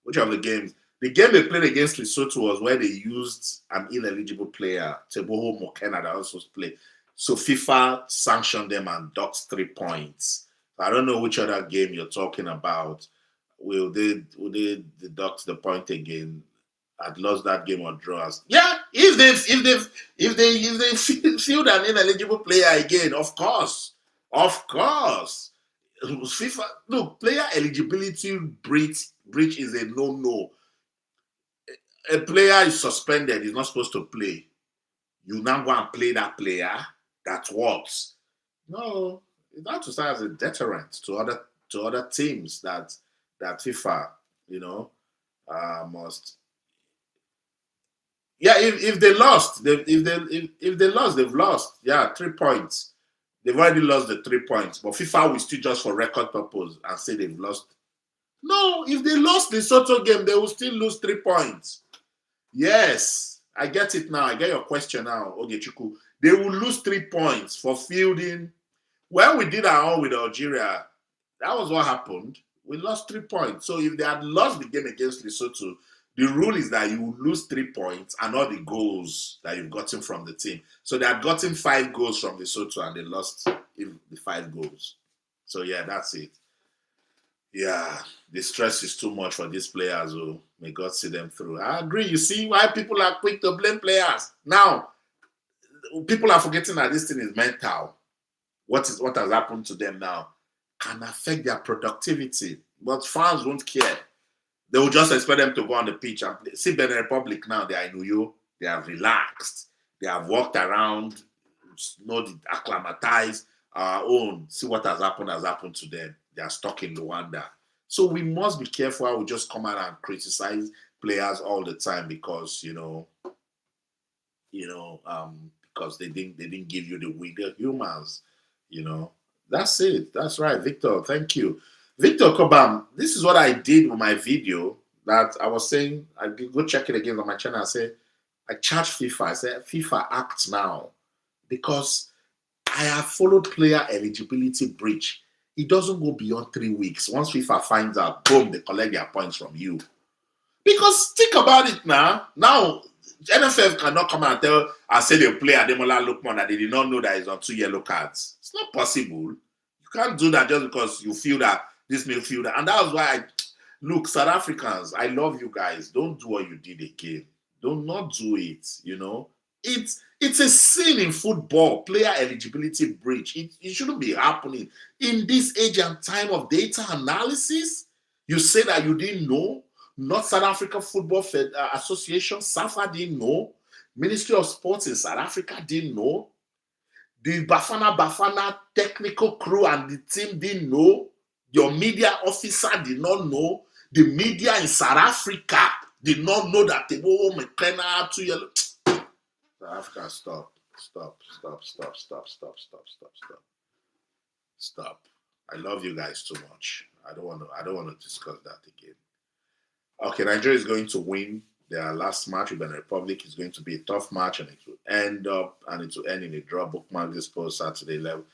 Which of the games? The game they played against Lesotho was where they used an ineligible player, Teboho Mokena, that also played. So FIFA sanctioned them and docked 3 points. I don't know which other game you're talking about. Will they deduct the point again? Had lost that game or draws? Yeah, if they field an ineligible player again, of course. FIFA, look, player eligibility breach is a no. A player is suspended, he's not supposed to play. You now go and play that player. That's what? No, that to serve as a deterrent to other teams that FIFA, must. Yeah, if they lost, if they lost, they've lost. Yeah, 3 points. They've already lost the 3 points, but FIFA will still just for record purpose and say they've lost. No, if they lost the Lesotho game, they will still lose 3 points. Yes, I get it now. I get your question now, Ogechuku. They will lose 3 points for fielding. When we did our own with Algeria, that was what happened. We lost 3 points. So if they had lost the game against Lesotho, the rule is that you will lose 3 points and all the goals that you've gotten from the team. So they had gotten 5 goals from Lesotho and they lost the 5 goals. So yeah, that's it. Yeah, the stress is too much for these players. Oh, may God see them through. I agree. You see why people are quick to blame players. Now, people are forgetting that this thing is mental. What has happened to them now can affect their productivity. But fans won't care. They will just expect them to go on the pitch and play. See Benin Republic now, they are in Uyo. They have relaxed. They have walked around, know, acclimatize our own, see what has happened to them. They are stuck in Rwanda. So we must be careful how we just come out and criticize players all the time because because they didn't give you the win. They're humans, That's it. That's right, Victor. Thank you, Victor Kobam. This is what I did with my video that I was saying. I did go check it again on my channel. I said I charged FIFA. I said FIFA act now because I have followed player eligibility breach. It doesn't go beyond 3 weeks. Once FIFA finds out, boom, they collect their points from you. Because think about it now. Now, NFF cannot come and say they play Ademola Lookman that they did not know that he's on 2 yellow cards. It's not possible. You can't do that just because you feel that this midfielder. And that was why look, South Africans, I love you guys. Don't do what you did again. Do not do it, It's a sin in football, player eligibility breach. It shouldn't be happening. In this age and time of data analysis, you say that you didn't know. Not South Africa Football Association, SAFA didn't know. Ministry of Sports in South Africa didn't know. The Bafana technical crew and the team didn't know. Your media officer did not know. The media in South Africa did not know that they were McKenna 2 yellow. South Africa, stop. I love you guys too much. I don't want to discuss that again. Okay, Nigeria is going to win their last match with Benin Republic. It's going to be a tough match, and it will end in a draw. Bookmark this post Saturday 11.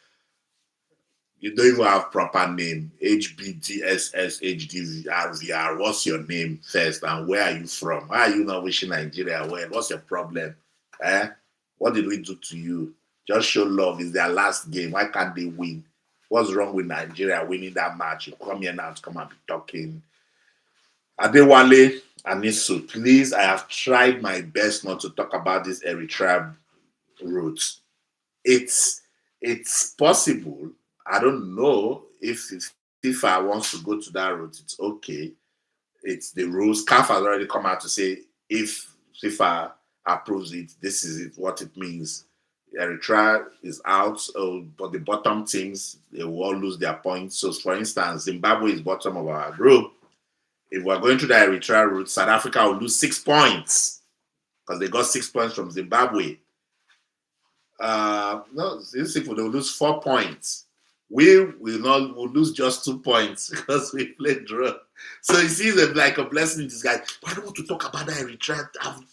You don't even have proper name. HBTSSHDRVR. What's your name first, and where are you from? Why are you not wishing Nigeria well? What's your problem? What did we do to you? Just show love. It's their last game. Why can't they win? What's wrong with Nigeria winning that match? You come here now to come and be talking. Adewale Anisu, please, I have tried my best not to talk about this Eritrea route. It's possible. I don't know if FIFA wants to go to that route. It's okay. It's the rules. CAF has already come out to say if FIFA approves it, this is it, what it means. Eritrea is out, but the bottom teams, they will all lose their points. So, for instance, Zimbabwe is bottom of our group. If we're going to the Eritrea route, South Africa will lose 6 points because they got 6 points from Zimbabwe. No, they will lose 4 points. We'll lose just 2 points because we played draw. So it seems like a blessing in disguise. But I don't want to talk about that Eritrea.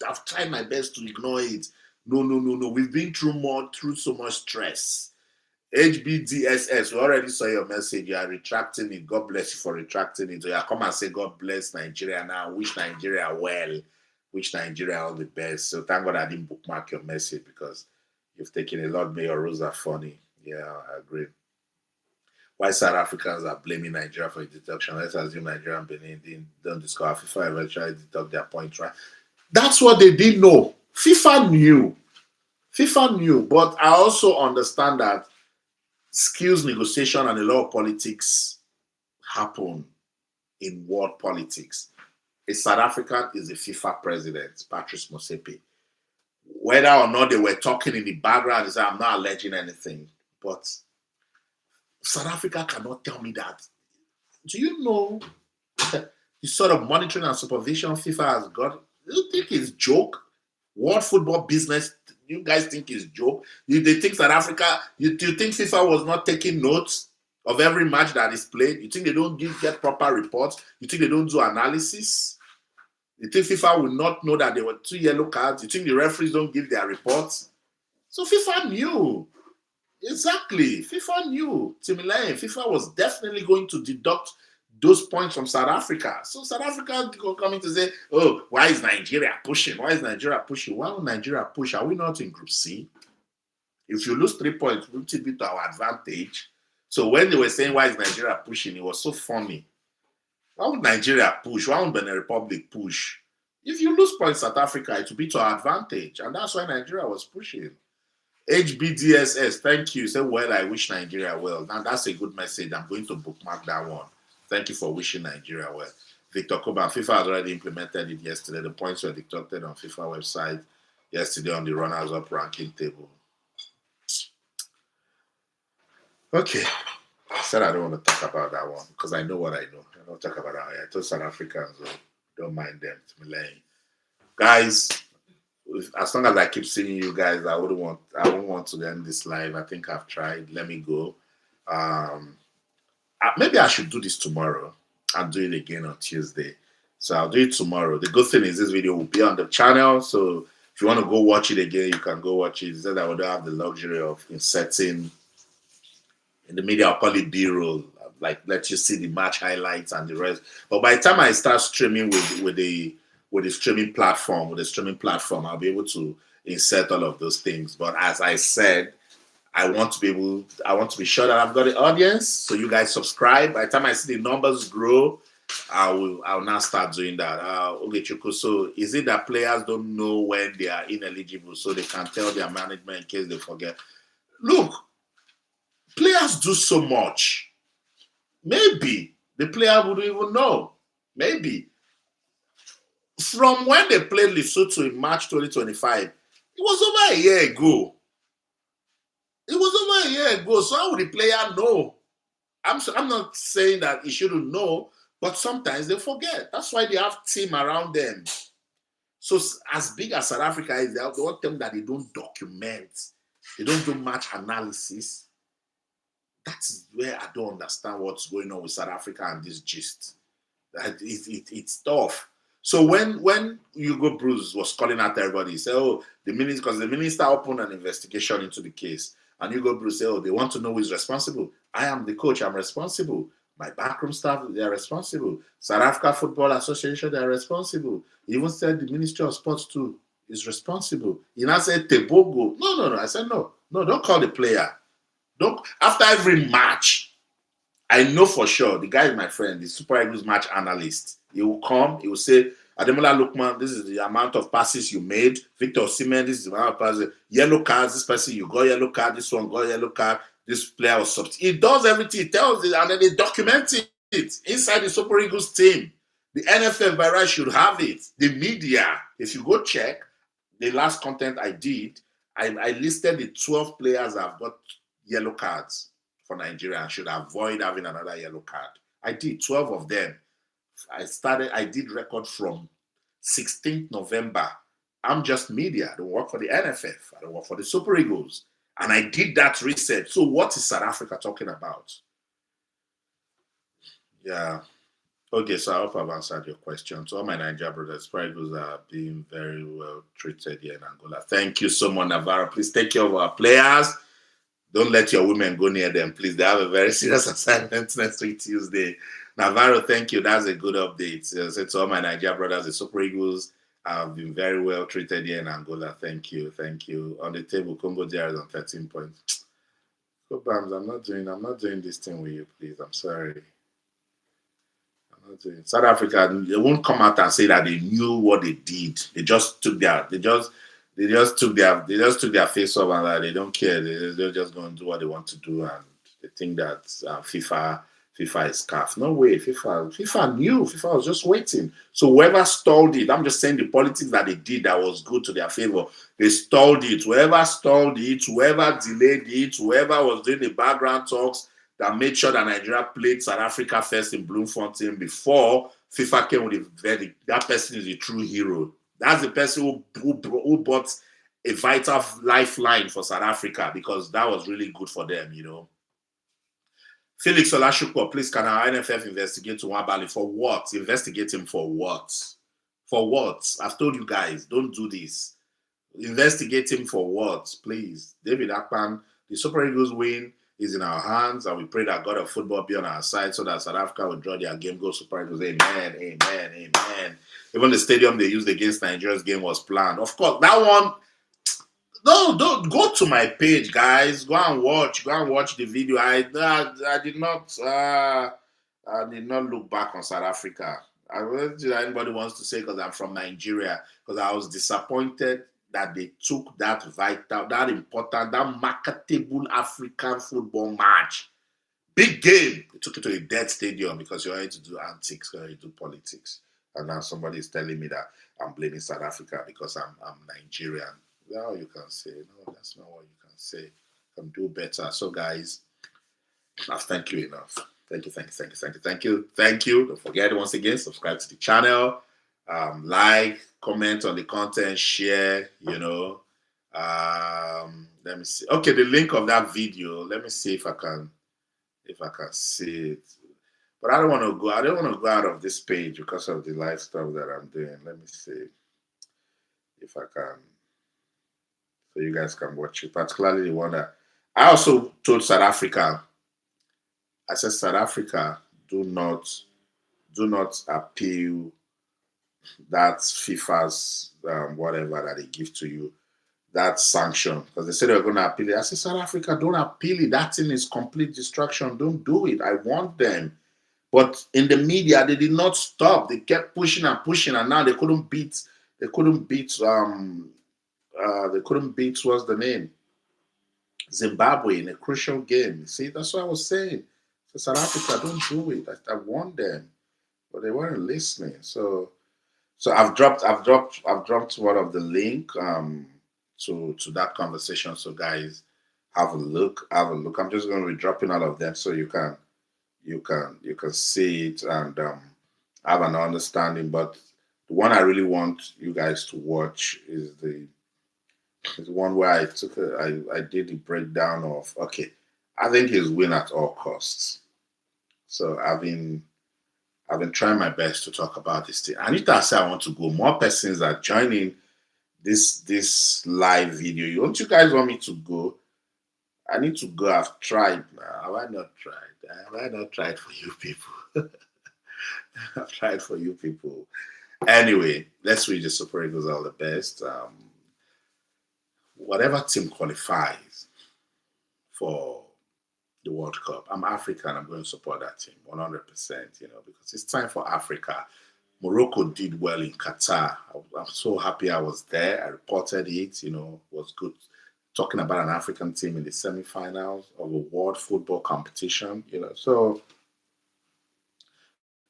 I've tried my best to ignore it. No. We've been through so much stress. HBDSS, we already saw your message. You are retracting it. God bless you for retracting it. So you come and say, God bless Nigeria now. Wish Nigeria well. Wish Nigeria all the best. So thank God I didn't bookmark your message because you've taken a lot. But your rules are funny. Yeah, I agree. Why South Africans are blaming Nigeria for the deduction? Let's assume Nigeria and Benin don't discover FIFA eventually deduct their points, right? That's what they didn't know. FIFA knew, but I also understand that skills negotiation and a lot of politics happen in world politics. A South African is the FIFA president, Patrice Motsepe. Whether or not they were talking in the background, I'm not alleging anything, but South Africa cannot tell me that. Do you know the sort of monitoring and supervision FIFA has got? You think it's joke? World football business, you guys think it's joke? They think South Africa, you think FIFA was not taking notes of every match that is played? You think they don't get proper reports? You think they don't do analysis? You think FIFA will not know that there were 2 yellow cards? You think the referees don't give their reports? So FIFA knew. Exactly. FIFA knew. Similarly, FIFA was definitely going to deduct those points from South Africa. So South Africa coming to say, oh, why is Nigeria pushing? Why is Nigeria pushing? Why would Nigeria push? Are we not in Group C? If you lose 3 points, it will be to our advantage. So when they were saying, why is Nigeria pushing? It was so funny. Why would Nigeria push? Why would Benin Republic push? If you lose points South Africa, it will be to our advantage. And that's why Nigeria was pushing. HBDSS, thank you. Say, well, I wish Nigeria well. Now, that's a good message. I'm going to bookmark that one. Thank you for wishing Nigeria well. Victor Koban, FIFA has already implemented it yesterday. The points were deducted on FIFA website yesterday on the runners-up ranking table. Okay. I said I don't want to talk about that one because I know what I know. I don't talk about that. I told South Africans, don't mind them. To me, guys, as long as I keep seeing you guys, I wouldn't want to end this live. I think I've tried. Let me go. Maybe I should do this tomorrow and do it again on Tuesday. So I'll do it tomorrow. The good thing is this video will be on the channel. So if you want to go watch it again, you can go watch it. It's just that I would have the luxury of inserting in the media, I'll call it B-roll, like let you see the match highlights and the rest. But by the time I start streaming with the streaming platform, I'll be able to insert all of those things. But as I said, I want to be sure that I've got the audience. So you guys subscribe. By the time I see the numbers grow, I'll now start doing that. Okay, Chuku, so is it that players don't know when they are ineligible so they can tell their management in case they forget? Look, players do so much. Maybe the player wouldn't even know. Maybe. From when they played Lesotho in March 2025, it was over a year ago. It was over a year ago. So how would the player know? I'm not saying that he shouldn't know, but sometimes they forget. That's why they have team around them. So as big as South Africa is, they want them that they don't document. They don't do match analysis. That's where I don't understand what's going on with South Africa and this gist. It's tough. So when Hugo Bruce was calling out everybody, he said, "Oh, because the minister opened an investigation into the case," and Hugo Bruce said, "Oh, they want to know who is responsible. I am the coach. I'm responsible. My backroom staff, they are responsible. South Africa Football Association, they are responsible. He even said the Ministry of Sports too is responsible." He now said Tebogo. No. I said no. Don't call the player. Don't. After every match, I know for sure the guy is my friend, the Super Eagles match analyst. He will come, he will say, Ademola Lookman, this is the amount of passes you made. Victor Osimhen, this is the amount of passes. Yellow cards, this person, you got yellow card, this one got yellow card, this player was substituted. He does everything, he tells it, and then they document it inside the Super Eagles team. The NFF by right should have it. The media, if you go check, the last content I did, I listed the 12 players that have got yellow cards for Nigeria and should avoid having another yellow card. I did 12 of them. I did record from 16th November. I'm just media. I don't work for the NFF. I don't work for the Super Eagles. And I did that research. So what is South Africa talking about? Yeah. Okay, so I hope I've answered your question. So all my Nigeria brothers, Super Eagles are being very well treated here in Angola. Thank you so much, Navarro. Please take care of our players. Don't let your women go near them, please. They have a very serious assignment next week, Tuesday. Navarro, thank you. That's a good update. So to all my Nigeria brothers, the Super Eagles have been very well treated here in Angola. Thank you. On the table, Congo DR is on 13 points. Go Bams, I'm not doing this thing with you, please. I'm sorry. I'm not doing South Africa, they won't come out and say that they knew what they did. They just took their face off and like, they don't care. They're just going to do what they want to do, and they think that FIFA is scarf. No way. FIFA knew. FIFA was just waiting. So whoever stalled it, I'm just saying the politics that they did that was good to their favor. They stalled it. Whoever stalled it, whoever delayed it, whoever was doing the background talks that made sure that Nigeria played South Africa first in Bloemfontein before FIFA came with the verdict, that person is a true hero. That's the person who bought a vital lifeline for South Africa, because that was really good for them, you know. Felix Olashukwu, please, can our NFF investigate Nwabali for what? Investigate him for what? For what? I've told you guys, don't do this. Investigate him for what? Please. David Akpan, the Super Eagles win is in our hands, and we pray that God of football be on our side so that South Africa will draw their game, go Super Eagles. Amen, amen, amen. Even the stadium they used against Nigeria's game was planned. Of course, that one. No, don't go to my page, guys. Go and watch the video. I did not look back on South Africa. I don't think anybody wants to say because I'm from Nigeria, because I was disappointed that they took that vital, that important, that marketable African football match. Big game. They took it to a dead stadium because you're going to do antics, you're going to do politics. And now somebody is telling me that I'm blaming South Africa because I'm Nigerian. Well, you can say, no, that's not what you can say. You can do better. So, guys, Thank you enough. Thank you, thank you, thank you, thank you, thank you, thank you. Don't forget once again, subscribe to the channel, like, comment on the content, share. Let me see. Okay, the link of that video. Let me see if I can see it. But I don't want to go. I don't want to go out of this page because of the live stuff that I'm doing. Let me see if I can, so you guys can watch it. Particularly the one that I also told South Africa. I said, South Africa, do not appeal that FIFA's whatever that they give to you, that sanction, because they said they were going to appeal it. I said, South Africa, don't appeal it. That thing is complete destruction. Don't do it. I want them. But in the media, they did not stop. They kept pushing and pushing, and now they couldn't beat. They couldn't beat. What's the name? Zimbabwe in a crucial game. See, that's what I was saying. So South Africa, don't do it. I want them, but they weren't listening. So I've dropped one of the link to that conversation. So guys, have a look. I'm just going to be dropping all of them so you can see it and have an understanding. But the one I really want you guys to watch is the one where I did the breakdown of, okay, I think he's win at all costs. So I've been trying my best to talk about this thing. Anita said I want to go. More persons are joining this live video. Don't you guys want me to go? I need to go. I've tried now. Have I not tried? Have I not tried for you people? I've tried for you people. Anyway, let's wish the Super Eagles all the best. Whatever team qualifies for the World Cup, I'm African. I'm going to support that team 100%. Because it's time for Africa. Morocco did well in Qatar. I'm so happy I was there. I reported it. Was good. Talking about an African team in the semi-finals of a world football competition. So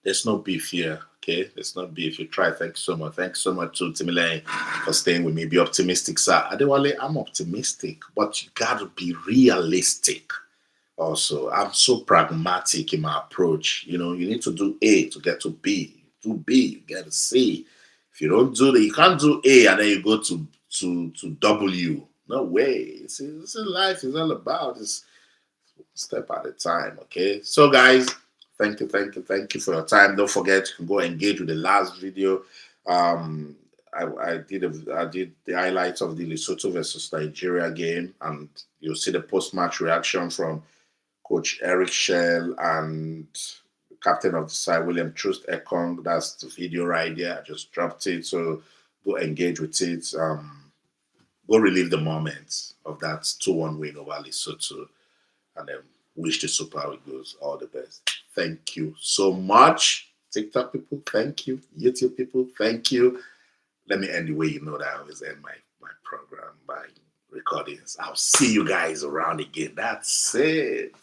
there's no beef here. Okay, there's no beef. You try. Thanks so much. Thanks so much to Timile for staying with me. Be optimistic, sir. Adewale, I'm optimistic, but you gotta be realistic. Also, I'm so pragmatic in my approach. You need to do A to get to B. Do B, you get to C. If you don't do that, you can't do A and then you go to W. No way. See, this is life is all about this step at a time. Okay. So guys, thank you for your time. Don't forget you can go engage with the last video. I did the highlights of the Lesotho versus Nigeria game, and you'll see the post-match reaction from Coach Eric Shell and the captain of the side, William Troost Ekong. That's the video right there. I just dropped it, so go engage with it. Go relive the moments of that 2-1 win over Lesotho, and then wish the Super Eagles all the best. Thank you so much. TikTok people, thank you. YouTube people, thank you. Let me end the way that I always end my program by recordings. I'll see you guys around again. That's it.